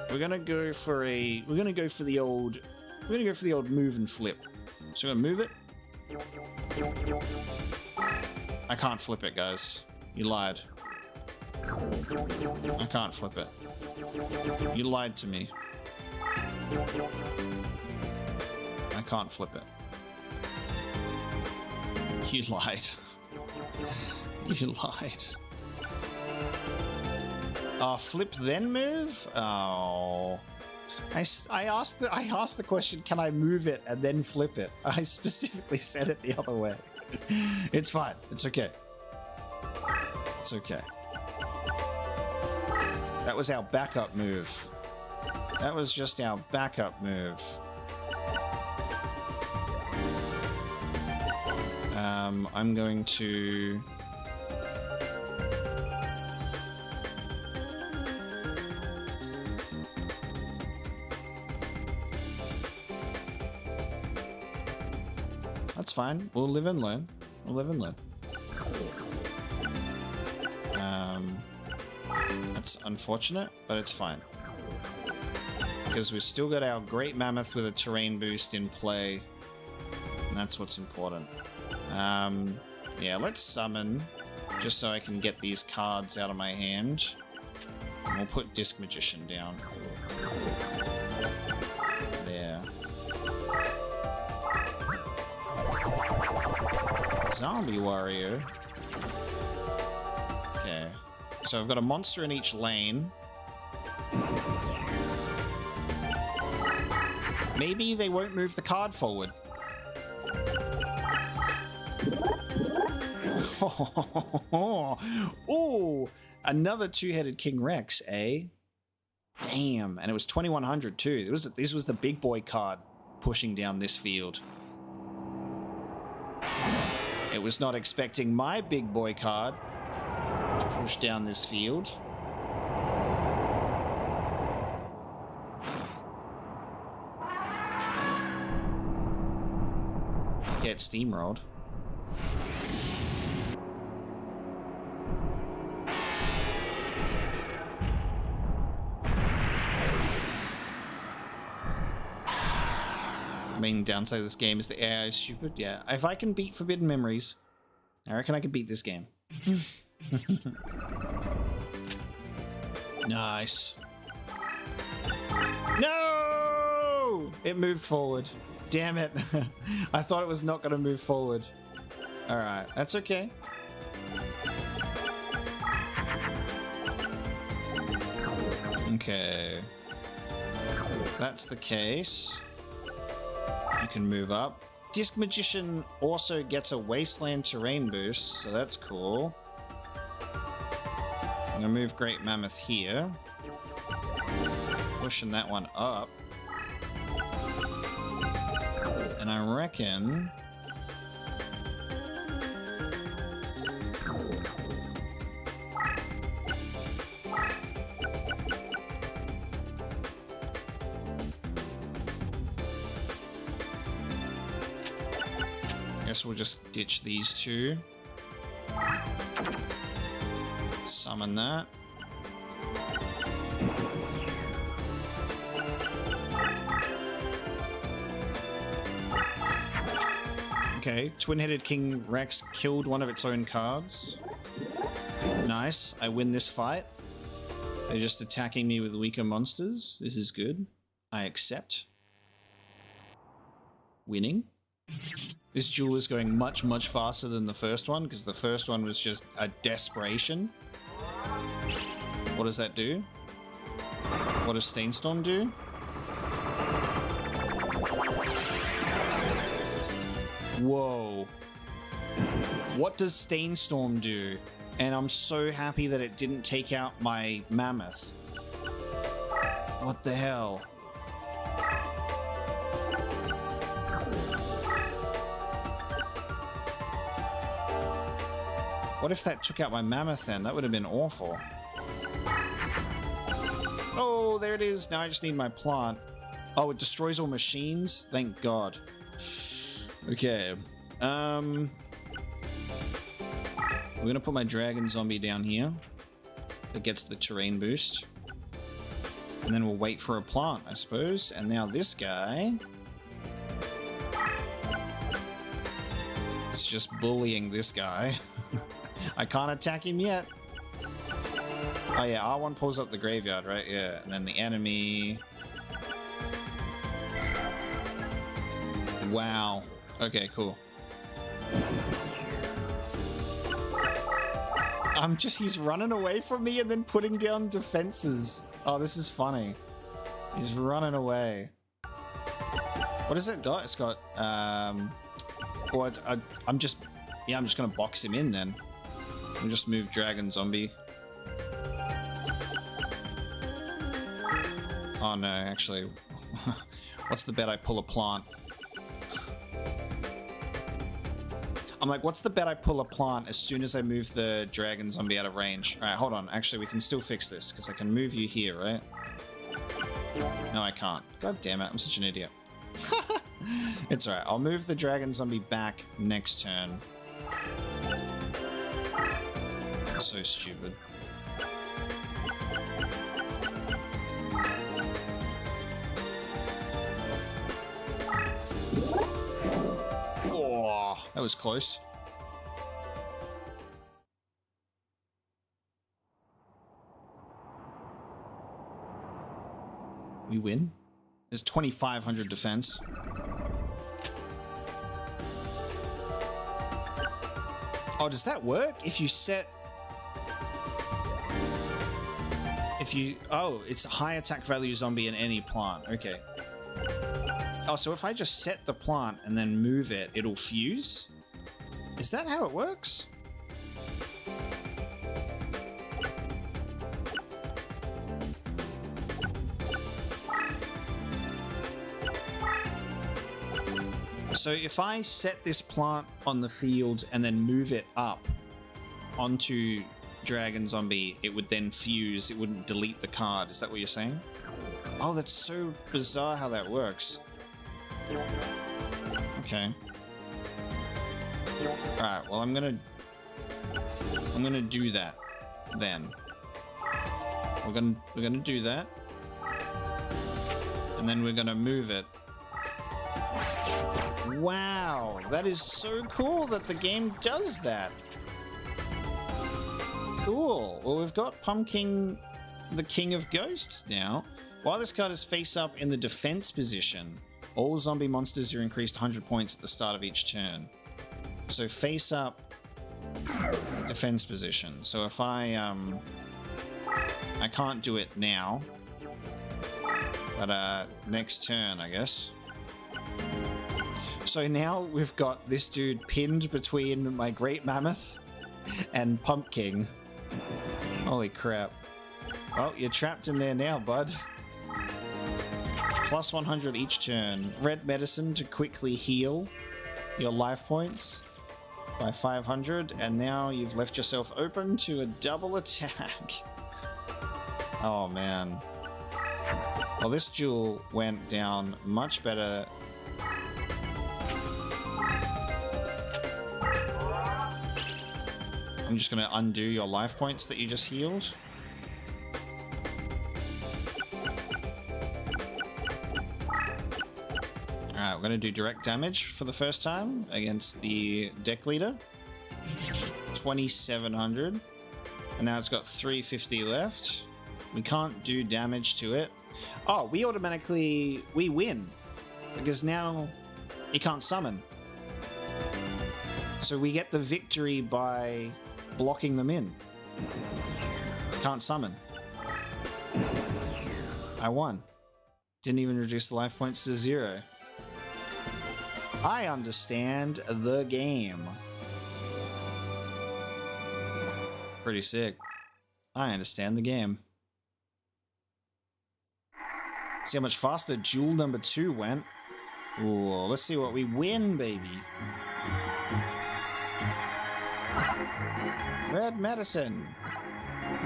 We're gonna go for the old move and flip. So we're gonna move it. I can't flip it, guys. You lied. I can't flip it. You lied to me. I can't flip it. You lied. You lied. Flip then move? Oh. I asked the question, can I move it and then flip it? I specifically said it the other way. It's fine. It's okay. It's okay. That was our backup move. That was just our backup move. I'm going to... That's fine. We'll live and learn. We'll live and learn. That's unfortunate, but it's fine. Because we've still got our Great Mammoth with a terrain boost in play. And that's what's important. Yeah, let's summon, just so I can get these cards out of my hand. And we'll put Disc Magician down. There. Zombie Warrior. Okay. So I've got a monster in each lane. Maybe they won't move the card forward. Oh, another two-headed King Rex, eh? Damn, and it was 2100 too. This was the big boy card pushing down this field. It was not expecting my big boy card push down this field. Get steamrolled. Main downside of this game is the AI is stupid. Yeah, if I can beat Forbidden Memories, I reckon I can beat this game. Nice. No! It moved forward. Damn it. I thought it was not going to move forward. Alright, that's okay. Okay. If that's the case, you can move up. Disc Magician also gets a Wasteland terrain boost, so that's cool. I'm gonna move Great Mammoth here. Pushing that one up. And I reckon... guess we'll just ditch these two. Summon that. Okay, Twin-Headed King Rex killed one of its own cards. Nice, I win this fight. They're just attacking me with weaker monsters. This is good. I accept. Winning. This duel is going much, much faster than the first one, because the first one was just a desperation. What does that do? What does Stainstorm do? Whoa. What does Stainstorm do? And I'm so happy that it didn't take out my mammoth. What the hell? What if that took out my mammoth then? That would have been awful. Oh, there it is. Now I just need my plant. Oh, it destroys all machines? Thank God. Okay. We're gonna put my dragon zombie down here. That gets the terrain boost. And then we'll wait for a plant, I suppose. And now this guy is just bullying this guy. I can't attack him yet. Oh yeah, R1 pulls up the graveyard, right? Yeah, and then the enemy... Wow. Okay, cool. He's running away from me and then putting down defenses. Oh, this is funny. He's running away. What has it got? It's got, or I'm just gonna box him in then. We'll just move Dragon Zombie. Oh no, actually. What's the bet I pull a plant? I'm like, what's the bet I pull a plant as soon as I move the Dragon Zombie out of range? Alright, hold on. Actually, we can still fix this, because I can move you here, right? No, I can't. God damn it, I'm such an idiot. It's alright, I'll move the Dragon Zombie back next turn. So stupid. Oh, that was close. We win. There's 2,500 defense. Oh, does that work? If you set... Oh, it's a high attack value zombie in any plant. Okay. Oh, so if I just set the plant and then move it, it'll fuse? Is that how it works? So if I set this plant on the field and then move it up onto dragon zombie, it would then fuse, it wouldn't delete the card. Is that what you're saying? Oh, that's so bizarre how that works. Okay. Alright, well I'm gonna do that then. We're gonna do that. And then we're gonna move it. Wow, that is so cool that the game does that. Cool. Well, we've got Pumpkin, the King of Ghosts now. While this card is face up in the defense position, all zombie monsters are increased 100 points at the start of each turn. So face up, defense position. So if I can't do it now, but next turn, I guess. So now we've got this dude pinned between my Great Mammoth and Pumpkin. Holy crap. Well, you're trapped in there now, bud. Plus 100 each turn. Red medicine to quickly heal your life points by 500, and now you've left yourself open to a double attack. Oh man. Well, this duel went down much better. I'm just going to undo your life points that you just healed. Alright, we're going to do direct damage for the first time against the deck leader. 2,700. And now it's got 350 left. We can't do damage to it. Oh, we win. Because now he can't summon. So we get the victory by blocking them in. Can't summon. I won. Didn't even reduce the life points to 0. I understand the game. Pretty sick. I understand the game. See how much faster duel number 2 went. Ooh, let's see what we win, baby. Red medicine.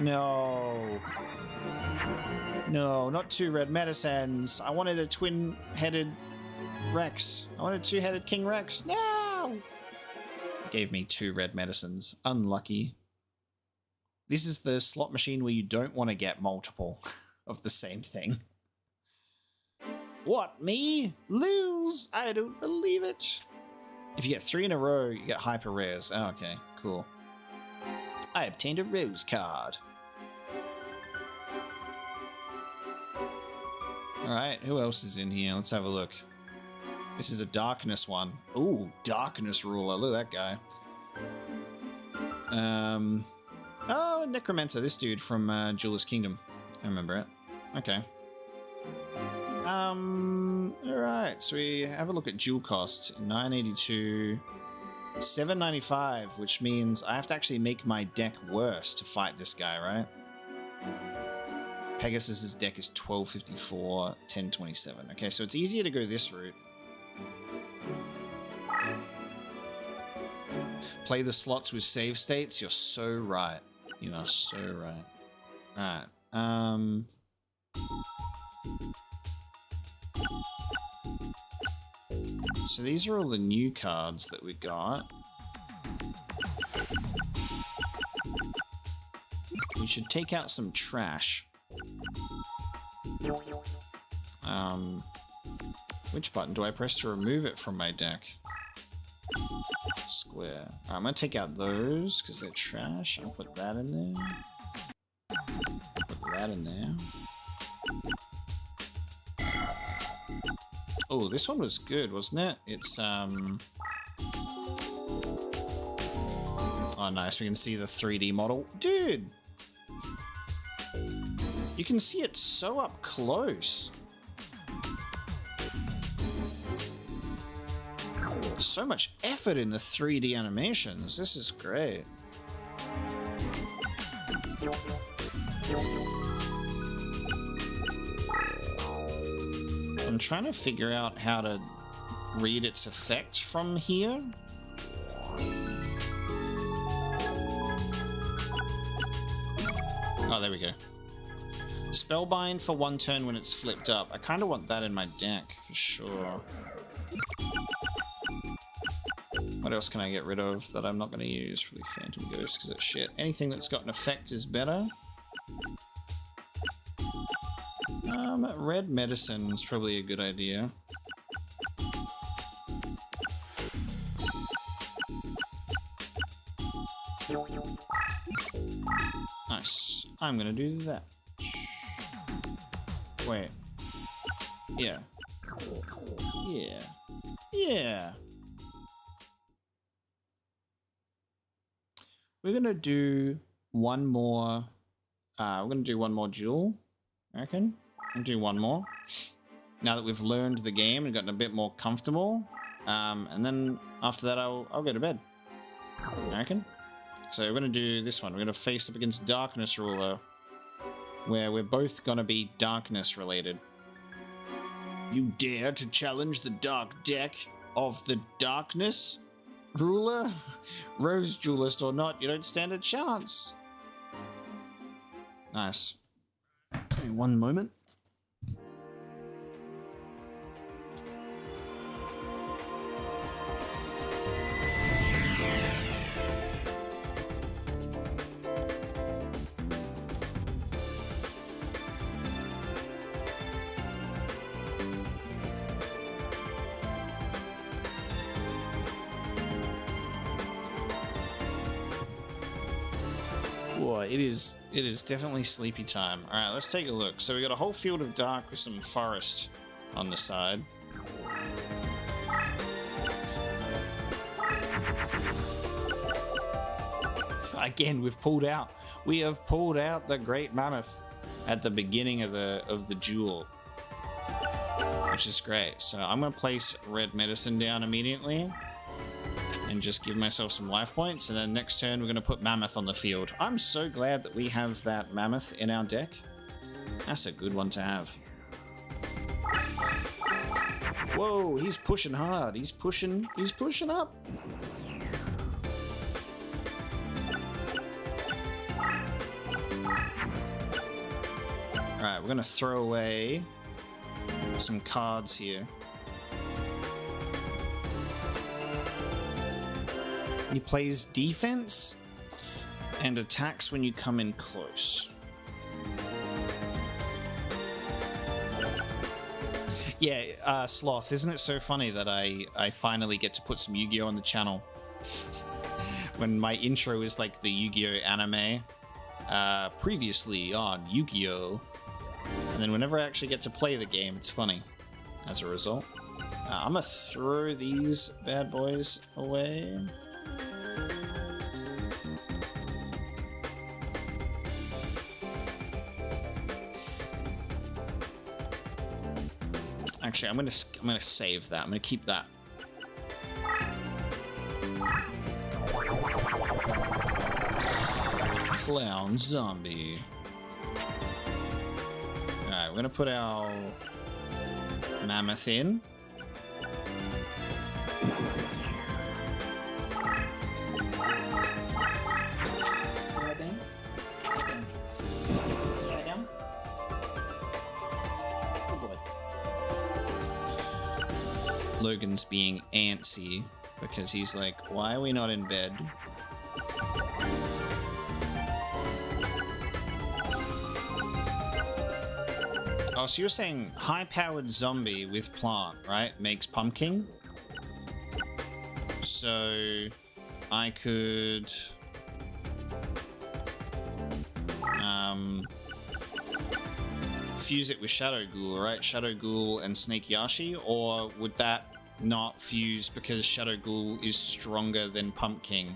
No. No, not 2 red medicines. I wanted a twin-headed Rex. I wanted 2-headed King Rex. No! Gave me 2 red medicines. Unlucky. This is the slot machine where you don't want to get multiple of the same thing. What, me? Lose? I don't believe it. If you get 3 in a row, you get hyper rares. Oh, okay, cool. I obtained a rose card. Alright, who else is in here? Let's have a look. This is a darkness one. Ooh, darkness ruler. Look at that guy. Oh, Necromancer, this dude from Duelist Kingdom. I remember it. Okay. Alright, so we have a look at duel cost. 982, 795, which means I have to actually make my deck worse to fight this guy, right? Pegasus's deck is 1254, 1027. Okay, so it's easier to go this route. Play the slots with save states. You're so right. You are so right. Alright. So these are all the new cards that we got. We should take out some trash. Which button do I press to remove it from my deck? Square. Alright, I'm gonna take out those because they're trash. I'll put that in there. Put that in there. Oh, this one was good, wasn't it? It's oh nice, we can see the 3D model. Dude! You can see it so up close. So much effort in the 3D animations. This is great. I'm trying to figure out how to read its effect from here. Oh, there we go. Spellbind for 1 turn when it's flipped up. I kind of want that in my deck, for sure. What else can I get rid of that I'm not going to use? Probably Phantom Ghost, because it's shit. Anything that's got an effect is better. Red Medicine is probably a good idea. Nice. I'm going to do that. Wait. Yeah. Yeah. Yeah. We're gonna do one more. We're gonna do one more duel, I reckon. We'll do one more. Now that we've learned the game and gotten a bit more comfortable, and then after that, I'll go to bed. I reckon. So we're gonna do this one. We're gonna face up against Darkness Ruler, where we're both gonna be darkness related. You dare to challenge the dark deck of the Darkness Ruler? Rose Duelist or not, you don't stand a chance. Nice. Okay, one moment. Whoa, it is definitely sleepy time. Alright, let's take a look. So we got a whole field of dark with some forest on the side. Again, we've pulled out. We have pulled out the Great Mammoth at the beginning of the duel, which is great. So I'm gonna place Red Medicine down immediately and just give myself some life points, and then next turn we're going to put Mammoth on the field. I'm so glad that we have that Mammoth in our deck. That's a good one to have. Whoa, he's pushing hard. He's pushing up. Alright, we're going to throw away some cards here. He plays defense and attacks when you come in close. Yeah, Sloth, isn't it so funny that I finally get to put some Yu-Gi-Oh! On the channel? When my intro is like the Yu-Gi-Oh! Anime, previously on Yu-Gi-Oh! And then whenever I actually get to play the game, it's funny as a result. I'm gonna throw these bad boys away. Actually, I'm gonna save that. I'm gonna keep that. Clown zombie. Alright, we're gonna put our Mammoth in. Logan's being antsy because he's like, why are we not in bed? Oh, so you're saying high-powered zombie with plant, right? Makes pumpkin? So I could fuse it with Shadow Ghoul, right? Shadow Ghoul and Snake Yashi, or would that not fuse because Shadow Ghoul is stronger than Pumpkin?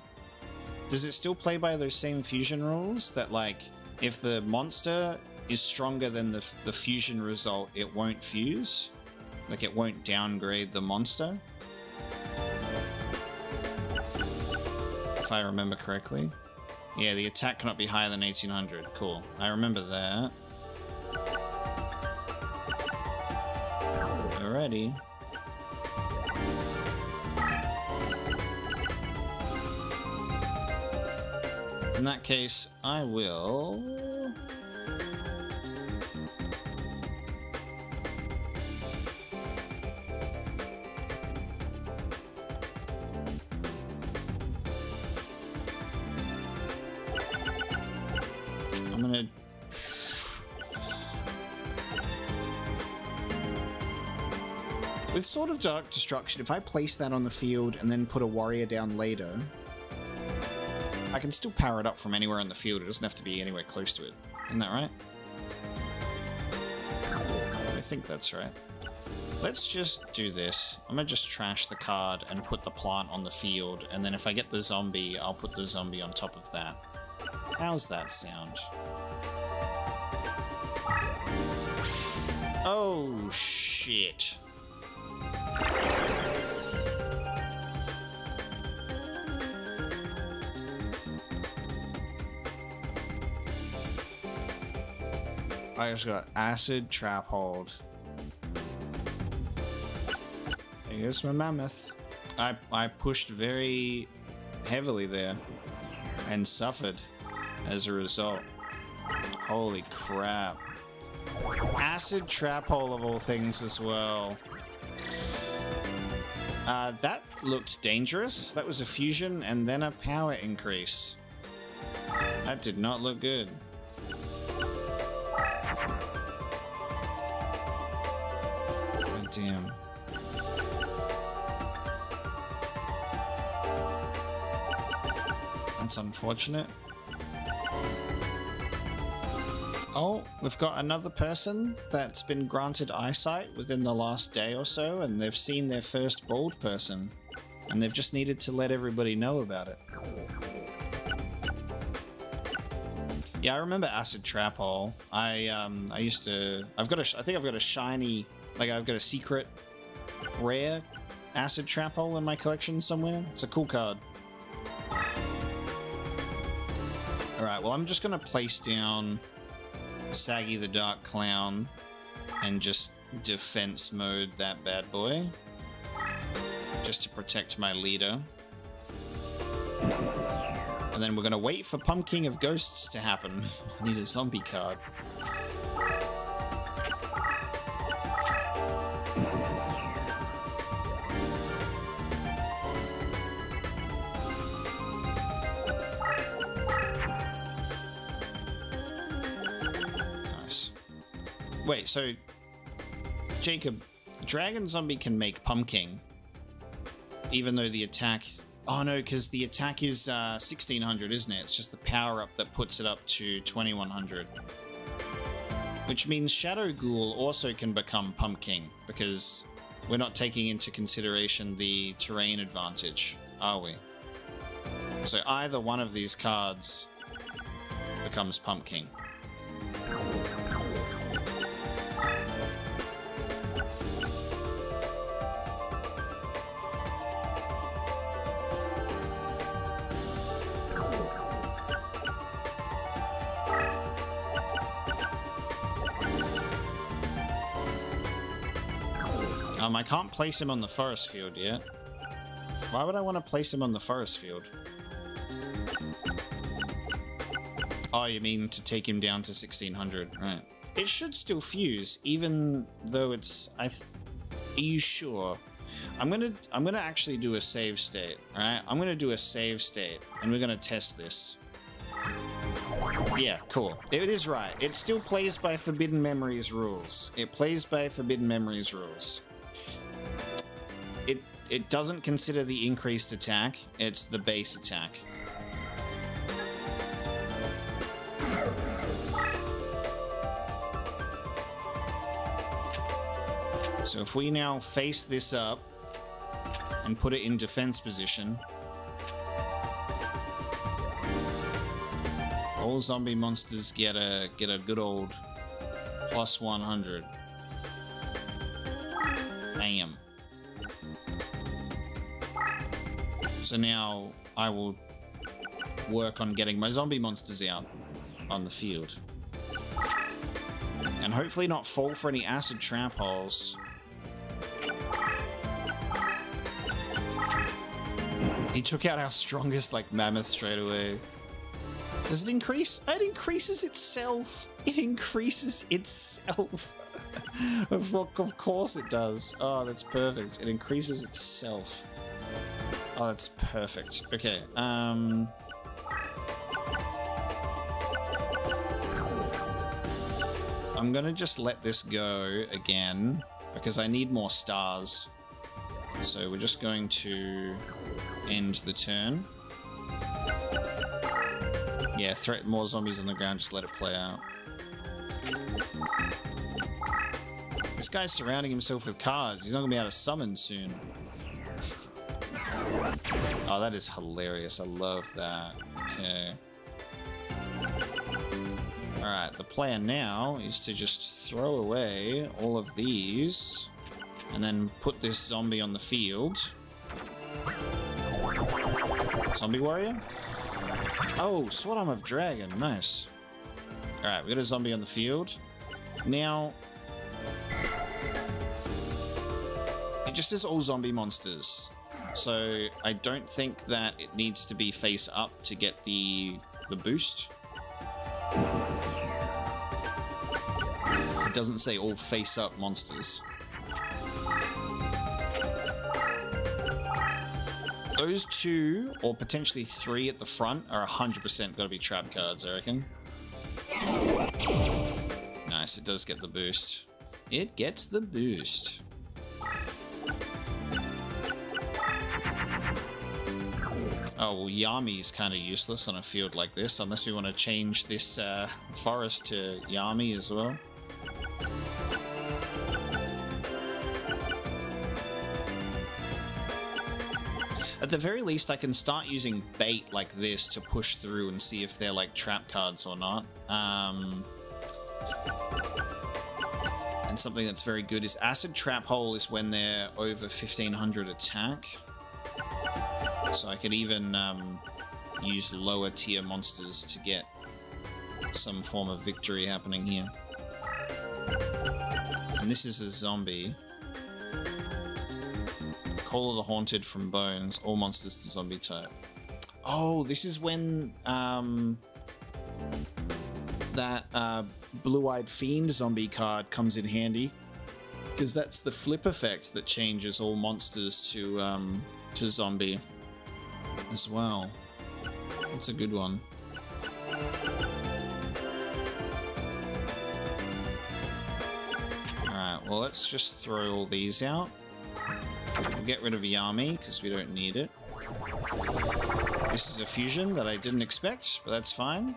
Does it still play by those same fusion rules that, like, if the monster is stronger than the fusion result, it won't fuse? Like, it won't downgrade the monster? If I remember correctly. Yeah, the attack cannot be higher than 1800. Cool. I remember that. Alrighty. In that case, I will Weevil. I'm gonna... With Sword of Dark Destruction, if I place that on the field and then put a warrior down later, I can still power it up from anywhere in the field. It doesn't have to be anywhere close to it. Isn't that right? I think that's right. Let's just do this. I'm gonna just trash the card and put the plant on the field, and then if I get the zombie, I'll put the zombie on top of that. How's that sound? Oh, shit. I just got acid trap hold. Here's my mammoth. I pushed very heavily there and suffered as a result. Holy crap. Acid trap hole of all things as well. That looked dangerous. That was a fusion and then a power increase. That did not look good. God damn. That's unfortunate. Oh, we've got another person that's been granted eyesight within the last day or so, and they've seen their first bald person, and they've just needed to let everybody know about it. Yeah, I remember Acid Trap Hole. I used to... I think I've got a shiny... Like, I've got a secret rare Acid Trap Hole in my collection somewhere. It's a cool card. Alright, well, I'm just gonna place down Saggy the Dark Clown and just defense mode that bad boy. Just to protect my leader. And then we're gonna wait for Pumpkin of Ghosts to happen. I need a zombie card. Nice. Wait, so Jacob, Dragon Zombie can make Pumpkin, even though the attack... Oh no, because the attack is 1600, isn't it? It's just the power-up that puts it up to 2100. Which means Shadow Ghoul also can become Pumpkin, because we're not taking into consideration the terrain advantage, are we? So either one of these cards becomes Pumpkin. I can't place him on the forest field yet. Why would I want to place him on the forest field? Oh, you mean to take him down to 1600, right. It should still fuse, even though it's... Are you sure? I'm gonna actually do a save state, right? I'm gonna do a save state, and we're gonna test this. Yeah, cool. It is right. It still plays by Forbidden Memories rules. It plays by Forbidden Memories rules. It doesn't consider the increased attack, it's the base attack. So if we now face this up and put it in defense position, all zombie monsters get a good old plus 100. Bam. So now I will work on getting my zombie monsters out on the field. And hopefully not fall for any acid trap holes. He took out our strongest, like, mammoth straight away. Does it increase? It increases itself. It increases itself. Of course it does. Oh, that's perfect. It increases itself. Oh, that's perfect. Okay. I'm gonna just let this go again because I need more stars. So we're just going to end the turn. Yeah, threat more zombies on the ground, just let it play out. This guy's surrounding himself with cards. He's not gonna be able to summon soon. Oh, that is hilarious. I love that. Okay. Alright, the plan now is to just throw away all of these and then put this zombie on the field. Zombie warrior? Oh, Sword Arm of Dragon. Nice. Alright, we got a zombie on the field. Now, it just says all zombie monsters. So I don't think that it needs to be face up to get the boost. It doesn't say all face up monsters. Those two, or potentially three at the front, are 100% got to be trap cards, I reckon. Nice, it does get the boost. It gets the boost. Oh, well, Yami is kind of useless on a field like this, unless we want to change this forest to Yami as well. At the very least, I can start using bait like this to push through and see if they're like trap cards or not. And something that's very good is Acid Trap Hole is when they're over 1500 attack. So I could even use lower tier monsters to get some form of victory happening here. And this is a zombie. Call of the Haunted from Bones. All monsters to zombie type. Oh, this is when that Blue-Eyed Fiend zombie card comes in handy. Because that's the flip effect that changes all monsters to zombie as well. That's a good one. Alright, well, let's just throw all these out. We'll get rid of Yami because we don't need it. This is a fusion that I didn't expect, but that's fine.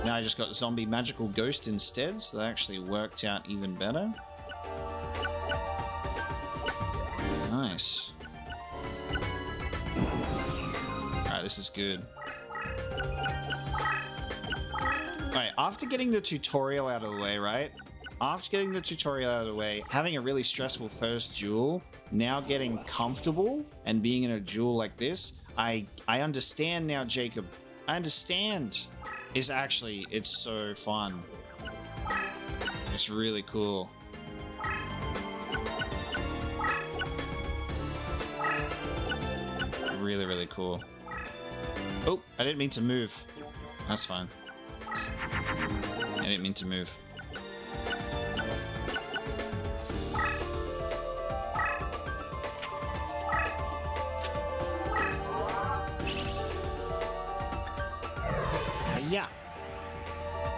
Now I just got Zombie Magical Ghost instead, so that actually worked out even better. Nice. Alright, this is good. Alright, after getting the tutorial out of the way, right? After getting the tutorial out of the way, having a really stressful first duel, now getting comfortable and being in a duel like this, I understand now, Jacob. I understand. It's so fun. It's really cool. Really, really cool. Oh, I didn't mean to move. That's fine. I didn't mean to move. Yeah.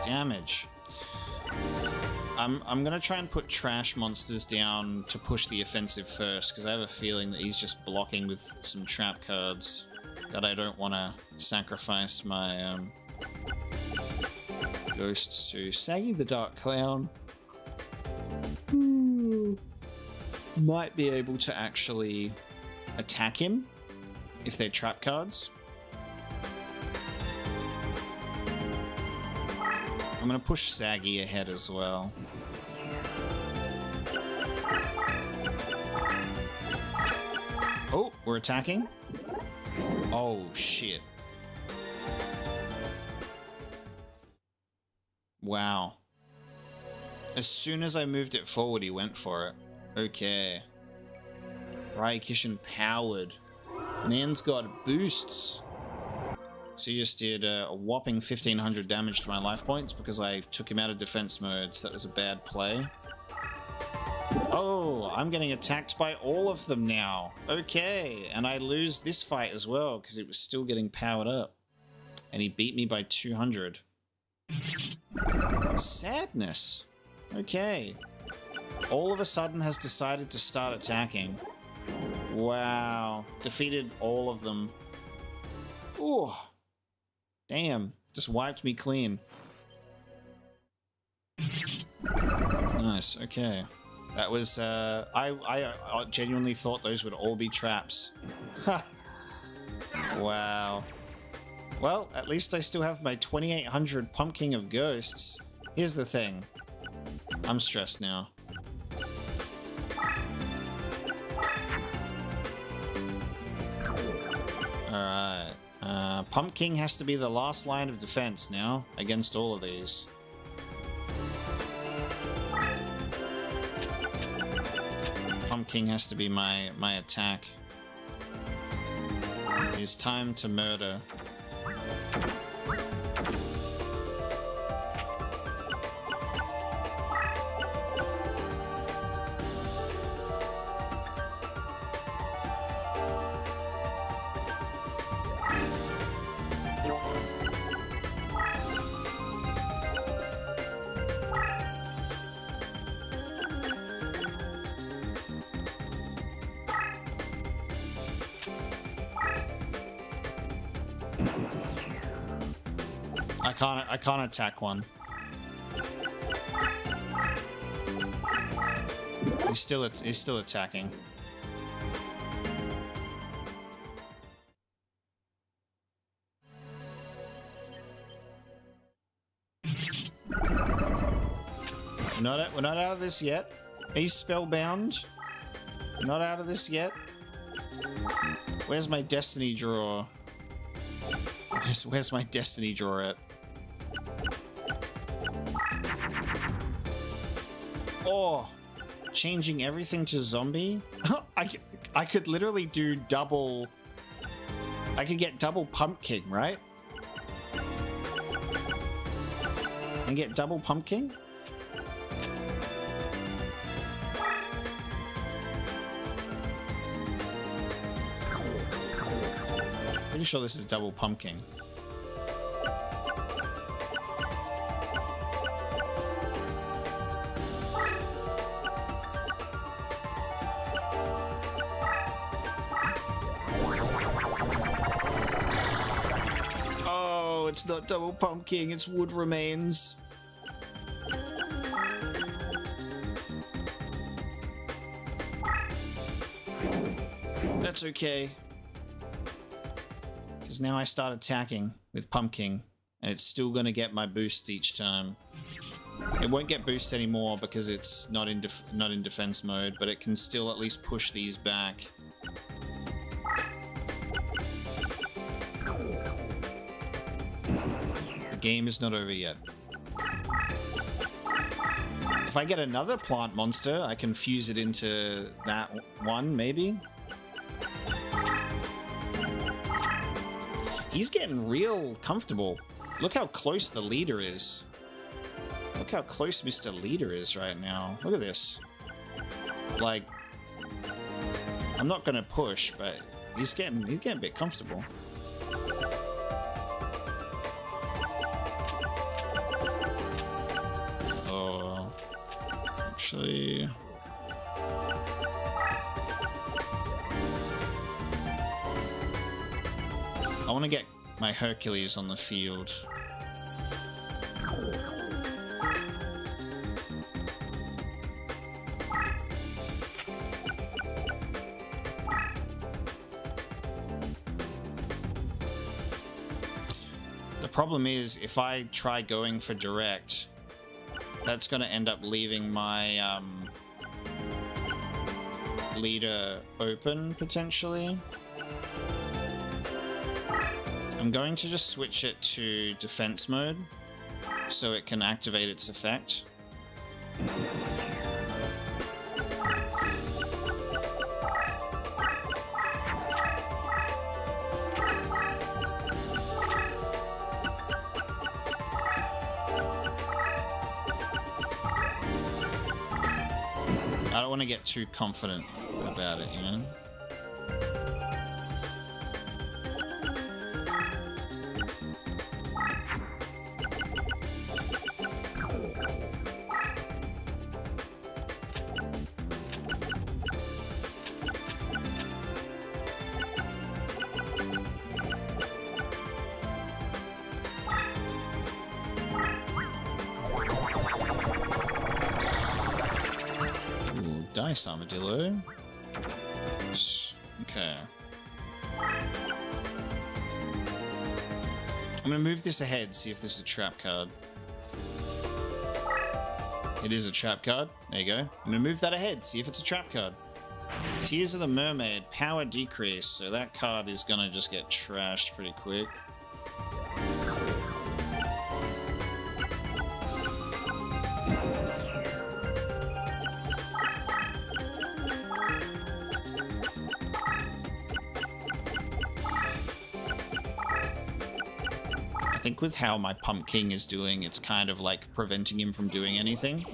Damage. I'm gonna try and put trash monsters down to push the offensive first, because I have a feeling that he's just blocking with some trap cards that I don't want to sacrifice my ghosts to. Saggy the Dark Clown might be able to actually attack him if they're trap cards. I'm going to push Saggy ahead as well. Oh, we're attacking? Oh, shit. Wow. As soon as I moved it forward, he went for it. Okay. Raikishin powered. Man's got boosts. So he just did a whopping 1,500 damage to my life points because I took him out of defense mode, so that was a bad play. Oh, I'm getting attacked by all of them now. Okay, and I lose this fight as well because it was still getting powered up. And he beat me by 200. Sadness. Okay. All of a sudden has decided to start attacking. Wow. Defeated all of them. Ooh. Damn. Just wiped me clean. Nice. Okay. That was, I genuinely thought those would all be traps. Ha! Wow. Well, at least I still have my 2,800 Pumpkin of Ghosts. Here's the thing. I'm stressed now. Alright. Pumpkin has to be the last line of defense now against all of these. Pumpkin has to be my attack. It's time to murder. I can't attack one. He's still attacking. We're not out of this yet. He's spellbound. We're not out of this yet. Where's my destiny drawer? Where's my destiny drawer at? Oh, changing everything to zombie? I could literally do double... I could get double Pumpkin, right? And get double Pumpkin? Pretty sure this is double Pumpkin. Oh, it's not double Pumpkin, it's wood remains. That's okay. Because now I start attacking with Pumpkin, and it's still going to get my boosts each time. It won't get boosts anymore because it's not in defense mode, but it can still at least push these back. The game is not over yet. If I get another plant monster, I can fuse it into that one, maybe? He's getting real comfortable. Look how close the leader is. Look how close Mr. Leader is right now. Look at this. Like, I'm not gonna push, but he's getting a bit comfortable. Oh, actually. I want to get my Hercules on the field. The problem is, if I try going for direct, that's going to end up leaving my leader open, potentially. I'm going to just switch it to defense mode so it can activate its effect. I don't want to get too confident about it, you know? Dice armadillo. Okay. I'm gonna move this ahead, see if this is a trap card. It is a trap card. There you go. I'm gonna move that ahead, see if it's a trap card. Tears of the Mermaid, power decrease. So that card is gonna just get trashed pretty quick. I think with how my Pump King is doing, it's kind of like preventing him from doing anything.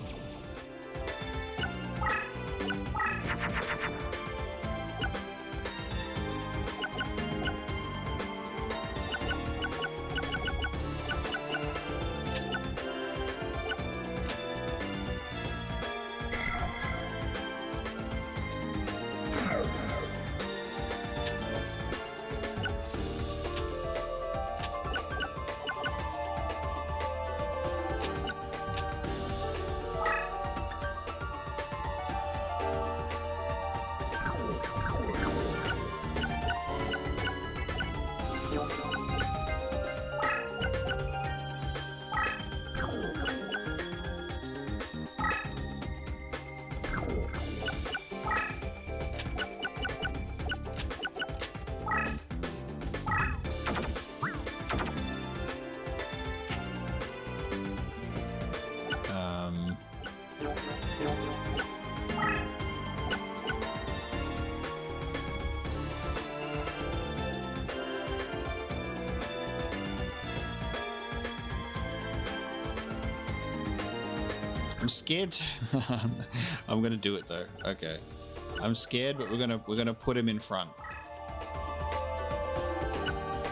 I'm scared. I'm gonna do it though. Okay. I'm scared, but we're gonna put him in front.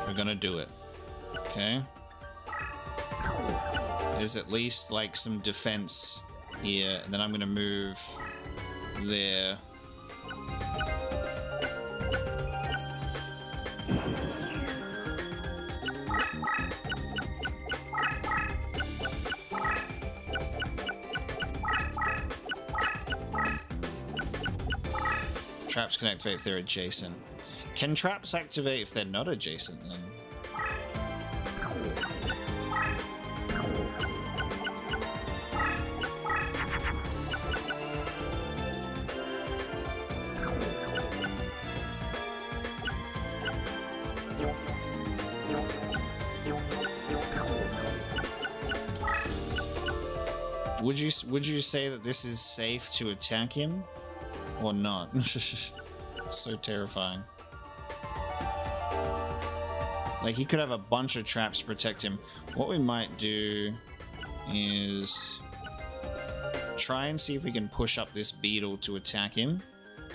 We're gonna do it. Okay. There's at least like some defense here, and then I'm gonna move there. Traps can activate if they're adjacent. Can traps activate if they're not adjacent then? Would you say that this is safe to attack him? Or not? So terrifying. Like, he could have a bunch of traps to protect him. What we might do is try and see if we can push up this beetle to attack him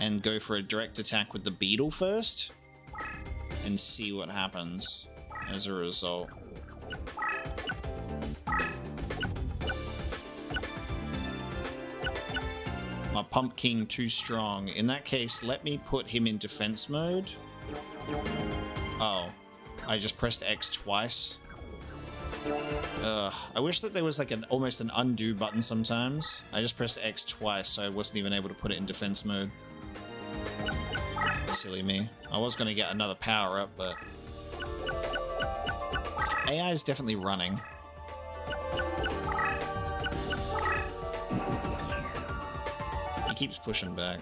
and go for a direct attack with the beetle first and see what happens as a result. My Pump King too strong. In that case, let me put him in defense mode. Oh, I just pressed X twice. I wish that there was like almost an undo button sometimes. I just pressed X twice, so I wasn't even able to put it in defense mode. Silly me. I was going to get another power up, but AI is definitely running. He keeps pushing back.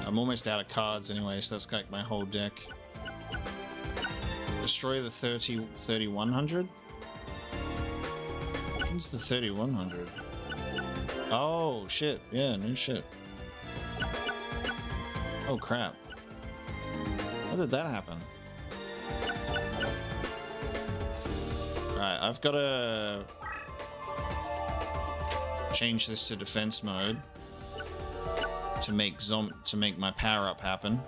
I'm almost out of cards anyway, so that's like my whole deck. Destroy the 3100? What's the 3100? Oh, shit. Yeah, new shit. Oh, crap. How did that happen? Alright, I've got to change this to defense mode to make my power up happen.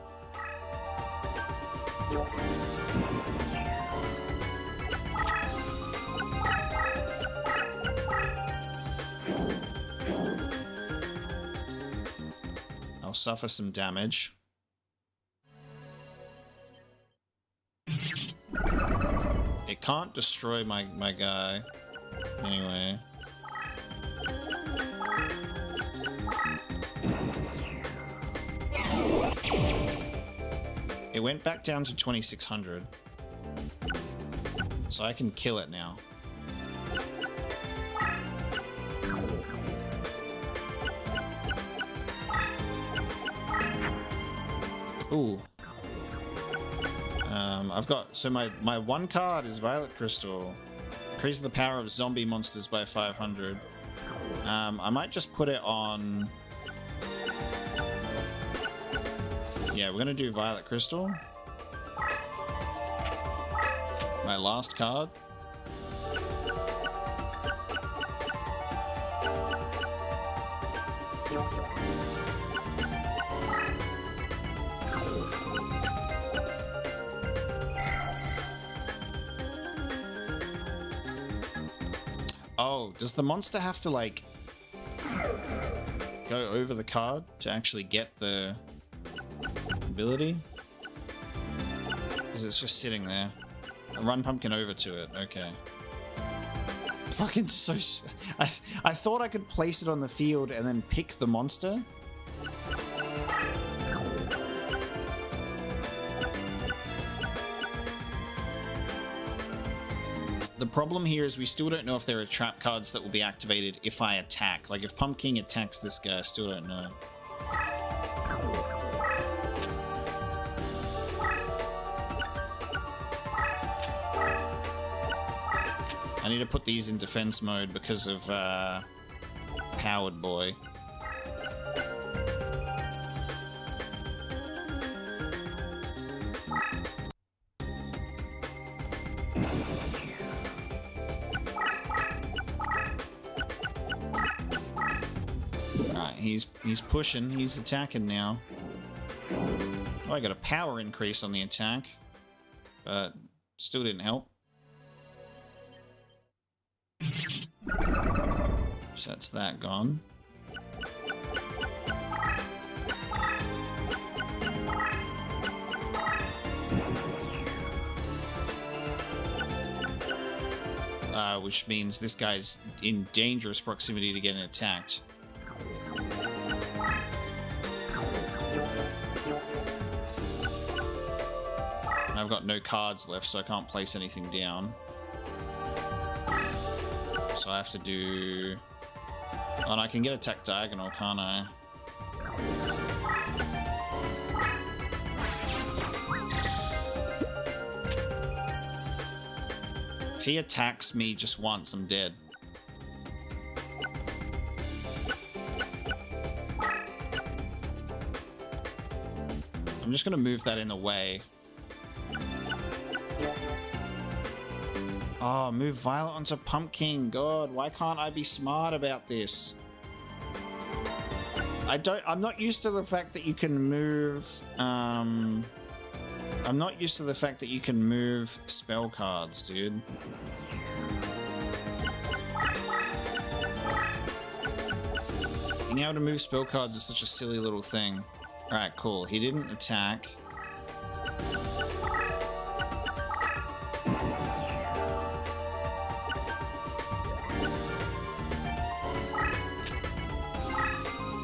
I'll suffer some damage. It can't destroy my guy. Anyway. It went back down to 2600. So I can kill it now. Ooh. I've got, so my one card is Violet Crystal. Increases the power of zombie monsters by 500. I might just put it on... Yeah, we're gonna do Violet Crystal. My last card. Oh, does the monster have to, like, go over the card to actually get the ability? Because it's just sitting there. Run pumpkin over to it. Okay. Fucking so... I thought I could place it on the field and then pick the monster. The problem here is we still don't know if there are trap cards that will be activated if I attack. Like, if Pumpkin attacks this guy, I still don't know. I need to put these in defense mode because of Powered Boy. Alright, he's pushing, he's attacking now. Oh, I got a power increase on the attack, but still didn't help. So that's that gone. Which means this guy's in dangerous proximity to getting attacked. And I've got no cards left, so I can't place anything down. So I have to do... Oh, and I can get attack diagonal, can't I? If he attacks me just once, I'm dead. I'm just gonna move that in the way. Oh, move Violet onto Pumpkin. God, why can't I be smart about this? I'm not used to the fact that you can move, I'm not used to the fact that you can move spell cards, dude. Being able to move spell cards is such a silly little thing. Alright, cool. He didn't attack.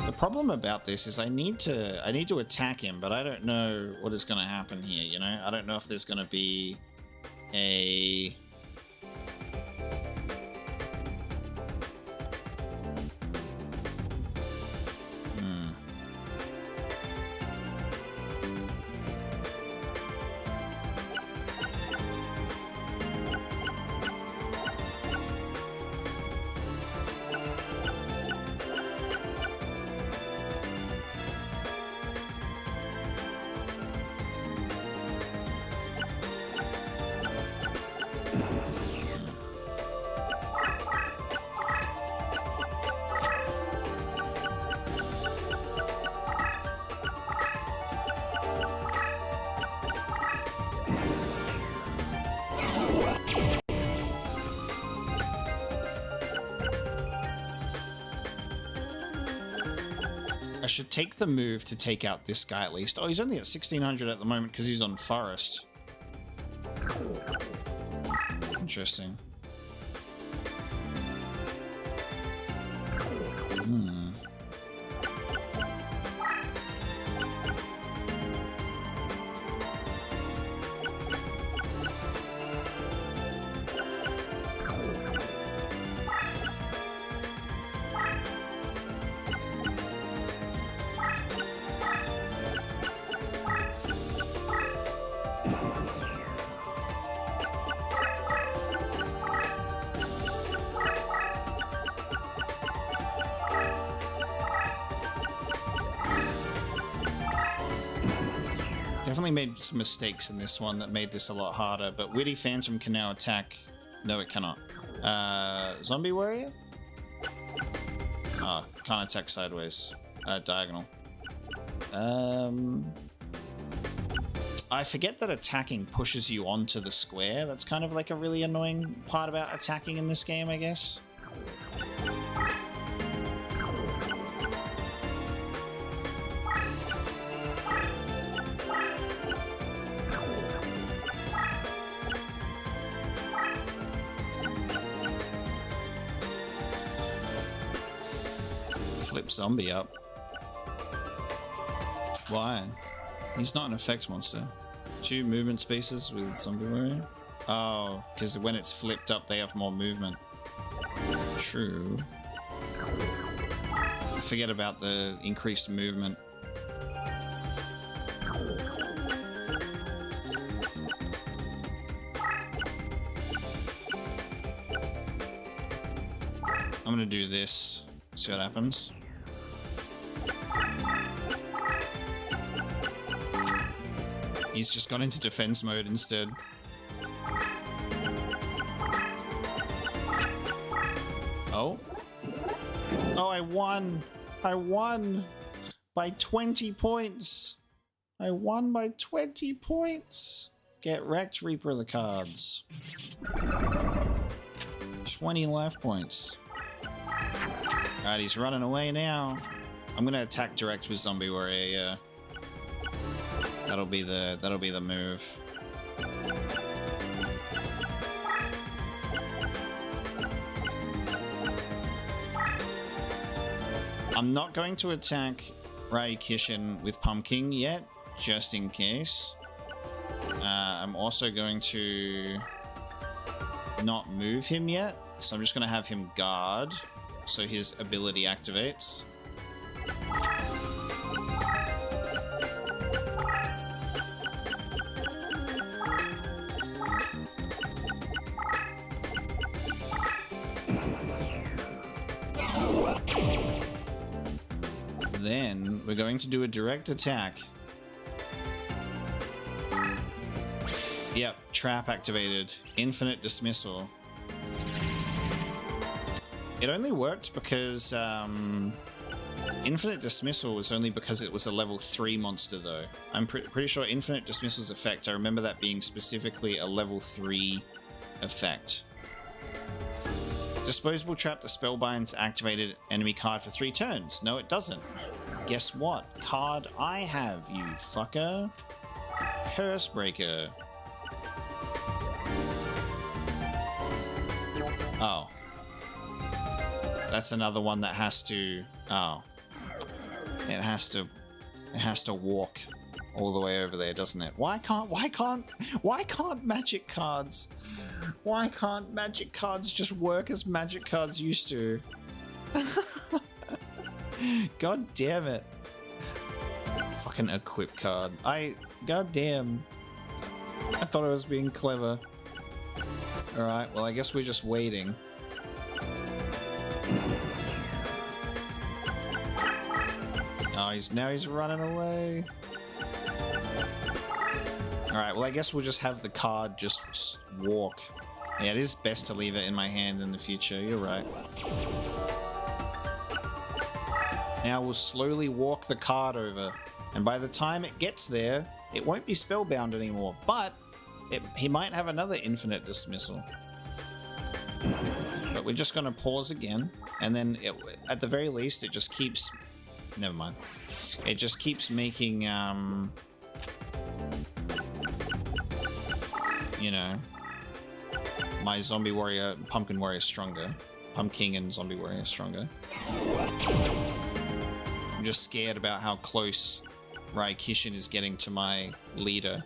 The problem about this is I need to attack him, but I don't know what is going to happen here, you know? I don't know if there's going to be a... I should take the move to take out this guy at least. Oh, he's only at 1600 at the moment because he's on forest. Interesting. Definitely made some mistakes in this one that made this a lot harder, but Witty Phantom can now attack. No, it cannot. Zombie Warrior? Ah, can't attack sideways. Diagonal. I forget that attacking pushes you onto the square. That's kind of like a really annoying part about attacking in this game, I guess. Flip zombie up. Why? He's not an effects monster. 2 movement spaces with zombie warrior. Oh, because when it's flipped up, they have more movement. True. Forget about the increased movement. I'm gonna do this. See what happens. He's just gone into defense mode instead. Oh. Oh, I won! I won! By 20 points! I won by 20 points! Get wrecked, Reaper of the Cards. 20 life points. Alright, he's running away now. I'm gonna attack direct with Zombie Warrior, yeah. That'll be the move. I'm not going to attack Raikishin with Pumpkin yet, just in case. I'm also going to not move him yet, so I'm just going to have him guard, so his ability activates. Then we're going to do a direct attack. Yep, trap activated. Infinite dismissal. It only worked because infinite dismissal was only because it was a level 3 monster though. I'm pretty sure infinite dismissal's effect, I remember that being specifically a level 3 effect. Disposable trap, the spellbinds activated enemy card for 3 turns. No, it doesn't. Guess what? Card I have, you fucker. Cursebreaker. Oh. That's another one that has to... Oh. It has to walk all the way over there, doesn't it? Why can't magic cards... Why can't magic cards just work as magic cards used to? God damn it. Fucking equip card. God damn. I thought I was being clever. Alright, well I guess we're just waiting. Oh, he's running away. Alright, well I guess we'll just have the card just walk. Yeah, it is best to leave it in my hand in the future, you're right. Now we'll slowly walk the card over, and by the time it gets there, it won't be spellbound anymore, but he might have another infinite dismissal. But we're just going to pause again, and then at the very least it just keeps never mind. It just keeps making, you know, my zombie warrior, pumpkin warrior stronger. Pumpkin and zombie warrior stronger. I'm just scared about how close Raikishin is getting to my leader.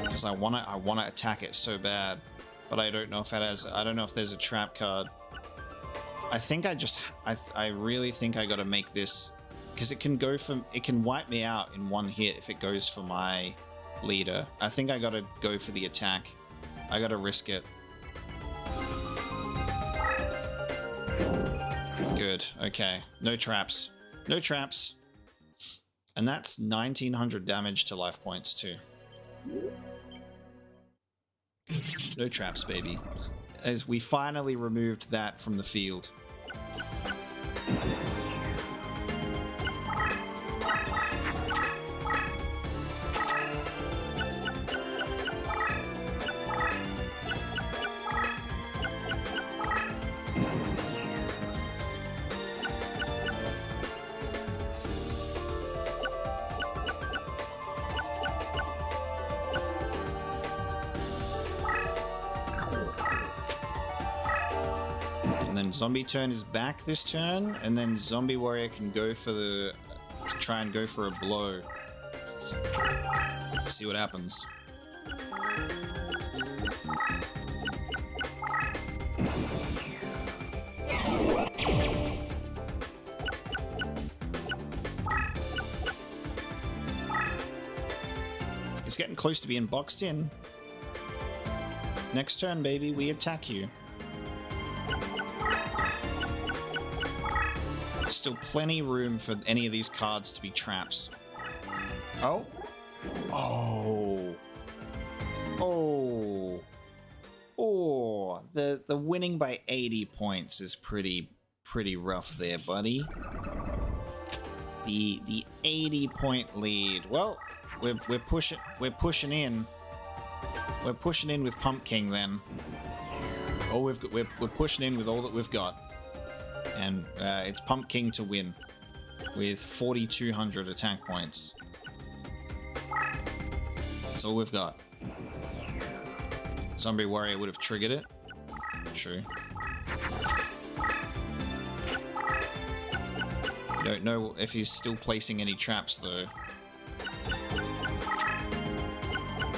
Because I wanna attack it so bad, but I don't know if it has. I don't know if there's a trap card. I really think I gotta make this, because it can wipe me out in one hit if it goes for my leader. I think I gotta go for the attack. I gotta risk it. Good. Okay. No traps. No traps. And that's 1900 damage to life points too. No traps, baby. As we finally removed that from the field. Zombie turn is back this turn, and then zombie warrior can go for the try and go for a blow. See what happens. It's getting close to being boxed in. Next turn, baby, we attack you. Still plenty room for any of these cards to be traps. Oh. Oh. Oh. Oh. The winning by 80 points is pretty rough there, buddy. The 80-point lead. Well, we're pushing in. We're pushing in with Pumpkin then. Oh, we're pushing in with all that we've got. And it's Pumpkin to win with 4,200 attack points. That's all we've got. Zombie warrior would have triggered it. True. I don't know if he's still placing any traps though.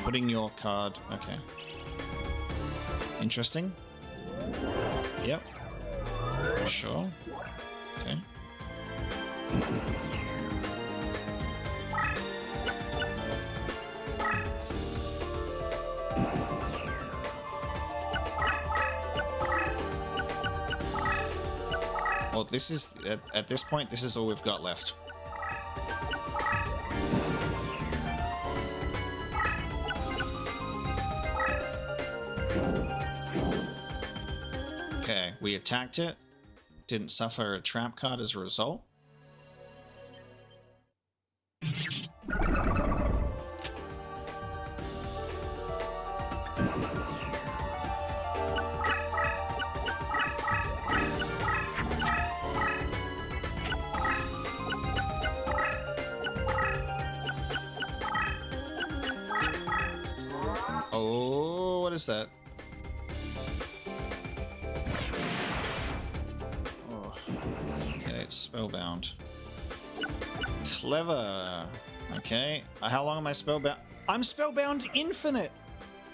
Putting your card. Okay. Interesting. Yep. Sure. Okay. Well, this is at this point, this is all we've got left. Okay, we attacked it. Didn't suffer a trap card as a result. Oh, what is that? Spellbound. Clever. Okay. How long am I spellbound? I'm spellbound infinite!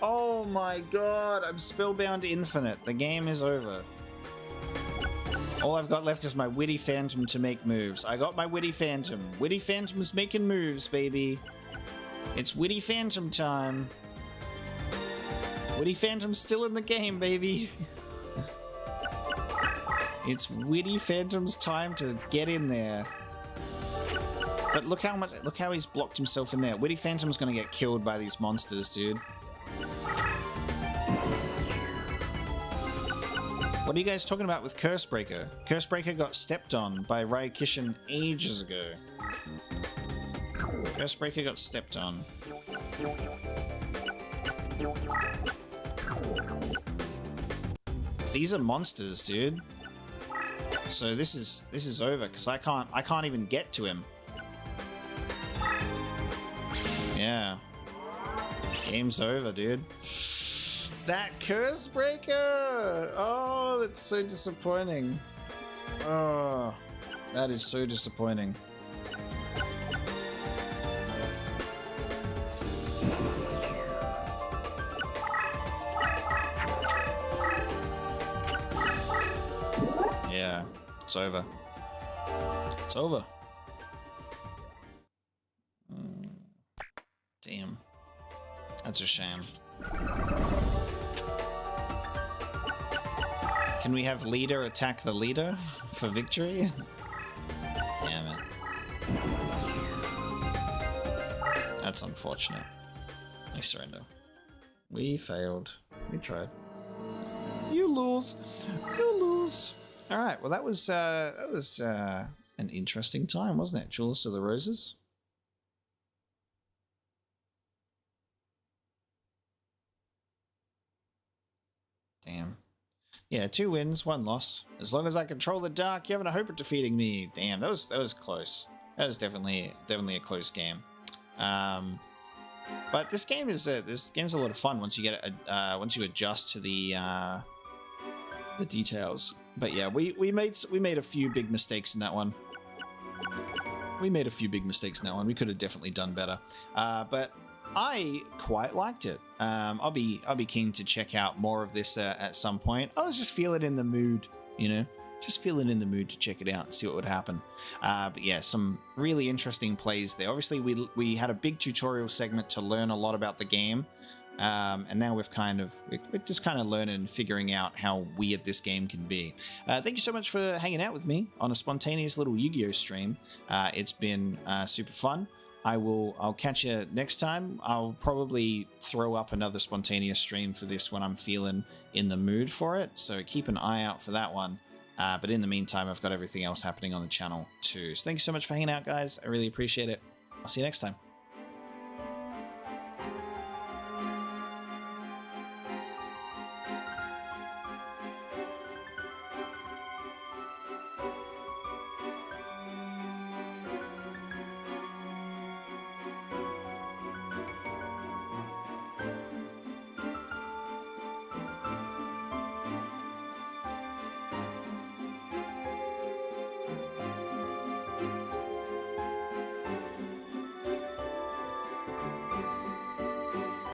Oh my god, I'm spellbound infinite. The game is over. All I've got left is my Witty Phantom to make moves. I got my Witty Phantom. Witty Phantom's making moves, baby. It's Witty Phantom time. Witty Phantom's still in the game, baby. It's Witty Phantom's time to get in there. But look how he's blocked himself in there. Witty Phantom's gonna get killed by these monsters, dude. What are you guys talking about with Cursebreaker? Cursebreaker got stepped on by Raikishin ages ago. Cursebreaker got stepped on. These are monsters, dude. So this is over because I can't even get to him. Yeah. Game's over, dude. That curse breaker! Oh, that's so disappointing. Oh, that is so disappointing. Yeah, it's over. It's over. Damn. That's a shame. Can we have leader attack the leader for victory? Damn it. That's unfortunate. I surrender. We failed. We tried. You lose. You lose. All right. Well, that was an interesting time, wasn't it? Duelist of the Roses. Damn. Yeah, 2 wins, 1 loss. As long as I control the dark, you haven't a hope of defeating me. Damn, that was close. That was definitely a close game. But this game's a lot of fun once you get once you adjust to the details. But yeah, we made a few big mistakes in that one. We could have definitely done better. But I quite liked it. I'll be keen to check out more of this at some point. I was just feeling in the mood, you know, just feeling in the mood to check it out and see what would happen. But yeah, some really interesting plays there. Obviously, we had a big tutorial segment to learn a lot about the game, and now we're just kind of learning and figuring out how weird this game can be. Thank you so much for hanging out with me on a spontaneous little Yu-Gi-Oh stream. It's been super fun. I'll catch you next time. I'll probably throw up another spontaneous stream for this when I'm feeling in the mood for it. So keep an eye out for that one. But in the meantime, I've got everything else happening on the channel too. So thank you so much for hanging out, guys. I really appreciate it. I'll see you next time.